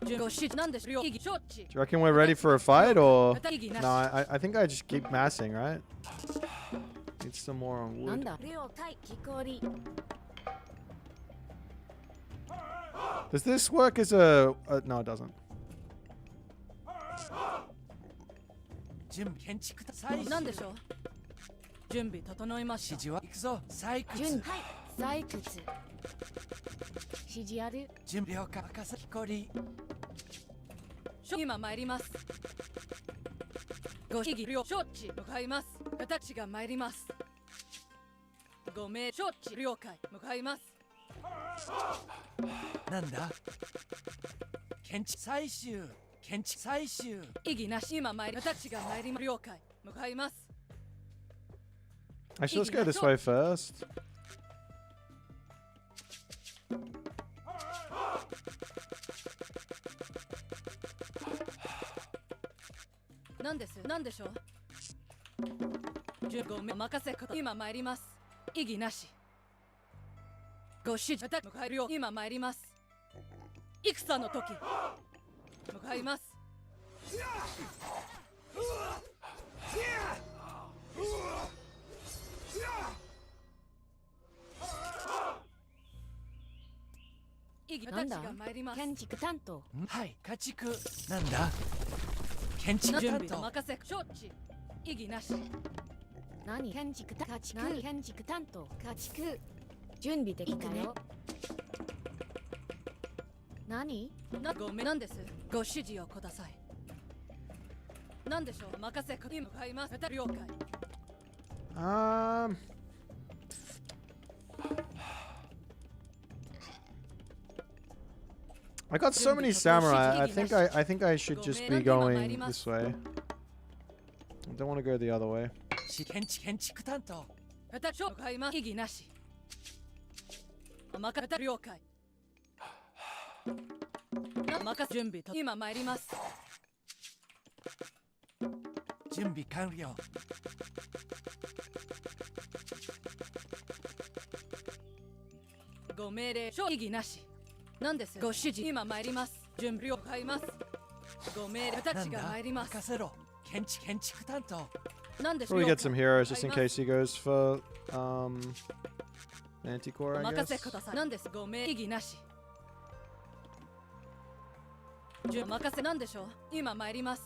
ご指示なんです。異議承知。 Do you reckon we're ready for a fight, or 異議なし。 no? I think I just keep massing, right? Need some more on なん wood. だ了解。木こり。 Does this work as a? No, it doesn't. 準備建築担当。最終。なんでしょう。準備整いました。指示は行くぞ。採掘。準はい採掘。指示ある。準備了解。赤崎コリ。今参ります。ご指示了承知。向かいます。私が参ります。ご命承知了解。向かいます。なんだ。検知採集。検知採集。異議なし。今参り。私が参ります。了解。向かいます。 Actually, let's go this way first. 何です。何でしょう。ごめん任せこと。今参ります。異議なし。ご指示。向かえるよ。今参ります。戦の時。向かいます。なんだ。私が参ります。建築担当。はい、家畜。なんだ。建築準備担当。任せ承知。異議なし。何建築担当。何建築担当。家畜。準備できたよ。何？ごめんなんです。ご指示をください。なんでしょう。任せ今向かいます。了解。I got so many samurai. I think I should just be going this way. I don't want to go the other way. 建築担当。私向かいます。異議なし。任せ了解。任せ準備と今参ります。準備完了。ご命令書異議なし。何です。ご指示今参ります。準備を買います。ご命令私が参ります。任せろ。建築担当。何でしょう。 Probably get some heroes just in case he goes for Manticore, I 任せ guess. ください。何です。ご命令異議なし。任せなんでしょう。今参ります。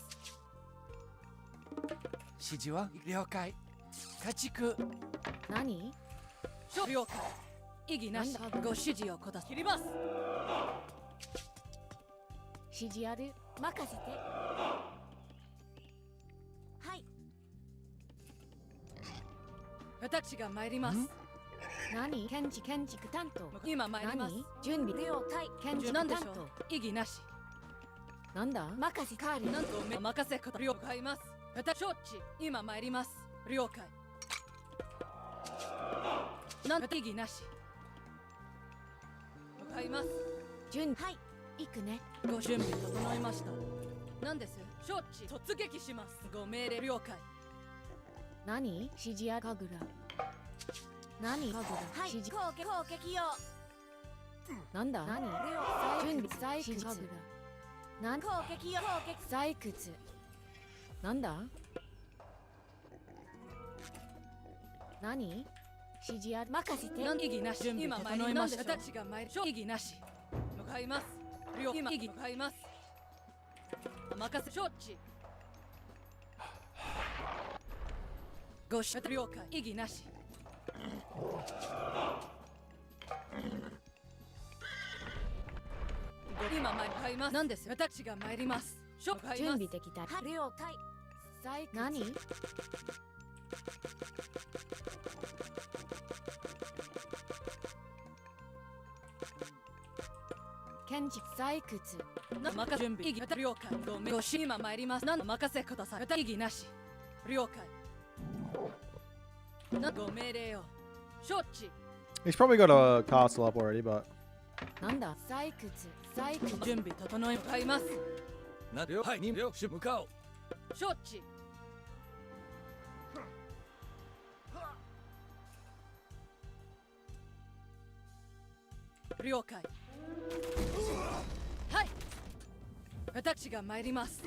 指示は了解。家畜。何？了解。異議なし。ご指示をください。切ります。指示ある。任せて。はい。私が参ります。何？建築担当。今参ります。準備了解。建築担なんでしょう。当。異議なし。なんだ？任せカーリー。なんと任せくだ了解ます。私承知。今参ります。了解。なん異議なし。向かいます。はい。行くね。ご準備整いました。なんです。承知。突撃します。ご命令了解。何？指示あかぐら。何？かぐら。はい、指示。攻撃よ。なんだ？何？準備採掘。何？攻撃よ。採掘。なんだ？何？指示ある。任せて。異議なし。準備整いました。私が参り。異議なし。向かいます。今異議向かいます。任せ承知。ご指示了解。異議なし。今参ります。何です。私が参ります。準備できた。了解。採掘。何？建築採掘。任せ準備。異議了解。ご指示今参ります。任せください。異議なし。了解。ご命令を。承知。 He's probably got a castle up already, but なんだ？採掘。準備整え向かいます。なるよ。はい、任務向かおう。承知。了解。はい。私が参ります。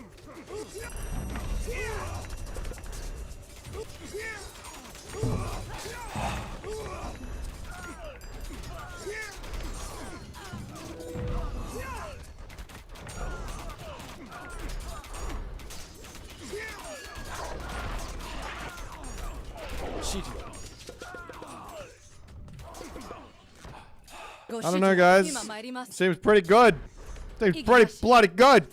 指 I don't know, guys. Seems pretty good. Seems pretty bloody good.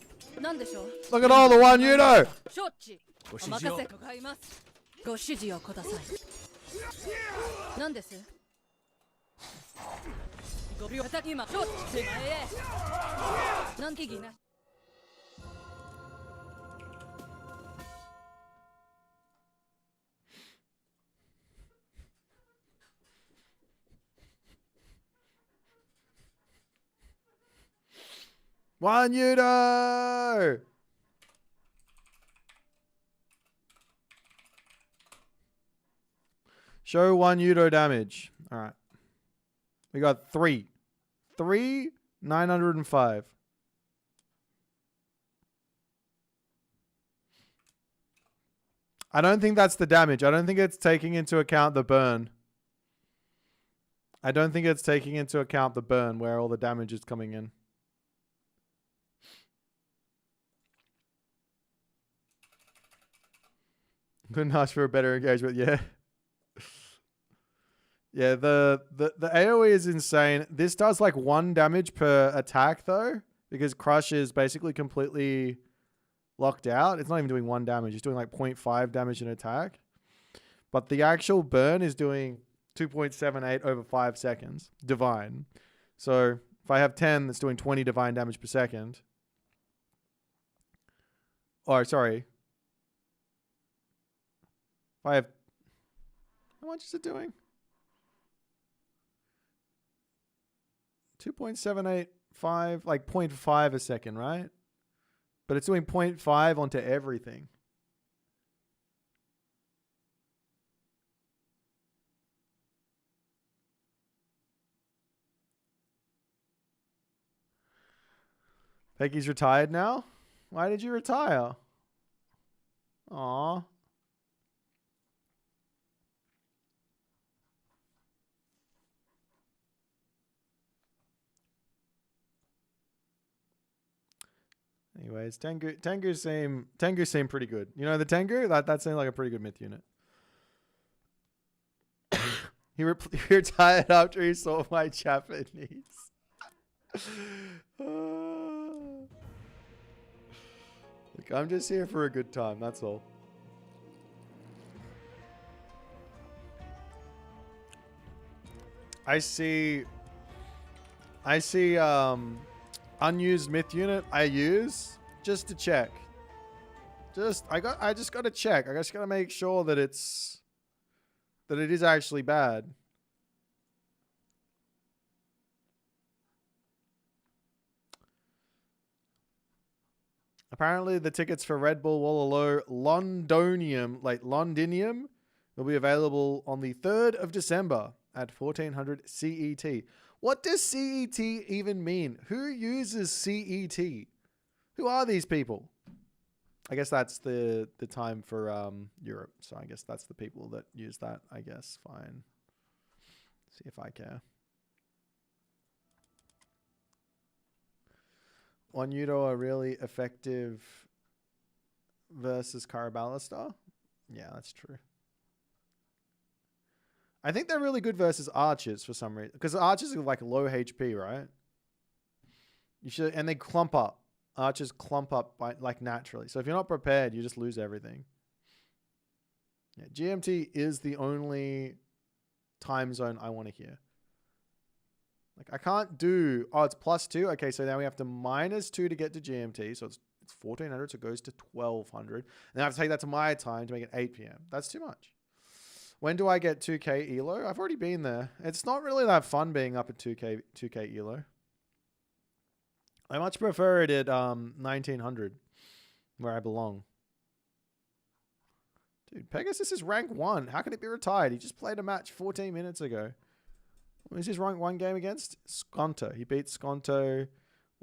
Look at all the one you know. お任せ向かいます。ご指示をください。何です？ご病気今承知手前へ。何気な。One Yudo! Show 1 Yudo damage. Alright. We got 3. 3, 905. I don't think that's the damage. I don't think it's taking into account the burn. I don't think it's taking into account the burn where all the damage is coming in. Couldn't ask for a better engagement, yeah. Yeah, the AoE is insane. This does like 1 damage per attack though, because Crush is basically completely locked out. It's not even doing 1 damage. It's doing like 0.5 damage an attack. But the actual burn is doing 2.78 over 5 seconds. Divine. So if I have 10, that's doing 20 divine damage per second. Oh, sorry. If I have... How much is it doing? 2.785, like 0.5 a second, right? But it's doing 0.5 onto everything. Peggy's retired now? Why did you retire? Aww. Anyways, Tengu seem pretty good. You know the Tengu? That seemed like a pretty good myth unit. he retired after he saw my Japanese. Look, I'm just here for a good time, that's all. I see unused myth unit I use just to check. I just gotta check. I just gotta make sure that it is actually bad. Apparently the tickets for Red Bull Wallaloo Londinium will be available on the 3rd of December at 1400 CET. What does CET even mean? Who uses CET? Who are these people? I guess that's the time for Europe. So I guess that's the people that use that. I guess. Fine. See if I care. One Yudo are really effective versus Caraballistar? Yeah, that's true. I think they're really good versus archers for some reason. Because archers are like low HP, right? And they clump up. Archers clump up like naturally. So if you're not prepared, you just lose everything. Yeah, GMT is the only time zone I want to hear. Like I can't do... Oh, it's +2. Okay, so now we have to -2 to get to GMT. So it's 1400, so it goes to 1200. And I have to take that to my time to make it 8 p.m. That's too much. When do I get 2k ELO? I've already been there. It's not really that fun being up at 2k ELO. I much prefer it at 1900, where I belong. Dude, Pegasus is rank 1. How can it be retired? He just played a match 14 minutes ago. What is his rank 1 game against? Skonto. He beat Skonto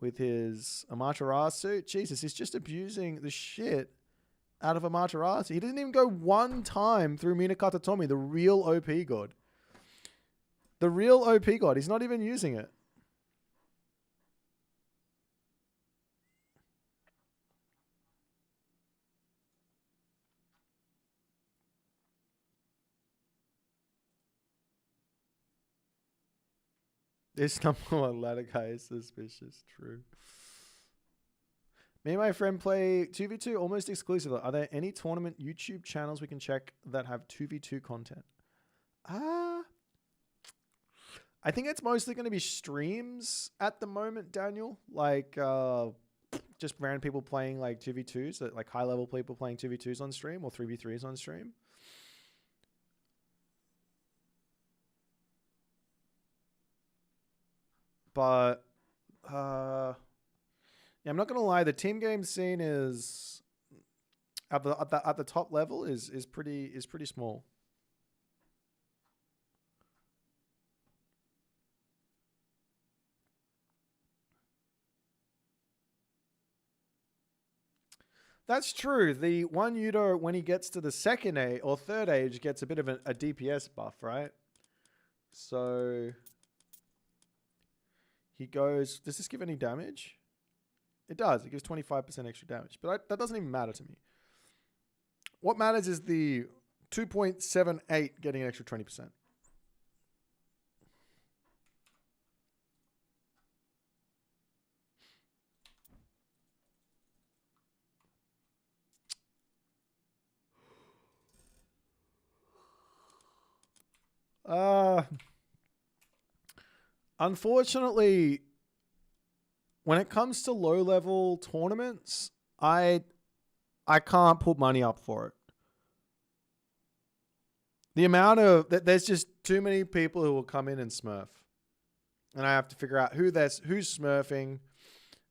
with his Amaterasu. Jesus, he's just abusing the shit out of Amaterasu. He didn't even go 1 time through Minakata Tomi, the real OP god. The real OP god. He's not even using it. This number one ladder guy is suspicious. True. Me and my friend play 2v2 almost exclusively. Are there any tournament YouTube channels we can check that have 2v2 content? I think it's mostly going to be streams at the moment, Daniel. Like, just random people playing like 2v2s, like high level people playing 2v2s on stream or 3v3s on stream. But, yeah, I'm not going to lie. The team game scene is at the top level is pretty small. That's true. The one Yudo, when he gets to the second age or third age, gets a bit of a DPS buff, right? So he goes, does this give any damage? It does. It gives 25% extra damage. But that doesn't even matter to me. What matters is the 2.78 getting an extra 20%. Unfortunately, when it comes to low level tournaments, I can't put money up for it. The amount of there's just too many people who will come in and smurf, and I have to figure out who's smurfing,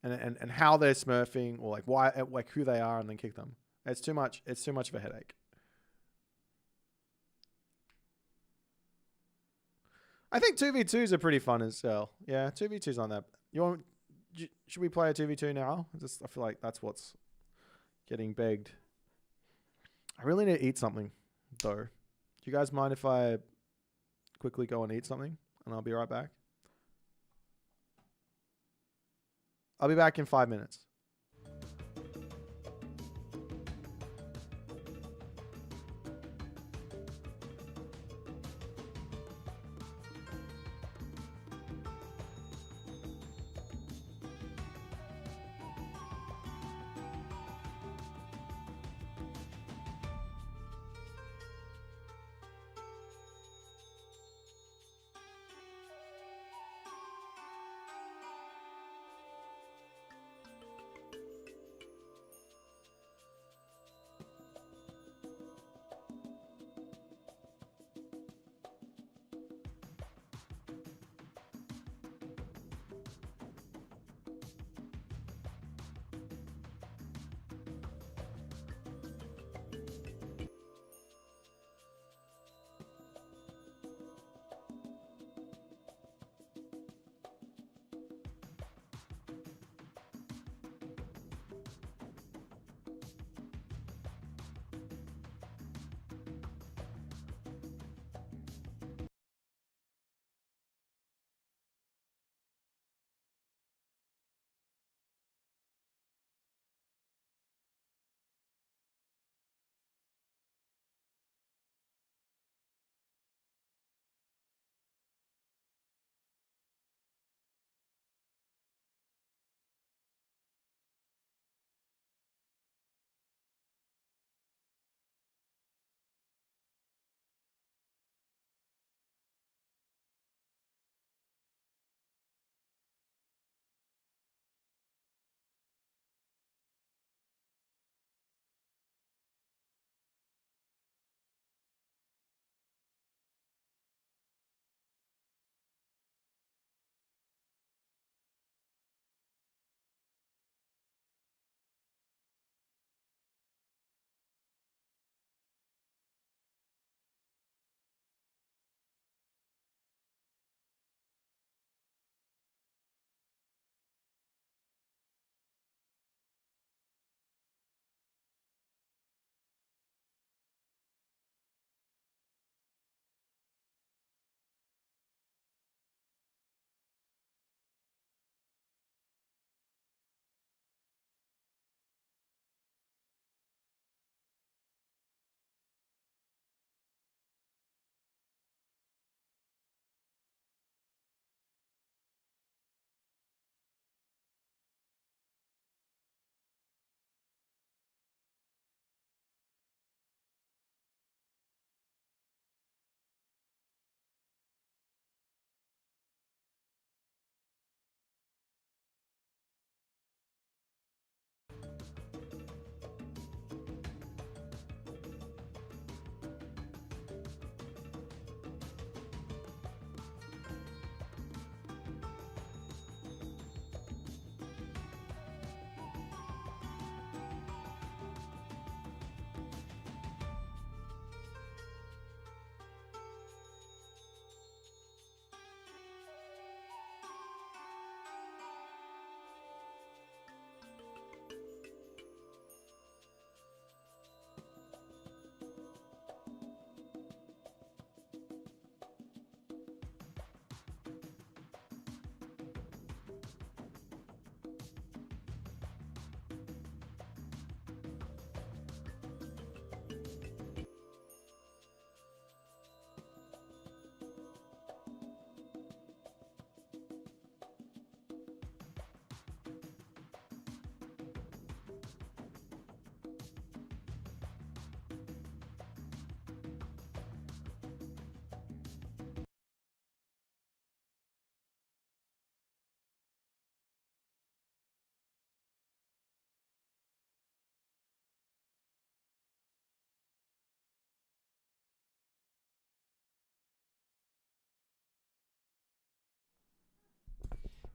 and how they're smurfing, or like why, like who they are, and then kick them. It's too much. It's too much of a headache. I think 2v2s are pretty fun as well. Yeah, 2v2s on that. Should we play a 2v2 now? I feel like that's what's getting begged. I really need to eat something, though. Do you guys mind if I quickly go and eat something? And I'll be right back. I'll be back in 5 minutes.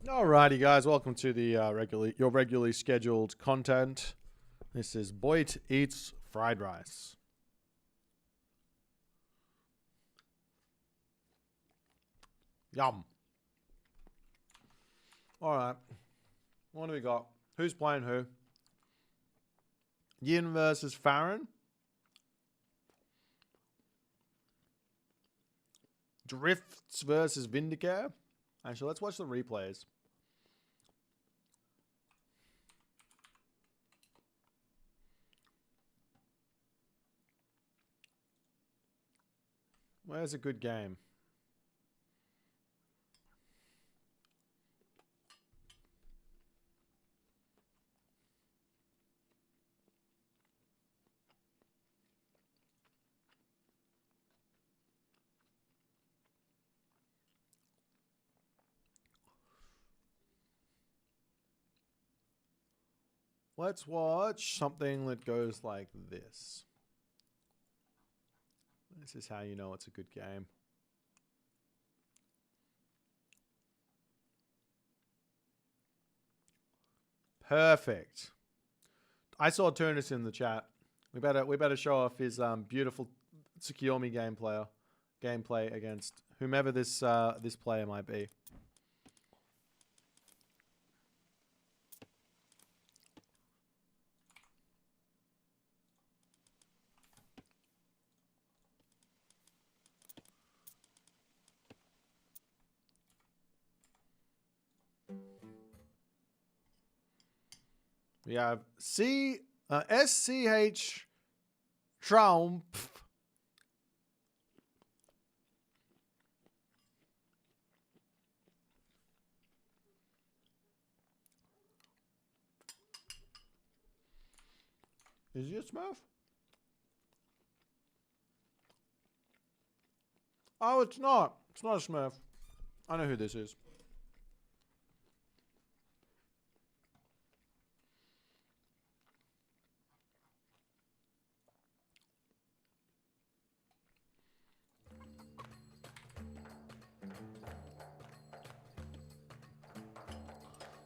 Alrighty, guys, welcome to the your regularly scheduled content. This is Boit Eats Fried Rice. Yum. Alright. What do we got? Who's playing who? Yin versus Farron. Drifts versus Vindicare. Actually, let's watch the replays. Where's a good game? Let's watch something that goes like this. This is how you know it's a good game. Perfect. I saw Turnus in the chat. We better show off his beautiful Tsukiyomi gameplay against whomever this this player might be. We have SCH Trump. Is he a Smurf? Oh, it's not. It's not a Smurf. I know who this is.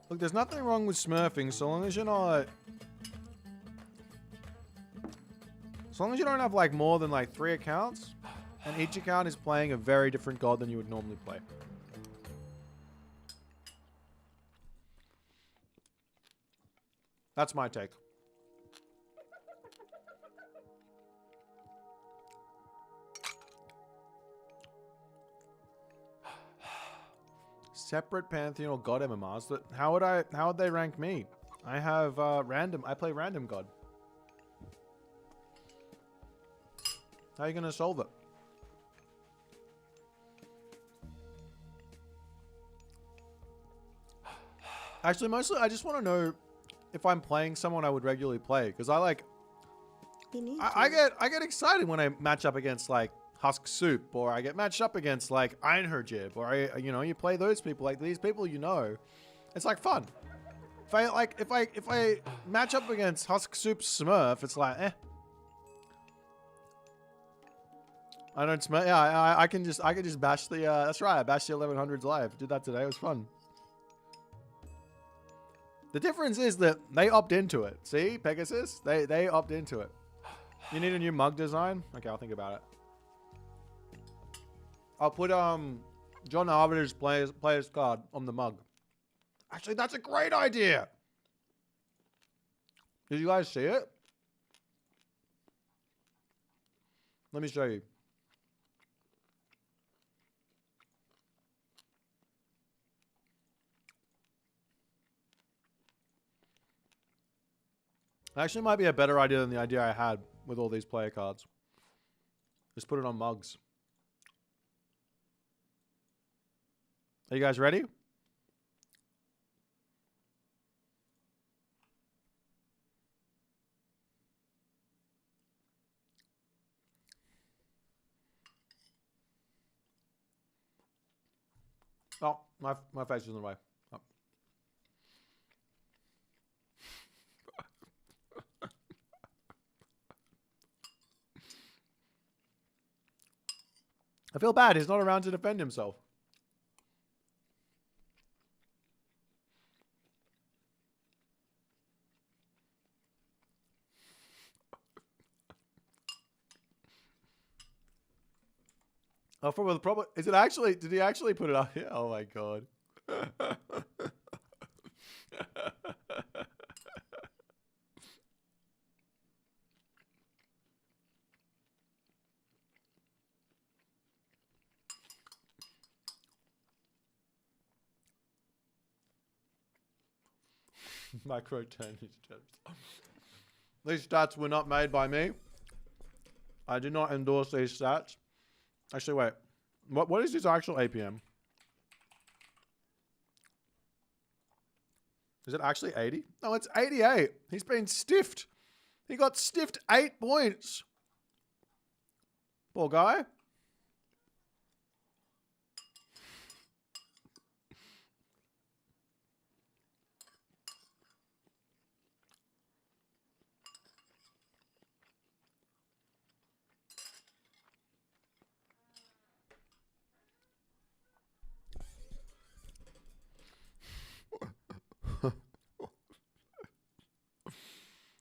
Look, there's nothing wrong with smurfing so long as you're not... As long as you don't have like more than like 3 accounts, and each account is playing a very different god than you would normally play. That's my take. Separate Pantheon or God MMRs. How would they rank me? I have random. I play random God. How are you gonna solve it? Actually, mostly I just want to know if I'm playing someone I would regularly play, because I get excited when I match up against like Husk Soup, or I get matched up against like Einherjib, or you play those people, like these people, it's like fun. If I match up against Husk Soup Smurf, it's like I don't smurf. Yeah, I can just bash the. That's right, I bashed the 1100s live. Did that today. It was fun. The difference is that they opt into it. See, Pegasus, they opt into it. You need a new mug design? Okay, I'll think about it. I'll put John Arbiter's player's card on the mug. Actually, that's a great idea. Did you guys see it? Let me show you. Actually, might be a better idea than the idea I had with all these player cards. Just put it on mugs. Are you guys ready? Oh, my face is in the way. Oh. I feel bad. He's not around to defend himself. Oh, probably. Is it actually? Did he actually put it up here? Oh my god. Macro turn his chips. These stats were not made by me. I do not endorse these stats. Actually, wait. What is his actual APM? Is it actually 80? No, it's 88. He's been stiffed. He got stiffed 8 points. Poor guy.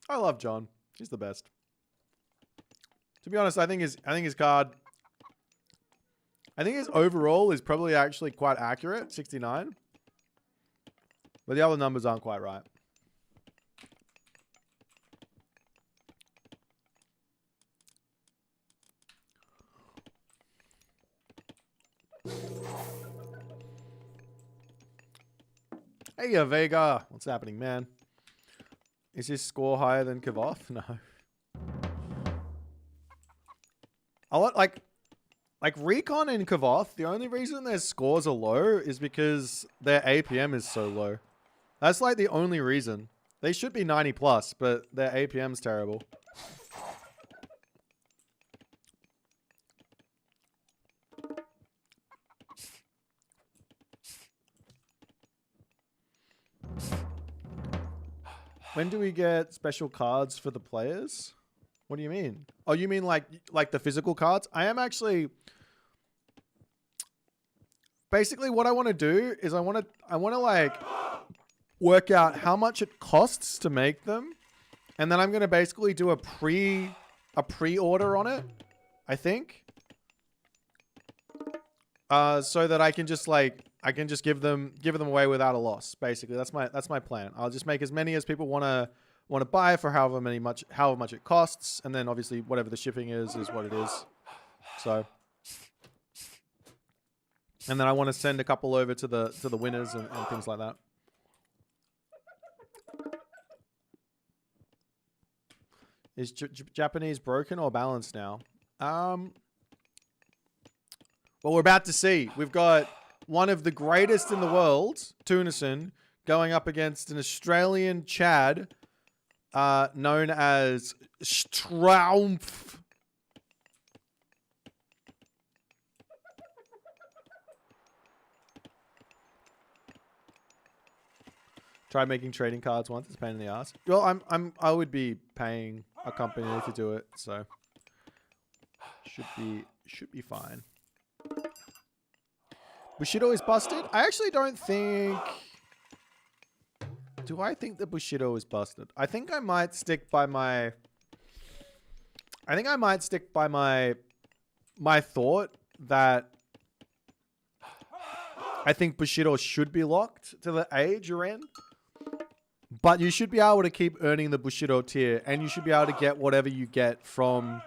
I love John. He's the best. To be honest, I think his card. I think his overall is probably actually quite accurate, 69. But the other numbers aren't quite right. Hey, Vega. What's happening, man? Is his score higher than Kavoth? No. A lot like Recon and Kavoth, the only reason their scores are low is because their APM is so low. That's like the only reason. They should be 90 plus, but their APM's terrible. When do we get special cards for the players? What do you mean? Oh, you mean like the physical cards? I am actually... Basically, what I want to do is I want to like work out how much it costs to make them. And then I'm going to basically do a pre-order on it, I think. So that I can just give them away without a loss. Basically, that's my plan. I'll just make as many as people want to buy for however much it costs, and then obviously whatever the shipping is what it is. So, and then I want to send a couple over to the winners and things like that. Is Japanese broken or balanced now? Well, we're about to see. We've got one of the greatest in the world, Tunison, going up against an Australian Chad known as Strumpf. Tried making trading cards once. It's a pain in the ass. Well, I would be paying a company to do it, so should be fine. Bushido is busted? I actually don't think... Do I think that Bushido is busted? I think I might stick by my... my thought that I think Bushido should be locked to the age you're in. But you should be able to keep earning the Bushido tier, and you should be able to get whatever you get from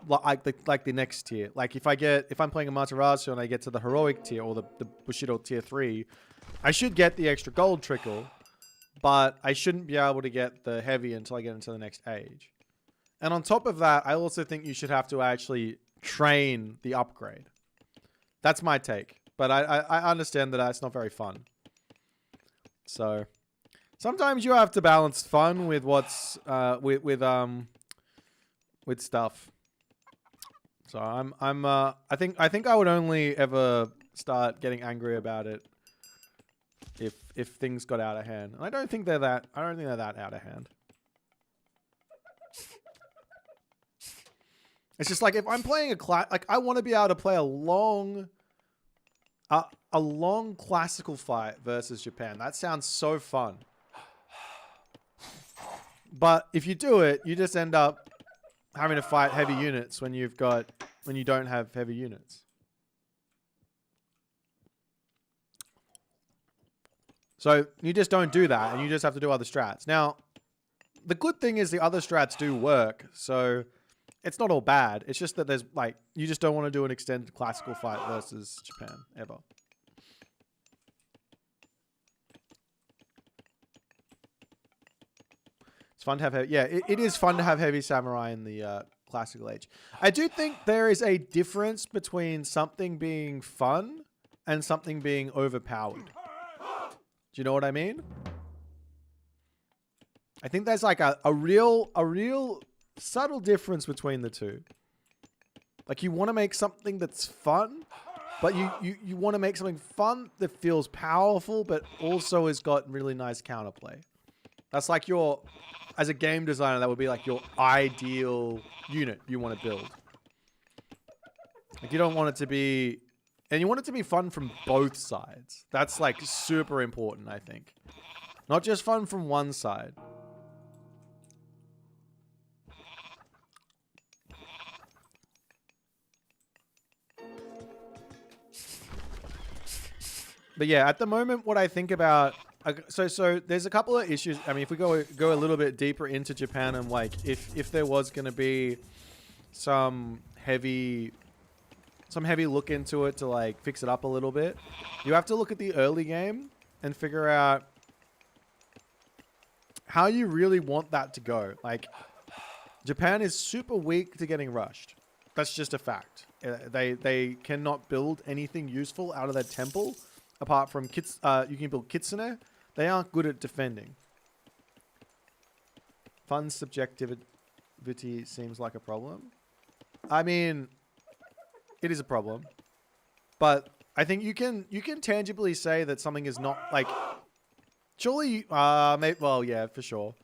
like the next tier. Like if I'm playing a Materasu and I get to the heroic tier or the Bushido tier 3, I should get the extra gold trickle, but I shouldn't be able to get the heavy until I get into the next age. And on top of that, I also think you should have to actually train the upgrade. That's my take, but I understand that that's not very fun. So sometimes you have to balance fun with what's with stuff. So I think I would only ever start getting angry about it if things got out of hand. And I don't think they're that out of hand. It's just like if I'm playing I want to be able to play a long classical fight versus Japan. That sounds so fun. But if you do it, you just end up having to fight heavy units when you don't have heavy units. So you just don't do that, and you just have to do other strats. Now, the good thing is the other strats do work, so it's not all bad. It's just that there's like, you just don't want to do an extended classical fight versus Japan ever. It's fun to have, yeah, it is fun to have heavy samurai in the classical age. I do think there is a difference between something being fun and something being overpowered. Do you know what I mean? I think there's like a real subtle difference between the two. Like you want to make something that's fun, but you want to make something fun that feels powerful, but also has got really nice counterplay. That's like your, as a game designer, that would be like your ideal unit you want to build. Like you don't want it to be, and you want it to be fun from both sides. That's like super important, I think. Not just fun from one side. But yeah, at the moment, what I think about, so there's a couple of issues. I mean, if we go a little bit deeper into Japan, and like if there was going to be some heavy look into it to like fix it up a little bit, you have to look at the early game and figure out how you really want that to go. Like Japan is super weak to getting rushed. That's just a fact. They cannot build anything useful out of their temple. Apart from you can build kitsune, they aren't good at defending. Fun subjectivity seems like a problem. I mean, it is a problem, but I think you can tangibly say that something is not like. Surely, maybe, well, yeah, for sure.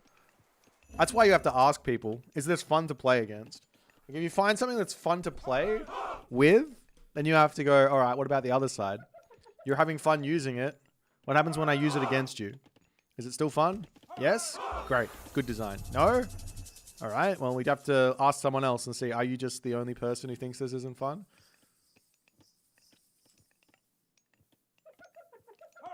That's why you have to ask people: is this fun to play against? Like if you find something that's fun to play with, then you have to go. All right, what about the other side? You're having fun using it. What happens when I use it against you? Is it still fun? Yes? Great. Good design. No? All right. Well, we'd have to ask someone else and see, are you just the only person who thinks this isn't fun? I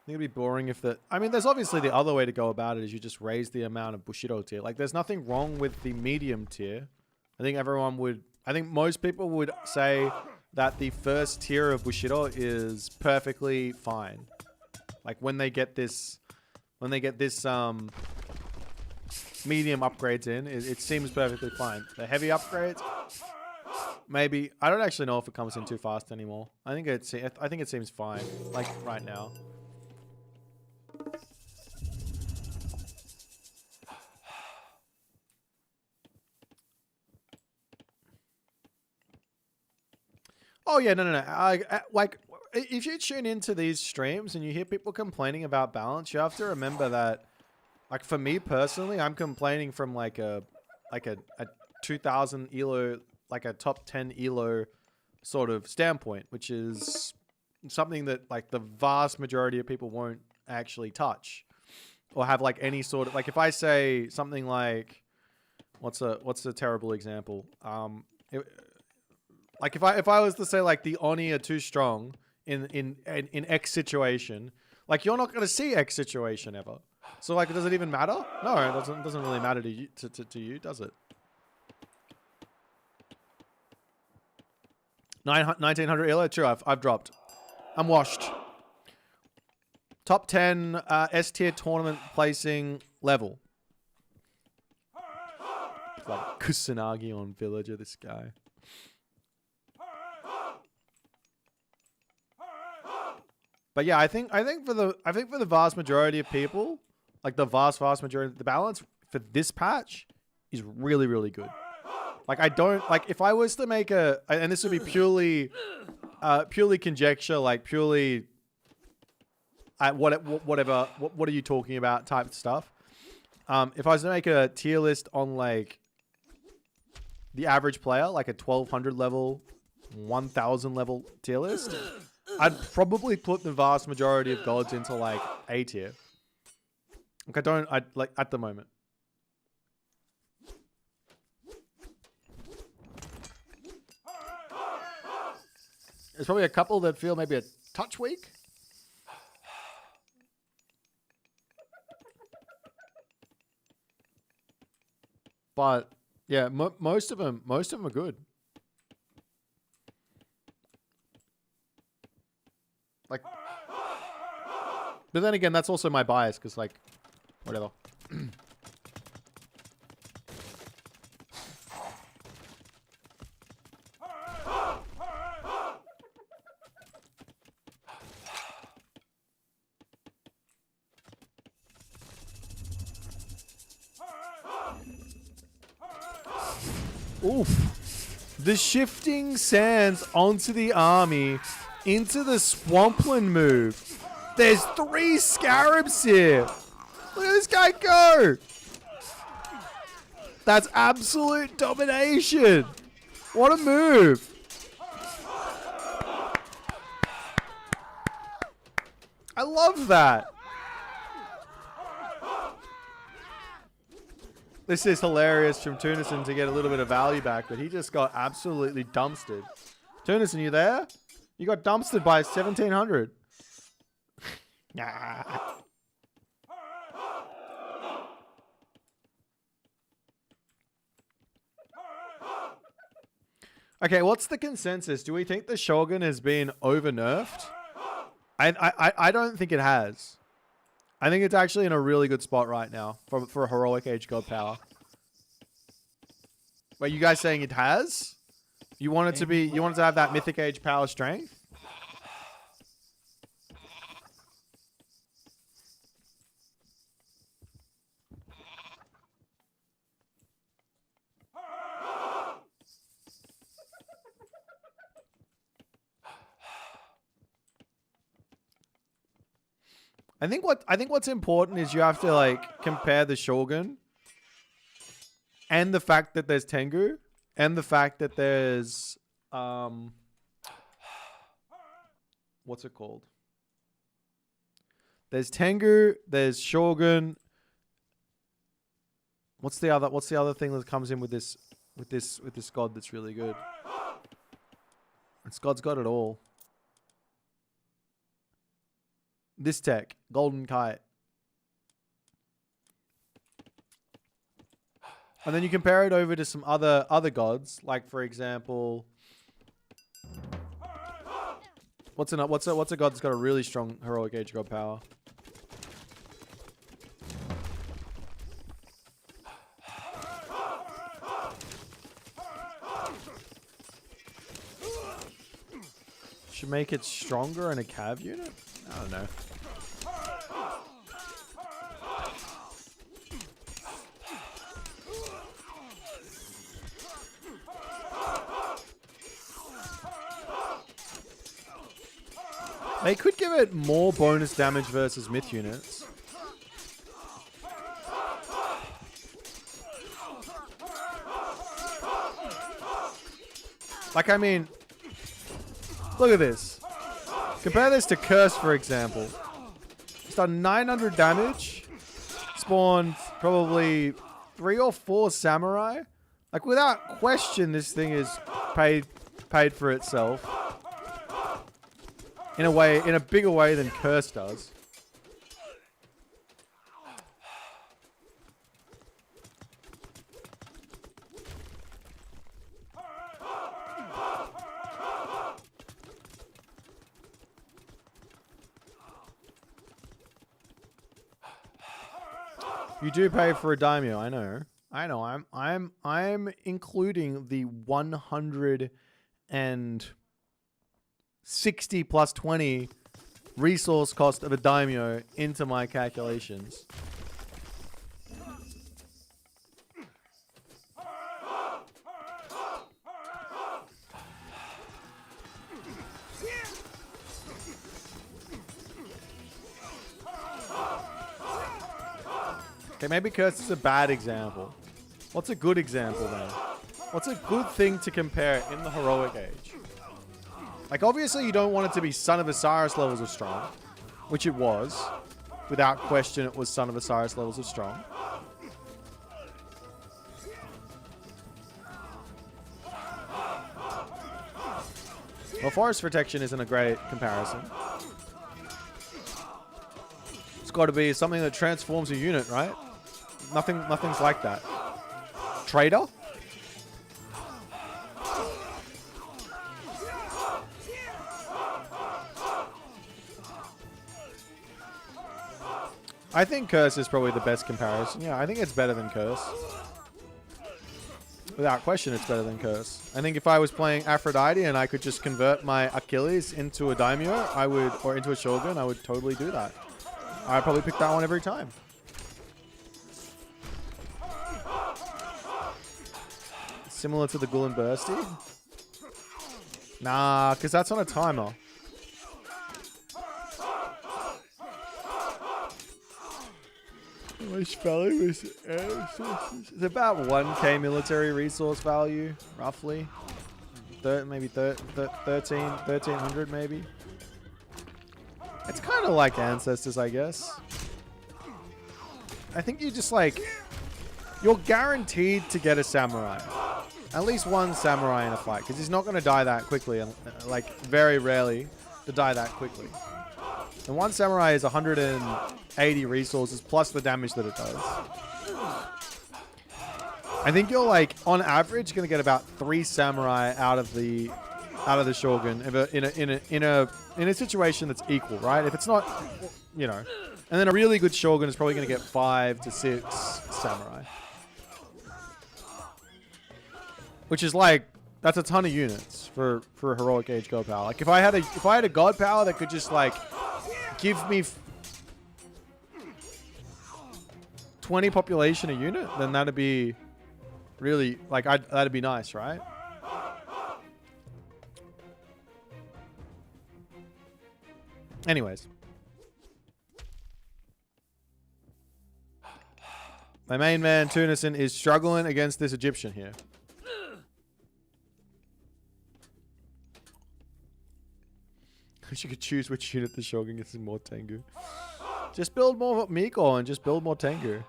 think it'd be boring if the... I mean, there's obviously the other way to go about it is you just raise the amount of Bushido tier. Like, there's nothing wrong with the medium tier. I think most people would say that the first tier of Bushido is perfectly fine. Like when they get this medium upgrades in, it seems perfectly fine. The heavy upgrades, maybe, I don't actually know if it comes in too fast anymore. I think it seems fine, like right now. Oh yeah, no. Like, if you tune into these streams and you hear people complaining about balance, you have to remember that, like for me personally, I'm complaining from like a 2000 elo, like a top 10 elo sort of standpoint, which is something that like the vast majority of people won't actually touch or have like any sort of, like if I say something like, what's a terrible example? Like if I was to say like the Oni are too strong in X situation, like you're not gonna see X situation ever. So like, does it even matter? No, it doesn't really matter to you, to you, does it? 1900 elo, true. I've dropped. I'm washed. Top 10 S tier tournament placing level. It's like Kusanagi on Villager. This guy. But yeah, I think for the vast majority of people, like the vast majority, the balance for this patch is really, really good. Like I don't like if I was to make and this would be purely conjecture, like purely whatever, what are you talking about type stuff. If I was to make a tier list on like the average player, like a 1200 level, 1000 level tier list, I'd probably put the vast majority of gods into like A tier. Like I like at the moment. There's probably a couple that feel maybe a touch weak. But yeah, most of them are good. Like, but then again, that's also my bias because, like, whatever. Oof. The shifting sands onto the army into the swampland move. There's 3 scarabs here. Look at this guy go. That's absolute domination. What a move. I love that. This is hilarious from Tunison to get a little bit of value back, but he just got absolutely dumpstered. Tunison, you there? You got dumpstered by 1,700. Nah. Okay, what's the consensus? Do we think the Shogun has been over-nerfed? I don't think it has. I think it's actually in a really good spot right now for a heroic age god power. Wait, you guys saying it has? You want it to have that mythic age power strength? I think what's important is you have to like compare the Shogun and the fact that there's Tengu and the fact that there's what's it called? There's Tengu, there's Shogun. What's the other thing that comes in with this god that's really good? This god's got it all. This tech, Golden Kite. And then you compare it over to some other gods, like for example, what's a god that's got a really strong heroic age god power? Should make it stronger in a cav unit? I don't know. They could give it more bonus damage versus myth units. Like, I mean, look at this. Compare this to Curse, for example. It's done 900 damage. Spawned probably 3 or 4 samurai. Like, without question, this thing is paid for itself. In a bigger way than Curse does. You do pay for a daimyo, I know. I'm including the 160 plus 20 resource cost of a daimyo into my calculations. Okay, maybe Curse is a bad example. What's a good example then? What's a good thing to compare in the heroic age? Like, obviously you don't want it to be Son of Osiris levels of strong, which it was. Without question, it was Son of Osiris levels of strong. Well, forest protection isn't a great comparison. It's got to be something that transforms a unit, right? Nothing's like that. Trader? I think Curse is probably the best comparison. Yeah, I think it's better than Curse. Without question, it's better than Curse. I think if I was playing Aphrodite and I could just convert my Achilles into a Daimyo, or into a Shogun, I would totally do that. I'd probably pick that one every time. Similar to the Ghoul and Bursty? Nah, because that's on a timer. Which value is it's about 1k military resource value, roughly. Maybe 1300 maybe. It's kind of like Ancestors, I guess. I think you just like... You're guaranteed to get a samurai. At least one samurai in a fight, because he's not going to die that quickly. And like, very rarely to die that quickly. And one samurai is 180 resources plus the damage that it does. I think you're like, on average, going to get about 3 samurai out of the shogun in a situation that's equal, right? If it's not, you know, and then a really good shogun is probably going to get 5 to 6 samurai, which is like, that's a ton of units for a heroic age god power. Like if I had a god power that could just like give me 20 population a unit, then that'd be really like that'd be nice, right? Anyways, my main man Tunison is struggling against this Egyptian here. Wish you could choose which unit the Shogun gets in more Tengu. Just build more Miko and just build more Tengu.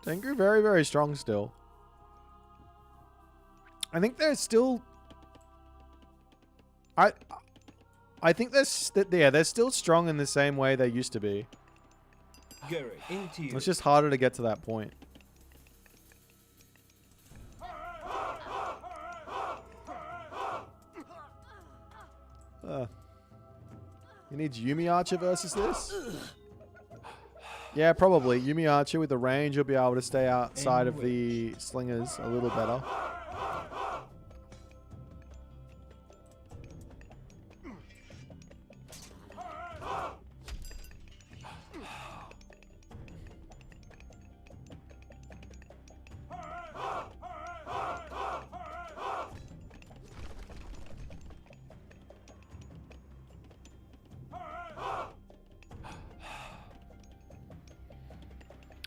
Tengu very, very strong still. I think they're still... I think they're still strong in the same way they used to be. It's just harder to get to that point. You need Yumi Archer versus this? Yeah, probably. Yumi Archer with the range, you'll be able to stay outside of the slingers a little better.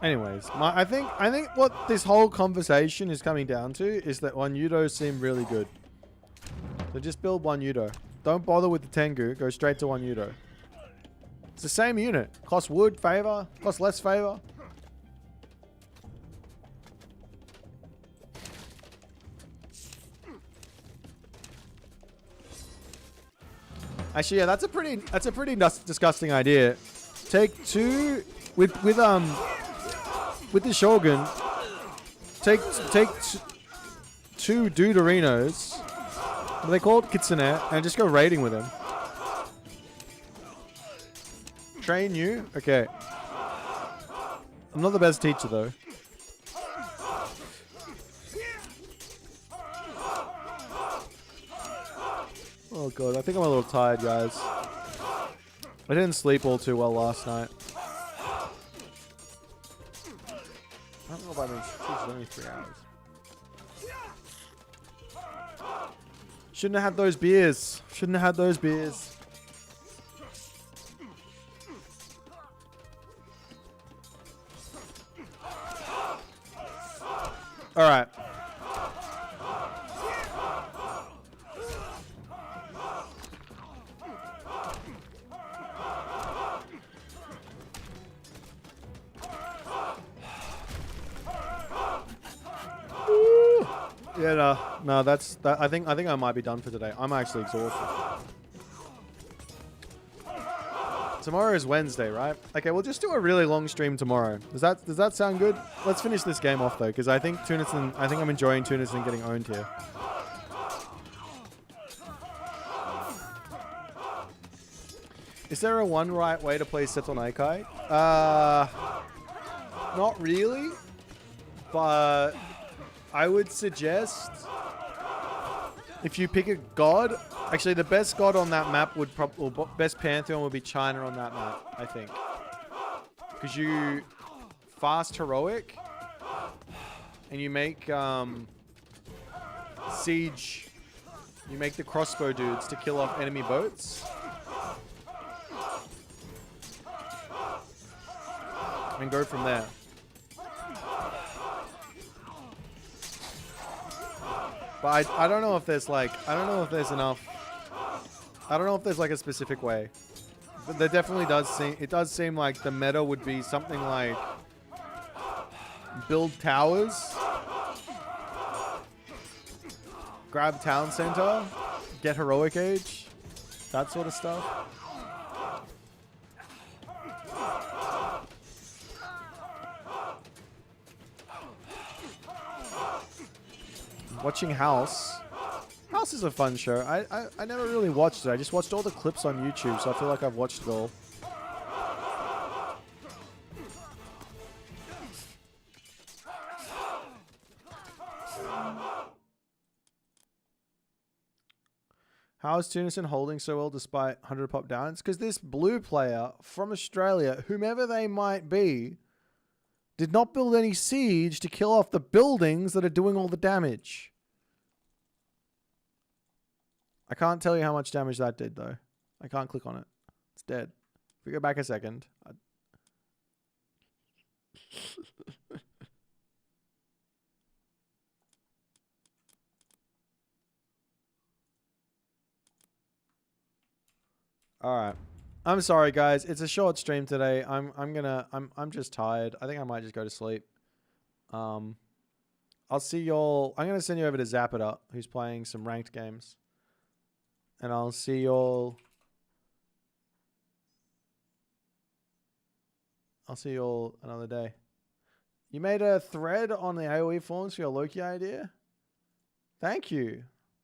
Anyways, I think what this whole conversation is coming down to is that one Yudo seem really good. So just build one Yudo. Don't bother with the Tengu. Go straight to one Yudo. It's the same unit. Cost wood, favor. Cost less favor. Actually, yeah, that's a pretty disgusting idea. Take 2 with the Shogun. Take 2 Duderinos. What are they called? Kitsune. And just go raiding with him. Train you? Okay. I'm not the best teacher though. Oh god, I think I'm a little tired, guys. I didn't sleep all too well last night. I don't know if I mean it's only 3 hours. Shouldn't have had those beers. Shouldn't have had those beers. All right. Yeah, no, that's that. I think I might be done for today. I'm actually exhausted. Tomorrow is Wednesday, right? Okay, we'll just do a really long stream tomorrow. Does that sound good? Let's finish this game off though, because I think I'm enjoying Tunison getting owned here. Is there a one right way to play Seto Naikai? Not really, but I would suggest if you pick a god. Actually, the best god on that map would probably, best pantheon would be China on that map, I think, because you fast heroic and you make siege. You make the crossbow dudes to kill off enemy boats. And go from there. But I don't know if there's like, I don't know if there's enough. I don't know if there's like a specific way. But there definitely does seem, it does seem like the meta would be something like build towers, grab town center, get heroic age, that sort of stuff. Watching House. House is a fun show. I never really watched it. I just watched all the clips on YouTube, so I feel like I've watched it all. How is Tunison holding so well despite 100 pop downs? Because this blue player from Australia, whomever they might be, did not build any siege to kill off the buildings that are doing all the damage. I can't tell you how much damage that did, though. I can't click on it. It's dead. If we go back a second. All right. I'm sorry, guys. It's a short stream today. I'm just tired. I think I might just go to sleep. I'll see y'all. I'm gonna send you over to Zapita, who's playing some ranked games. And I'll see y'all. I'll see y'all another day. You made a thread on the AoE forums for your Loki idea? Thank you.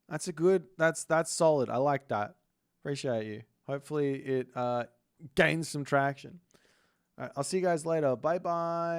That's a good, that's solid. I like that. Appreciate you. Hopefully it gains some traction. All right, I'll see you guys later. Bye-bye.